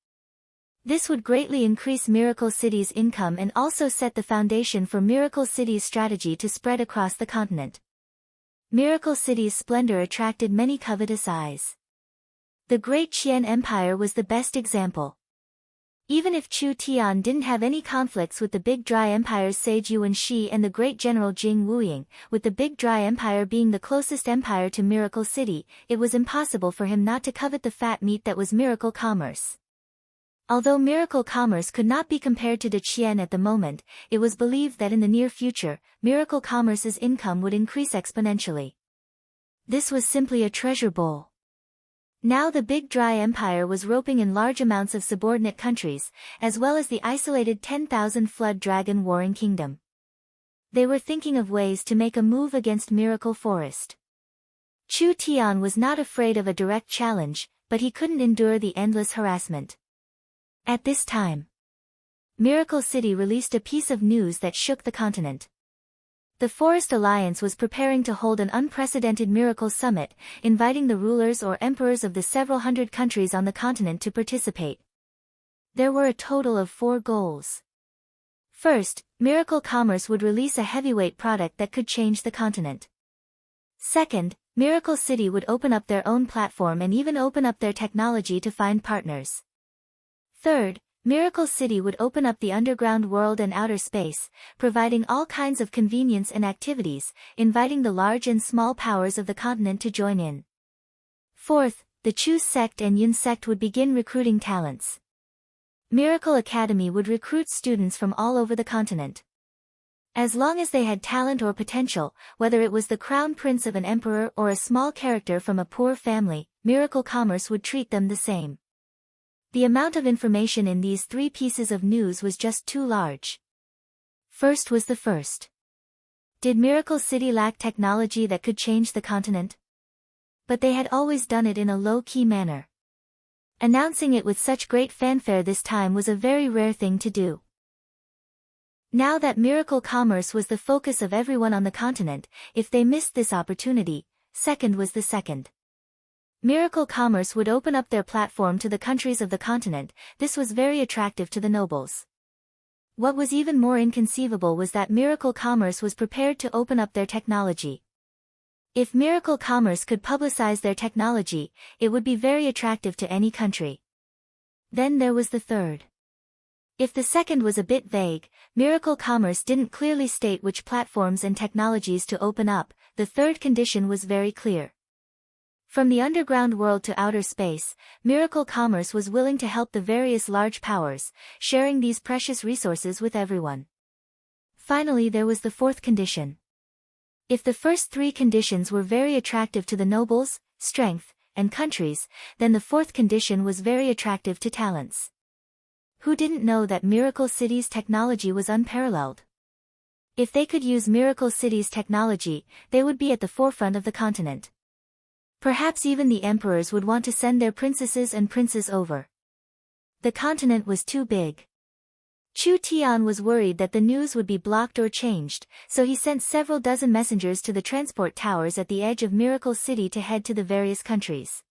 This would greatly increase Miracle City's income and also set the foundation for Miracle City's strategy to spread across the continent. Miracle City's splendor attracted many covetous eyes. The Great Qian Empire was the best example. Even if Chu Tian didn't have any conflicts with the Big Dry Empire's sage Yuan Shi and the great general Jing Wuying, with the Big Dry Empire being the closest empire to Miracle City, it was impossible for him not to covet the fat meat that was Miracle Commerce. Although Miracle Commerce could not be compared to De Qian at the moment, it was believed that in the near future, Miracle Commerce's income would increase exponentially. This was simply a treasure bowl. Now the Big Dry Empire was roping in large amounts of subordinate countries, as well as the isolated 10,000 Flood Dragon Warring Kingdom. They were thinking of ways to make a move against Miracle Forest. Chu Tian was not afraid of a direct challenge, but he couldn't endure the endless harassment. At this time, Miracle City released a piece of news that shook the continent. The Forest Alliance was preparing to hold an unprecedented Miracle Summit, inviting the rulers or emperors of the several hundred countries on the continent to participate. There were a total of 4 goals. First, Miracle Commerce would release a heavyweight product that could change the continent. Second, Miracle City would open up their own platform and even open up their technology to find partners. Third, Miracle City would open up the underground world and outer space, providing all kinds of convenience and activities, inviting the large and small powers of the continent to join in. Fourth, the Chu sect and Yun sect would begin recruiting talents. Miracle Academy would recruit students from all over the continent. As long as they had talent or potential, whether it was the crown prince of an emperor or a small character from a poor family, Miracle Commerce would treat them the same. The amount of information in these 3 pieces of news was just too large. First was the first. Did Miracle City lack technology that could change the continent? But they had always done it in a low-key manner. Announcing it with such great fanfare this time was a very rare thing to do. Now that Miracle Commerce was the focus of everyone on the continent, if they missed this opportunity, second was the second. Miracle Commerce would open up their platform to the countries of the continent. This was very attractive to the nobles. What was even more inconceivable was that Miracle Commerce was prepared to open up their technology. If Miracle Commerce could publicize their technology, it would be very attractive to any country. Then there was the third. If the second was a bit vague, Miracle Commerce didn't clearly state which platforms and technologies to open up. The third condition was very clear. From the underground world to outer space, Miracle Commerce was willing to help the various large powers, sharing these precious resources with everyone. Finally, there was the fourth condition. If the first 3 conditions were very attractive to the nobles, strength, and countries, then the fourth condition was very attractive to talents. Who didn't know that Miracle City's technology was unparalleled? If they could use Miracle City's technology, they would be at the forefront of the continent. Perhaps even the emperors would want to send their princesses and princes over. The continent was too big. Chu Tian was worried that the news would be blocked or changed, so he sent several dozen messengers to the transport towers at the edge of Miracle City to head to the various countries.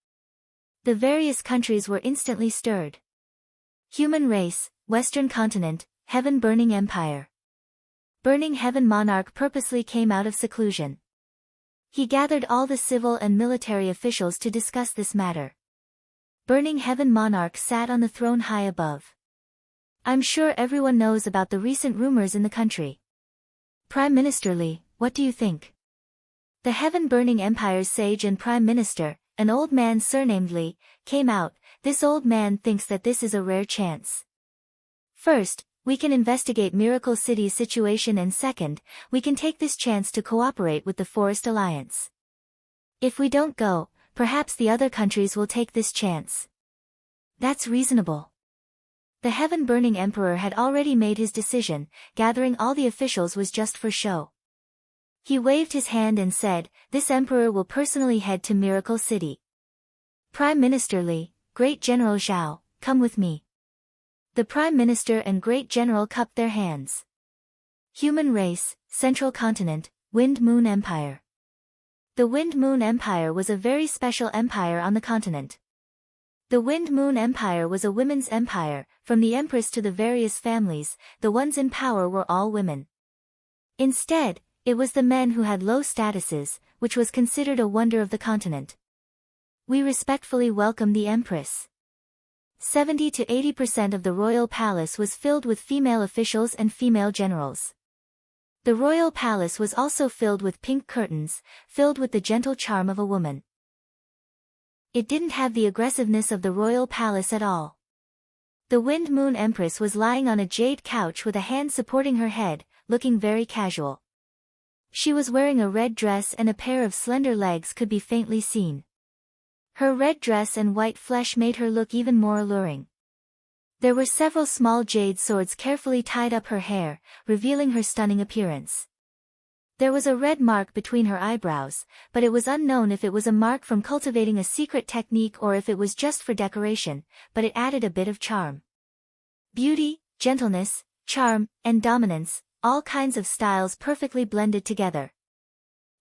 The various countries were instantly stirred. Human race, Western continent, Heaven Burning Empire. Burning Heaven monarch purposely came out of seclusion. He gathered all the civil and military officials to discuss this matter. Burning Heaven monarch sat on the throne high above. I'm sure everyone knows about the recent rumors in the country. Prime Minister Li, what do you think? The Heaven Burning Empire's sage and Prime Minister, an old man surnamed Li, came out. This old man thinks that this is a rare chance. First, we can investigate Miracle City's situation, and second, we can take this chance to cooperate with the Forest Alliance. If we don't go, perhaps the other countries will take this chance. That's reasonable. The Heaven Burning Emperor had already made his decision. Gathering all the officials was just for show. He waved his hand and said, "This emperor will personally head to Miracle City. Prime Minister Li, Great General Zhao, come with me." The Prime Minister and Great General cupped their hands. Human race, Central Continent, Wind Moon Empire. The Wind Moon Empire was a very special empire on the continent. The Wind Moon Empire was a women's empire, from the empress to the various families, the ones in power were all women. Instead, it was the men who had low statuses, which was considered a wonder of the continent. We respectfully welcome the empress. 70 to 80% of the royal palace was filled with female officials and female generals. The royal palace was also filled with pink curtains, filled with the gentle charm of a woman. It didn't have the aggressiveness of the royal palace at all. The Wind Moon Empress was lying on a jade couch with a hand supporting her head, looking very casual. She was wearing a red dress and a pair of slender legs could be faintly seen. Her red dress and white flesh made her look even more alluring. There were several small jade swords carefully tied up her hair, revealing her stunning appearance. There was a red mark between her eyebrows, but it was unknown if it was a mark from cultivating a secret technique or if it was just for decoration, but it added a bit of charm. Beauty, gentleness, charm, and dominance, all kinds of styles perfectly blended together.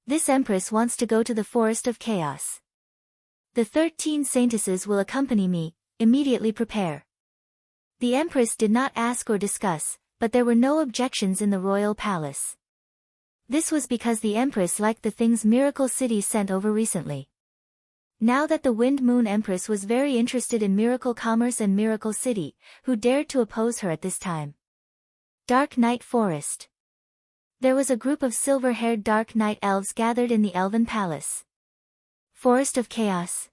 This empress wants to go to the Forest of Chaos. The 13 saintesses will accompany me, immediately prepare. The empress did not ask or discuss, but there were no objections in the royal palace. This was because the empress liked the things Miracle City sent over recently. Now that the Wind Moon Empress was very interested in Miracle Commerce and Miracle City, who dared to oppose her at this time? Dark Night Forest. There was a group of silver-haired Dark Night elves gathered in the Elven Palace. Forest of Chaos.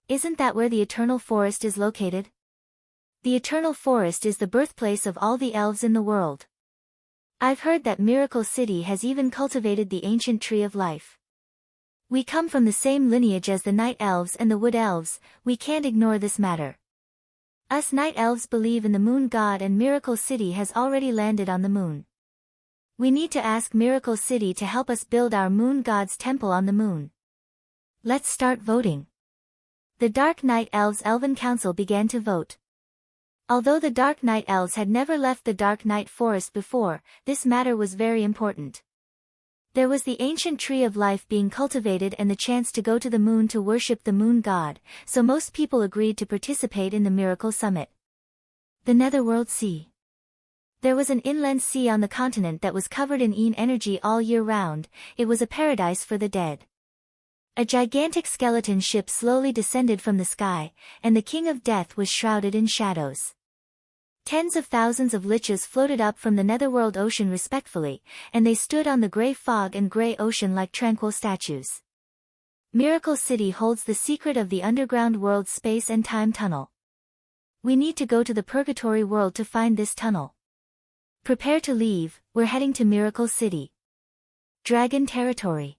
Isn't that where the Eternal Forest is located? The Eternal Forest is the birthplace of all the elves in the world. I've heard that Miracle City has even cultivated the ancient tree of life. We come from the same lineage as the Night Elves and the Wood Elves, we can't ignore this matter. Us Night Elves believe in the Moon God and Miracle City has already landed on the moon. We need to ask Miracle City to help us build our Moon God's temple on the moon. Let's start voting. The Dark Night Elves' Elven Council began to vote. Although the Dark Night Elves had never left the Dark Night Forest before, this matter was very important. There was the ancient tree of life being cultivated and the chance to go to the moon to worship the moon god, so most people agreed to participate in the Miracle Summit. The Netherworld Sea. There was an inland sea on the continent that was covered in energy all year round, it was a paradise for the dead. A gigantic skeleton ship slowly descended from the sky, and the King of Death was shrouded in shadows. Tens of thousands of liches floated up from the netherworld ocean respectfully, and they stood on the grey fog and grey ocean like tranquil statues. Miracle City holds the secret of the underground world's space and time tunnel. We need to go to the Purgatory world to find this tunnel. Prepare to leave, we're heading to Miracle City. Dragon Territory.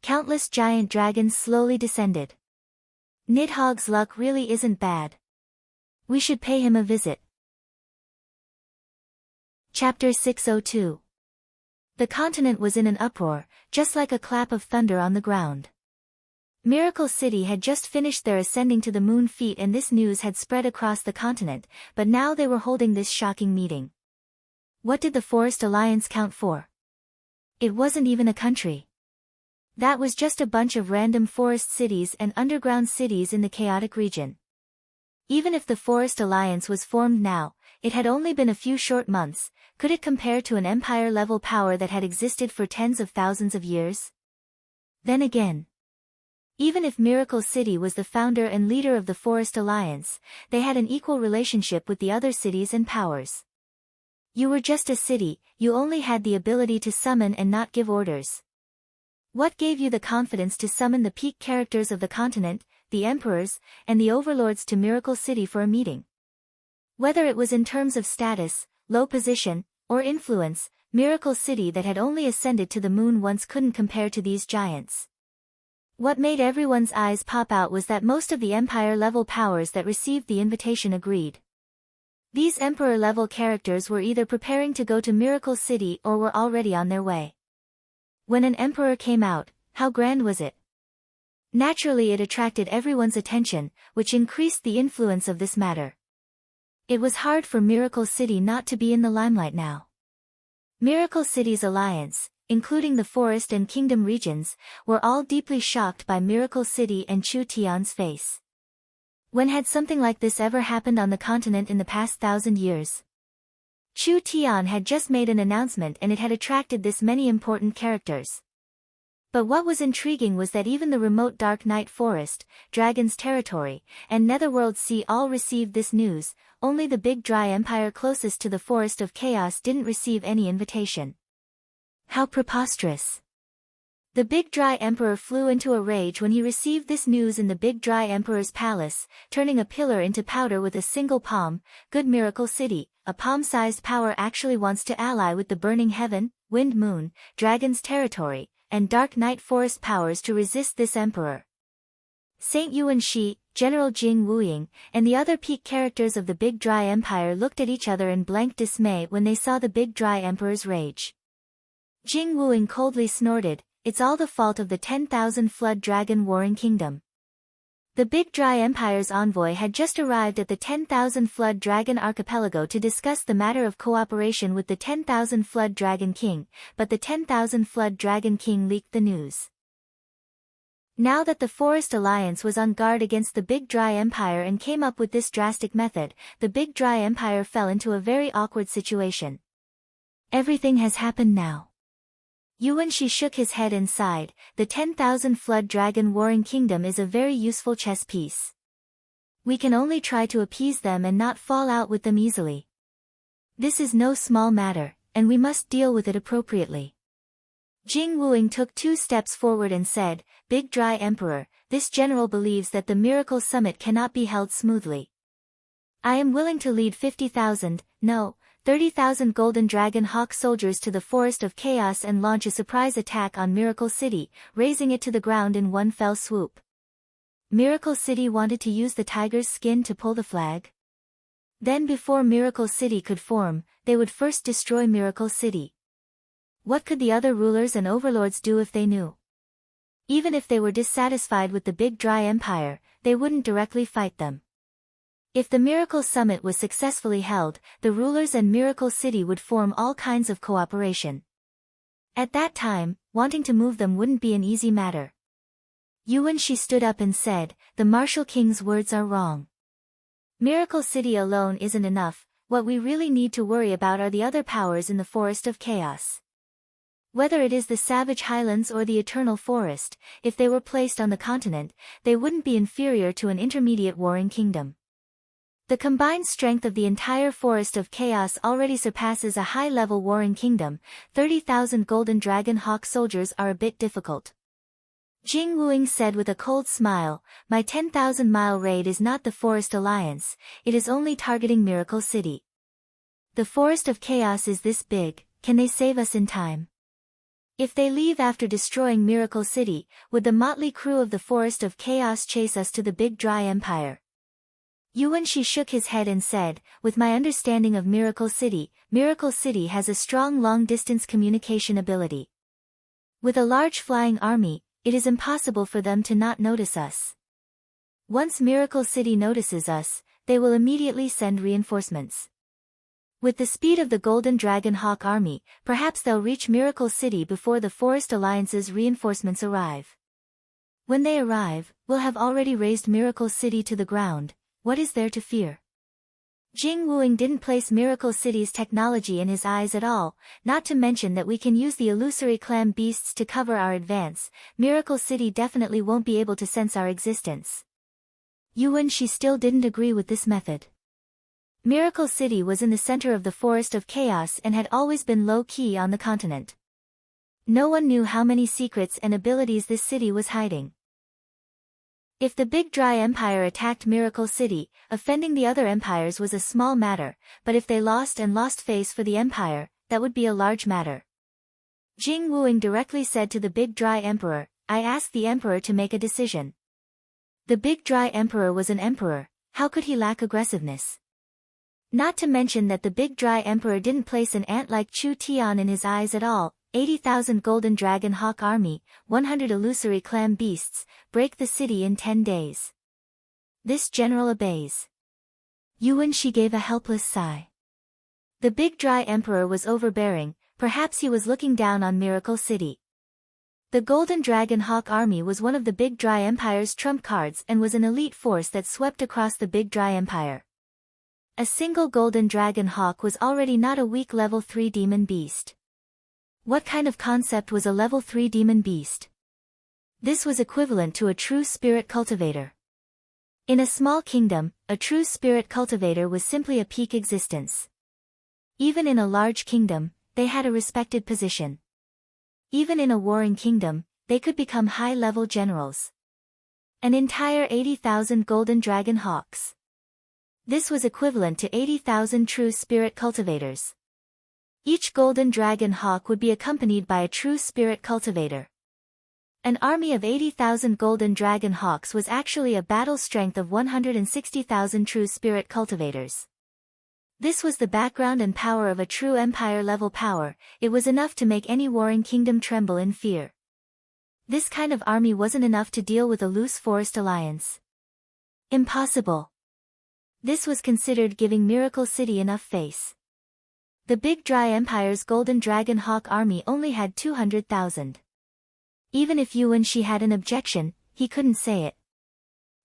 Countless giant dragons slowly descended. Nidhogg's luck really isn't bad. We should pay him a visit. Chapter 602. The continent was in an uproar, just like a clap of thunder on the ground. Miracle City had just finished their ascending to the moon feat and this news had spread across the continent, but now they were holding this shocking meeting. What did the Forest Alliance count for? It wasn't even a country. That was just a bunch of random forest cities and underground cities in the chaotic region. Even if the Forest Alliance was formed now, it had only been a few short months, could it compare to an empire-level power that had existed for tens of thousands of years? Then again, even if Miracle City was the founder and leader of the Forest Alliance, they had an equal relationship with the other cities and powers. You were just a city, you only had the ability to summon and not give orders. What gave you the confidence to summon the peak characters of the continent, the emperors, and the overlords to Miracle City for a meeting? Whether it was in terms of status, low position, or influence, Miracle City that had only ascended to the moon once couldn't compare to these giants. What made everyone's eyes pop out was that most of the empire-level powers that received the invitation agreed. These emperor-level characters were either preparing to go to Miracle City or were already on their way. When an emperor came out, how grand was it? Naturally it attracted everyone's attention, which increased the influence of this matter. It was hard for Miracle City not to be in the limelight now. Miracle City's alliance, including the forest and kingdom regions, were all deeply shocked by Miracle City and Chu Tian's face. When had something like this ever happened on the continent in the past 1,000 years? Chu Tian had just made an announcement and it had attracted this many important characters. But what was intriguing was that even the remote Dark Night Forest, Dragon's Territory, and Netherworld Sea all received this news. Only the Big Dry Empire closest to the Forest of Chaos didn't receive any invitation. How preposterous! The Big Dry Emperor flew into a rage when he received this news in the Big Dry Emperor's palace, turning a pillar into powder with a single palm. Good Miracle City, a palm-sized power actually wants to ally with the Burning Heaven, Wind Moon, Dragon's Territory, and Dark Night Forest powers to resist this emperor. Saint Yuan Shi, General Jing Wuying, and the other peak characters of the Big Dry Empire looked at each other in blank dismay when they saw the Big Dry Emperor's rage. Jing Wuying coldly snorted, "It's all the fault of the 10,000 Flood Dragon Warring Kingdom." The Big Dry Empire's envoy had just arrived at the 10,000 Flood Dragon Archipelago to discuss the matter of cooperation with the 10,000 Flood Dragon King, but the 10,000 Flood Dragon King leaked the news. Now that the Forest Alliance was on guard against the Big Dry Empire and came up with this drastic method, the Big Dry Empire fell into a very awkward situation. Everything has happened now. Yuan Shi shook his head and sighed. The 10,000 Flood Dragon Warring Kingdom is a very useful chess piece. We can only try to appease them and not fall out with them easily. This is no small matter, and we must deal with it appropriately. Jing Wuying took 2 steps forward and said, "Big Dry Emperor, this general believes that the Miracle Summit cannot be held smoothly. I am willing to lead 50,000, no, 30,000 Golden Dragon Hawk soldiers to the Forest of Chaos and launch a surprise attack on Miracle City, razing it to the ground in one fell swoop." Miracle City wanted to use the tiger's skin to pull the flag? Then before Miracle City could form, they would first destroy Miracle City. What could the other rulers and overlords do if they knew? Even if they were dissatisfied with the Big Dry Empire, they wouldn't directly fight them. If the Miracle Summit was successfully held, the rulers and Miracle City would form all kinds of cooperation. At that time, wanting to move them wouldn't be an easy matter. Yuan Shi stood up and said, "The Martial King's words are wrong. Miracle City alone isn't enough, what we really need to worry about are the other powers in the Forest of Chaos. Whether it is the Savage Highlands or the Eternal Forest, if they were placed on the continent, they wouldn't be inferior to an intermediate warring kingdom. The combined strength of the entire Forest of Chaos already surpasses a high-level warring kingdom. 30,000 Golden Dragon Hawk soldiers are a bit difficult." Jing Wuying said with a cold smile, "My 10,000-mile raid is not the Forest Alliance, it is only targeting Miracle City. The Forest of Chaos is this big, can they save us in time? If they leave after destroying Miracle City, would the motley crew of the Forest of Chaos chase us to the Big Dry Empire?" Yuan Shi shook his head and said, "With my understanding of Miracle City has a strong long-distance communication ability. With a large flying army, it is impossible for them to not notice us. Once Miracle City notices us, they will immediately send reinforcements. With the speed of the Golden Dragon Hawk army, perhaps they'll reach Miracle City before the Forest Alliance's reinforcements arrive. When they arrive, we'll have already razed Miracle City to the ground. What is there to fear?" Jing Wuying didn't place Miracle City's technology in his eyes at all, not to mention that we can use the illusory clam beasts to cover our advance. Miracle City definitely won't be able to sense our existence. Yuan Shi still didn't agree with this method. Miracle City was in the center of the Forest of Chaos and had always been low-key on the continent. No one knew how many secrets and abilities this city was hiding. If the Big Dry Empire attacked Miracle City, offending the other empires was a small matter, but if they lost face for the empire, that would be a large matter. Jing Wuying directly said to the Big Dry Emperor, "I asked the emperor to make a decision." The Big Dry Emperor was an emperor, how could he lack aggressiveness? Not to mention that the Big Dry Emperor didn't place an ant like Chu Tian in his eyes at all. 80,000 Golden Dragon Hawk army, 100 illusory clam beasts, break the city in 10 days. This general obeys. Yuan-shi gave a helpless sigh. The big dry emperor was overbearing, perhaps he was looking down on Miracle City. The Golden Dragon Hawk Army was one of the Big Dry Empire's trump cards and was an elite force that swept across the Big Dry Empire. A single Golden Dragon Hawk was already not a weak level 3 demon beast. What kind of concept was a level 3 demon beast? This was equivalent to a true spirit cultivator. In a small kingdom, a true spirit cultivator was simply a peak existence. Even in a large kingdom, they had a respected position. Even in a warring kingdom, they could become high-level generals. An entire 80,000 Golden Dragon Hawks. This was equivalent to 80,000 true spirit cultivators. Each Golden Dragon Hawk would be accompanied by a true spirit cultivator. An army of 80,000 Golden Dragon Hawks was actually a battle strength of 160,000 true spirit cultivators. This was the background and power of a true empire-level power. It was enough to make any warring kingdom tremble in fear. This kind of army wasn't enough to deal with a loose forest alliance. Impossible. This was considered giving Miracle City enough face. The Big Dry Empire's Golden Dragon Hawk army only had 200,000. Even if Yuan-shi had an objection, he couldn't say it.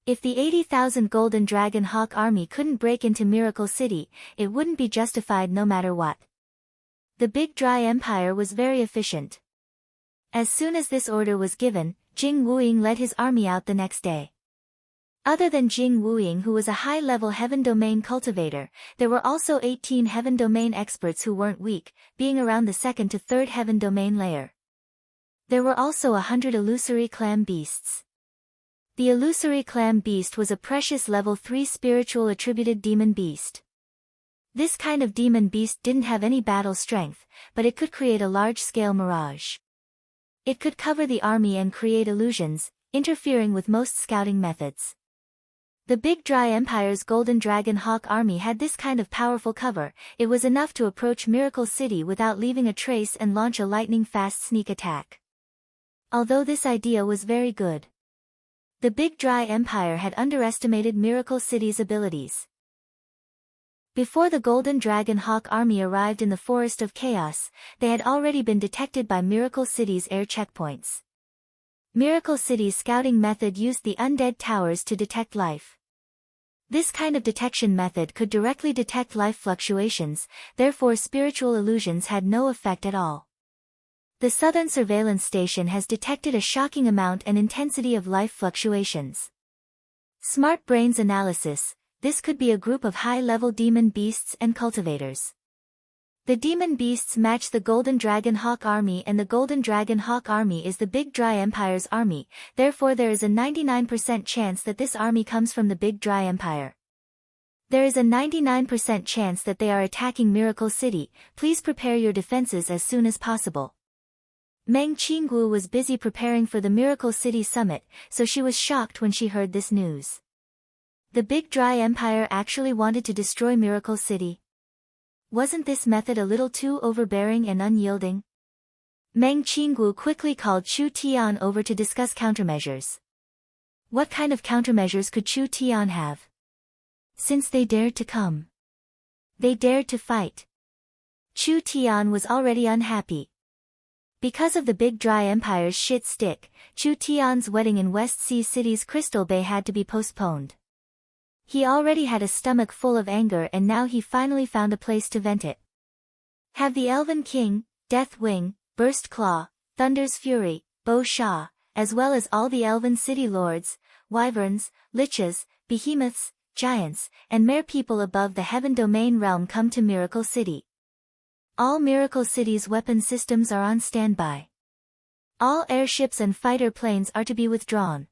If the 80,000 Golden Dragon Hawk army couldn't break into Miracle City, it wouldn't be justified no matter what. The Big Dry Empire was very efficient. As soon as this order was given, Jing Wuying led his army out the next day. Other than Jing Wuying, who was a high-level Heaven Domain cultivator, there were also 18 Heaven Domain experts who weren't weak, being around the 2nd to 3rd Heaven Domain layer. There were also 100 illusory clam beasts. The illusory clam beast was a precious level 3 spiritual attributed demon beast. This kind of demon beast didn't have any battle strength, but it could create a large-scale mirage. It could cover the army and create illusions, interfering with most scouting methods. The Big Dry Empire's Golden Dragon Hawk army had this kind of powerful cover. It was enough to approach Miracle City without leaving a trace and launch a lightning-fast sneak attack. Although this idea was very good, the Big Dry Empire had underestimated Miracle City's abilities. Before the Golden Dragon Hawk army arrived in the Forest of Chaos, they had already been detected by Miracle City's air checkpoints. Miracle City's scouting method used the undead towers to detect life. This kind of detection method could directly detect life fluctuations, therefore spiritual illusions had no effect at all. The Southern Surveillance Station has detected a shocking amount and intensity of life fluctuations. Smart Brains Analysis. This could be a group of high-level demon beasts and cultivators. The demon beasts match the Golden Dragon Hawk army, and the Golden Dragon Hawk army is the Big Dry Empire's army, therefore there is a 99% chance that this army comes from the Big Dry Empire. There is a 99% chance that they are attacking Miracle City. Please prepare your defenses as soon as possible. Meng Qinggu was busy preparing for the Miracle City Summit, so she was shocked when she heard this news. The Big Dry Empire actually wanted to destroy Miracle City. Wasn't this method a little too overbearing and unyielding? Meng Qinggu quickly called Chu Tian over to discuss countermeasures. What kind of countermeasures could Chu Tian have? Since they dared to come, they dared to fight. Chu Tian was already unhappy. Because of the Big Dry Empire's shit stick, Chu Tian's wedding in West Sea City's Crystal Bay had to be postponed. He already had a stomach full of anger, and now he finally found a place to vent it. Have the Elven King, Death Wing, Burst Claw, Thunder's Fury, Bo Sha, as well as all the Elven City Lords, Wyverns, Liches, Behemoths, Giants, and Mere people above the Heaven Domain realm come to Miracle City. All Miracle City's weapon systems are on standby. All airships and fighter planes are to be withdrawn.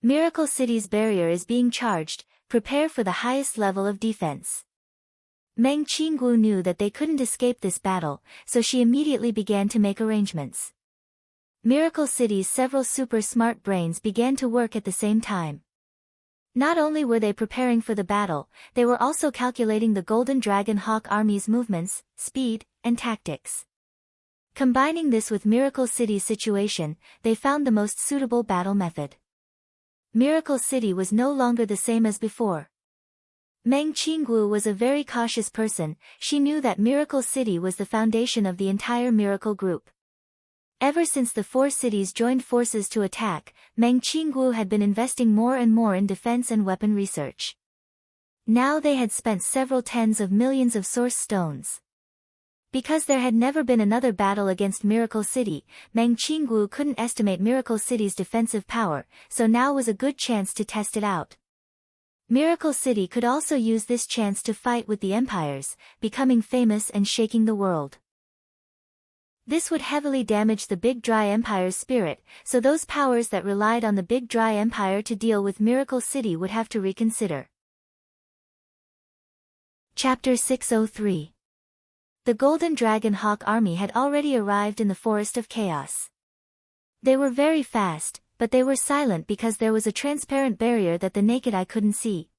Miracle City's barrier is being charged. Prepare for the highest level of defense. Meng Qinggu knew that they couldn't escape this battle, so she immediately began to make arrangements. Miracle City's several super smart brains began to work at the same time. Not only were they preparing for the battle, they were also calculating the Golden Dragon Hawk army's movements, speed, and tactics. Combining this with Miracle City's situation, they found the most suitable battle method. Miracle City was no longer the same as before. Meng Qinggu was a very cautious person. She knew that Miracle City was the foundation of the entire Miracle Group. Ever since the four cities joined forces to attack, Meng Qinggu had been investing more and more in defense and weapon research. Now they had spent several tens of millions of source stones. Because there had never been another battle against Miracle City, Meng Qinggu couldn't estimate Miracle City's defensive power, so now was a good chance to test it out. Miracle City could also use this chance to fight with the empires, becoming famous and shaking the world. This would heavily damage the Big Dry Empire's spirit, so those powers that relied on the Big Dry Empire to deal with Miracle City would have to reconsider. Chapter 603. The Golden Dragon Hawk Army had already arrived in the Forest of Chaos. They were very fast, but they were silent because there was a transparent barrier that the naked eye couldn't see.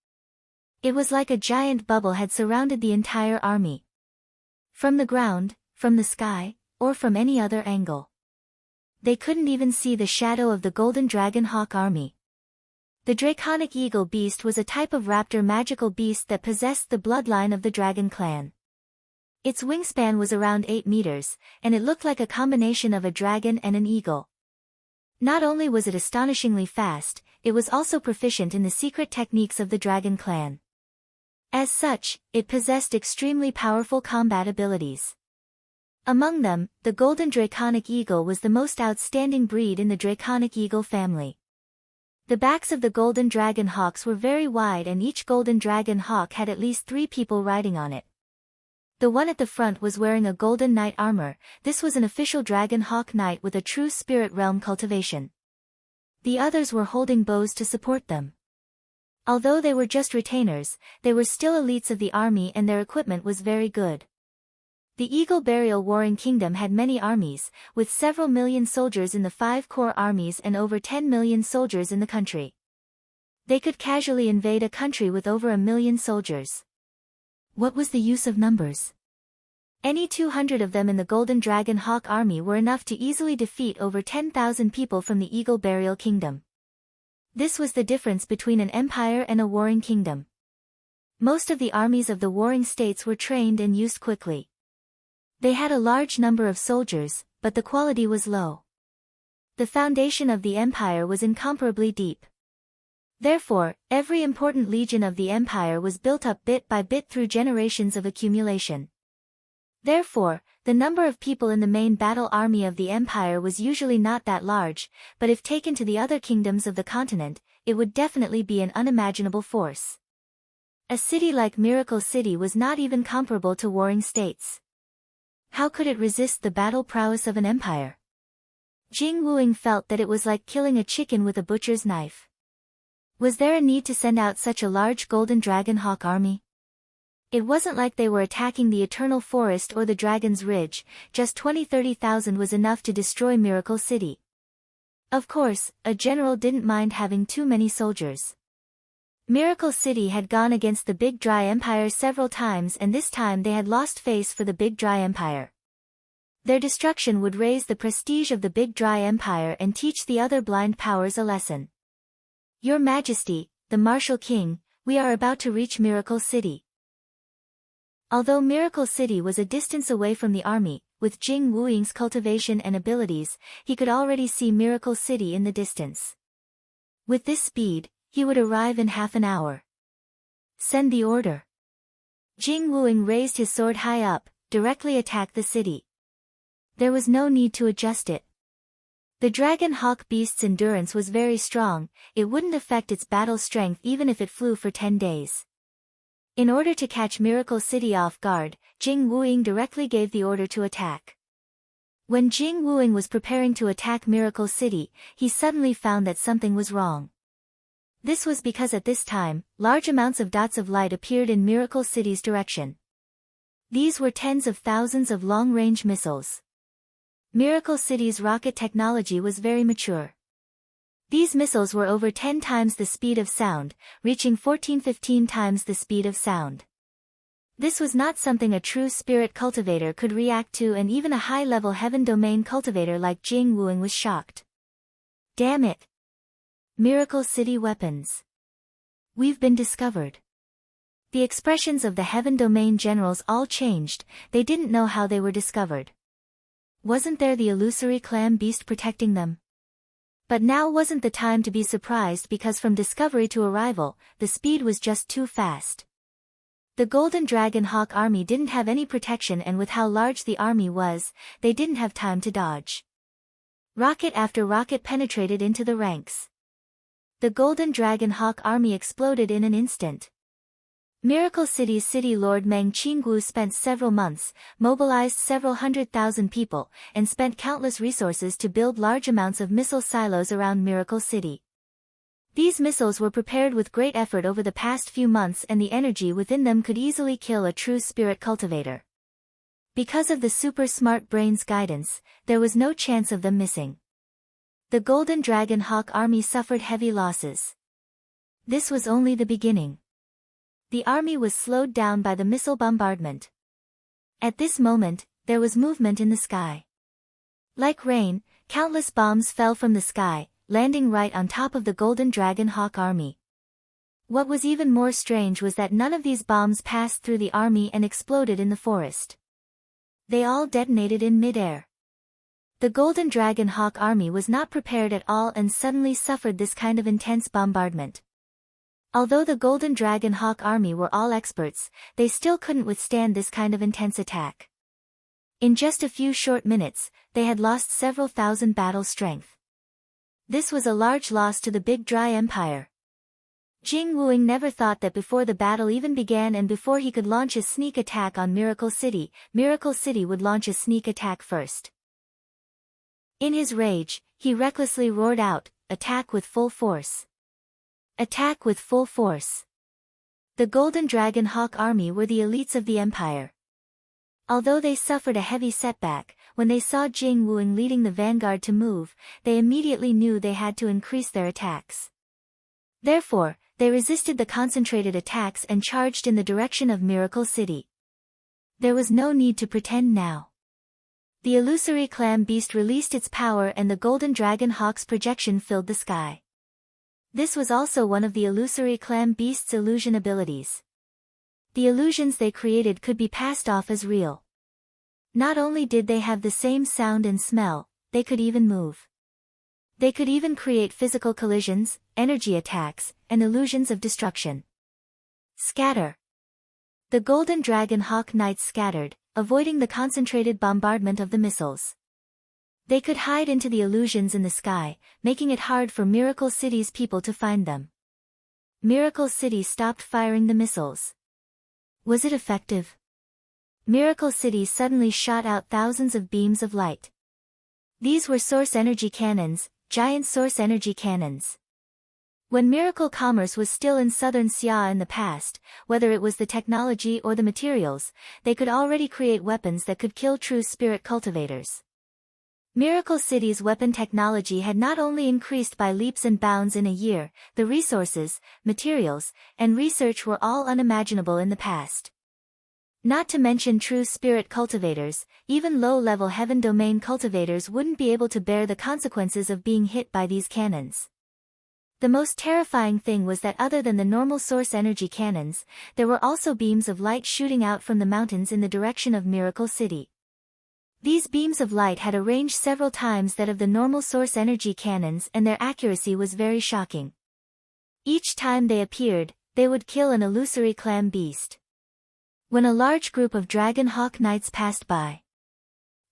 It was like a giant bubble had surrounded the entire army. From the ground, from the sky, or from any other angle. They couldn't even see the shadow of the Golden Dragon Hawk Army. The Draconic Eagle Beast was a type of raptor magical beast that possessed the bloodline of the Dragon Clan. Its wingspan was around 8 meters, and it looked like a combination of a dragon and an eagle. Not only was it astonishingly fast, it was also proficient in the secret techniques of the Dragon Clan. As such, it possessed extremely powerful combat abilities. Among them, the Golden Draconic Eagle was the most outstanding breed in the Draconic Eagle family. The backs of the Golden Dragon Hawks were very wide and each Golden Dragon Hawk had at least 3 people riding on it. The one at the front was wearing a Golden Knight armor. This was an official Dragon Hawk Knight with a true Spirit Realm cultivation. The others were holding bows to support them. Although they were just retainers, they were still elites of the army and their equipment was very good. The Eagle Burial Warring Kingdom had many armies, with several million soldiers in the 5 core armies and over 10 million soldiers in the country. They could casually invade a country with over 1 million soldiers. What was the use of numbers? Any 200 of them in the Golden Dragon Hawk Army were enough to easily defeat over 10,000 people from the Eagle Burial Kingdom. This was the difference between an empire and a warring kingdom. Most of the armies of the warring states were trained and used quickly. They had a large number of soldiers, but the quality was low. The foundation of the empire was incomparably deep. Therefore, every important legion of the empire was built up bit by bit through generations of accumulation. Therefore, the number of people in the main battle army of the empire was usually not that large, but if taken to the other kingdoms of the continent, it would definitely be an unimaginable force. A city like Miracle City was not even comparable to warring states. How could it resist the battle prowess of an empire? Jing Wuing felt that it was like killing a chicken with a butcher's knife. Was there a need to send out such a large Golden Dragon Hawk army? It wasn't like they were attacking the Eternal Forest or the Dragon's Ridge, just 20-30,000 was enough to destroy Miracle City. Of course, a general didn't mind having too many soldiers. Miracle City had gone against the Big Dry Empire several times and this time they had lost face for the Big Dry Empire. Their destruction would raise the prestige of the Big Dry Empire and teach the other blind powers a lesson. Your Majesty, the Martial King, we are about to reach Miracle City. Although Miracle City was a distance away from the army, with Jing Wuing's cultivation and abilities, he could already see Miracle City in the distance. With this speed, he would arrive in half an hour. Send the order. Jing Wuing raised his sword high up, directly attacked the city. There was no need to adjust it. The Dragon Hawk Beast's endurance was very strong, it wouldn't affect its battle strength even if it flew for 10 days. In order to catch Miracle City off guard, Jing Wuing directly gave the order to attack. When Jing Wuing was preparing to attack Miracle City, he suddenly found that something was wrong. This was because at this time, large amounts of dots of light appeared in Miracle City's direction. These were tens of thousands of long-range missiles. Miracle City's rocket technology was very mature. These missiles were over 10 times the speed of sound, reaching 14-15 times the speed of sound. This was not something a true spirit cultivator could react to, and even a high-level heaven domain cultivator like Jing Wuing was shocked. Damn it! Miracle City weapons. We've been discovered. The expressions of the Heaven Domain generals all changed, they didn't know how they were discovered. Wasn't there the illusory clam beast protecting them? But now wasn't the time to be surprised because from discovery to arrival, the speed was just too fast. The Golden Dragon Hawk army didn't have any protection, and with how large the army was, they didn't have time to dodge. Rocket after rocket penetrated into the ranks. The Golden Dragon Hawk army exploded in an instant. Miracle City's city lord Meng Qinggu spent several months, mobilized several 100,000 people, and spent countless resources to build large amounts of missile silos around Miracle City. These missiles were prepared with great effort over the past few months, and the energy within them could easily kill a true spirit cultivator. Because of the super smart brain's guidance, there was no chance of them missing. The Golden Dragon Hawk army suffered heavy losses. This was only the beginning. The army was slowed down by the missile bombardment. At this moment, there was movement in the sky. Like rain, countless bombs fell from the sky, landing right on top of the Golden Dragon Hawk army. What was even more strange was that none of these bombs passed through the army and exploded in the forest. They all detonated in mid-air. The Golden Dragon Hawk army was not prepared at all and suddenly suffered this kind of intense bombardment. Although the Golden Dragon Hawk army were all experts, they still couldn't withstand this kind of intense attack. In just a few short minutes, they had lost several thousand battle strength. This was a large loss to the Big Dry Empire. Jing Wuing never thought that before the battle even began and before he could launch a sneak attack on Miracle City would launch a sneak attack first. In his rage, he recklessly roared out, "Attack with full force! Attack with full force!" The Golden Dragon Hawk army were the elites of the empire. Although they suffered a heavy setback, when they saw Jing Wuing leading the vanguard to move, they immediately knew they had to increase their attacks. Therefore, they resisted the concentrated attacks and charged in the direction of Miracle City. There was no need to pretend now. The illusory clam beast released its power and the Golden Dragon Hawk's projection filled the sky. This was also one of the illusory clam beast's illusion abilities. The illusions they created could be passed off as real. Not only did they have the same sound and smell, they could even move. They could even create physical collisions, energy attacks, and illusions of destruction. Scatter. The Golden Dragon Hawk Knights scattered, avoiding the concentrated bombardment of the missiles. They could hide into the illusions in the sky, making it hard for Miracle City's people to find them. Miracle City stopped firing the missiles. Was it effective? Miracle City suddenly shot out thousands of beams of light. These were source energy cannons, giant source energy cannons. When Miracle Commerce was still in southern Xia in the past, whether it was the technology or the materials, they could already create weapons that could kill true spirit cultivators. Miracle City's weapon technology had not only increased by leaps and bounds in a year, the resources, materials, and research were all unimaginable in the past. Not to mention true spirit cultivators, even low-level heaven domain cultivators wouldn't be able to bear the consequences of being hit by these cannons. The most terrifying thing was that other than the normal source energy cannons, there were also beams of light shooting out from the mountains in the direction of Miracle City. These beams of light had a range several times that of the normal source energy cannons, and their accuracy was very shocking. Each time they appeared, they would kill an illusory clam beast. When a large group of Dragon Hawk Knights passed by,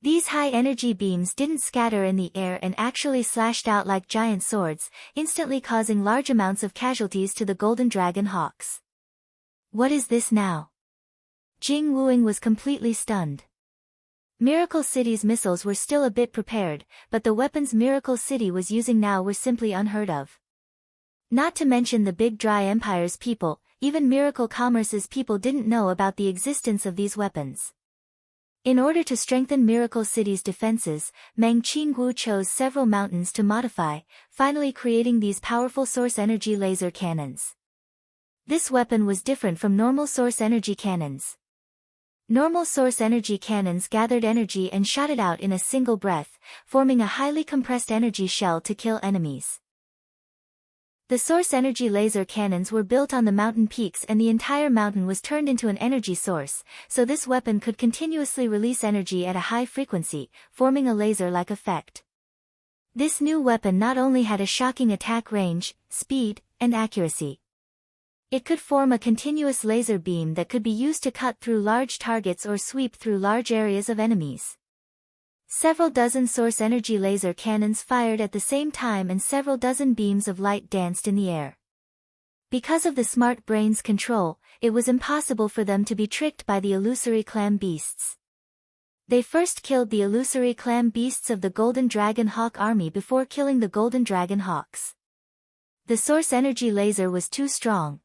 these high-energy beams didn't scatter in the air and actually slashed out like giant swords, instantly causing large amounts of casualties to the Golden Dragon Hawks. What is this now? Jing Wuing was completely stunned. Miracle City's missiles were still a bit prepared, but the weapons Miracle City was using now were simply unheard of. Not to mention the Big Dry Empire's people, even Miracle Commerce's people didn't know about the existence of these weapons. In order to strengthen Miracle City's defenses, Meng Qinggu chose several mountains to modify, finally creating these powerful source energy laser cannons. This weapon was different from normal source energy cannons. Normal source energy cannons gathered energy and shot it out in a single breath, forming a highly compressed energy shell to kill enemies. The source energy laser cannons were built on the mountain peaks and the entire mountain was turned into an energy source, so this weapon could continuously release energy at a high frequency, forming a laser-like effect. This new weapon not only had a shocking attack range, speed, and accuracy. It could form a continuous laser beam that could be used to cut through large targets or sweep through large areas of enemies. Several dozen source energy laser cannons fired at the same time and several dozen beams of light danced in the air. Because of the smart brain's control, it was impossible for them to be tricked by the illusory clam beasts. They first killed the illusory clam beasts of the Golden Dragon Hawk army before killing the Golden Dragon Hawks. The source energy laser was too strong.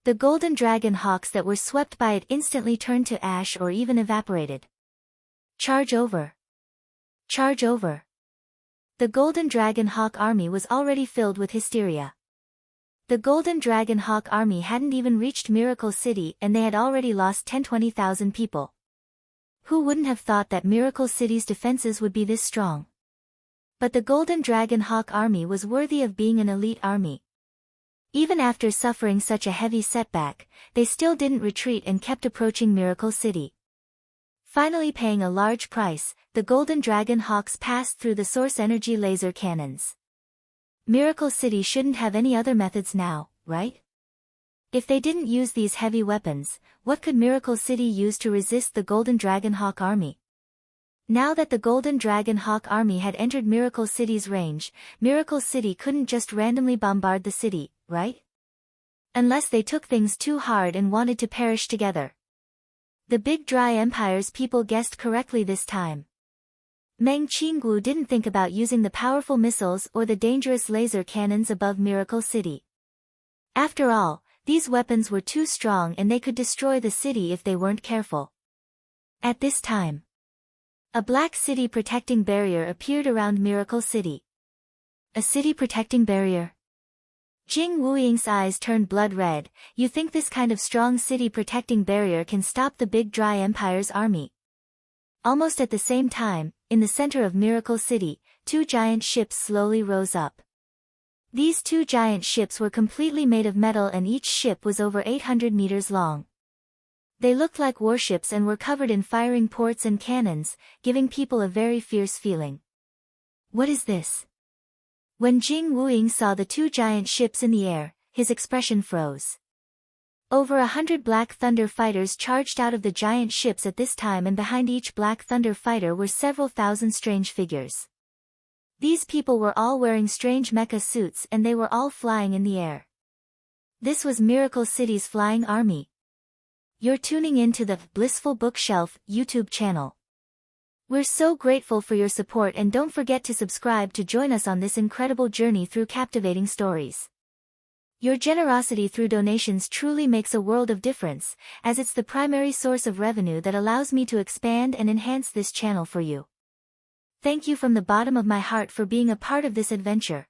The Golden Dragon Hawks that were swept by it instantly turned to ash or even evaporated. Charge over! Charge over! The Golden Dragon Hawk army was already filled with hysteria. The Golden Dragon Hawk army hadn't even reached Miracle City and they had already lost 10-20,000 people. Who wouldn't have thought that Miracle City's defenses would be this strong? But the Golden Dragon Hawk army was worthy of being an elite army. Even after suffering such a heavy setback, they still didn't retreat and kept approaching Miracle City. Finally paying a large price, the Golden Dragon Hawks passed through the source energy laser cannons. Miracle City shouldn't have any other methods now, right? If they didn't use these heavy weapons, what could Miracle City use to resist the Golden Dragon Hawk army? Now that the Golden Dragon Hawk army had entered Miracle City's range, Miracle City couldn't just randomly bombard the city, right? Unless they took things too hard and wanted to perish together. The Big Dry Empire's people guessed correctly this time. Meng Qinggu didn't think about using the powerful missiles or the dangerous laser cannons above Miracle City. After all, these weapons were too strong and they could destroy the city if they weren't careful. At this time, a black city protecting barrier appeared around Miracle City. A city protecting barrier? Jing Wuying's eyes turned blood red. You think this kind of strong city protecting barrier can stop the Big Dry Empire's army? Almost at the same time, in the center of Miracle City, two giant ships slowly rose up. These two giant ships were completely made of metal and each ship was over 800 meters long. They looked like warships and were covered in firing ports and cannons, giving people a very fierce feeling. What is this? When Jing Wuying saw the two giant ships in the air, his expression froze. Over 100 Black Thunder fighters charged out of the giant ships at this time and behind each Black Thunder fighter were several thousand strange figures. These people were all wearing strange mecha suits and they were all flying in the air. This was Miracle City's flying army. You're tuning in to the Blissful Bookshelf YouTube channel. We're so grateful for your support and don't forget to subscribe to join us on this incredible journey through captivating stories. Your generosity through donations truly makes a world of difference, as it's the primary source of revenue that allows me to expand and enhance this channel for you. Thank you from the bottom of my heart for being a part of this adventure.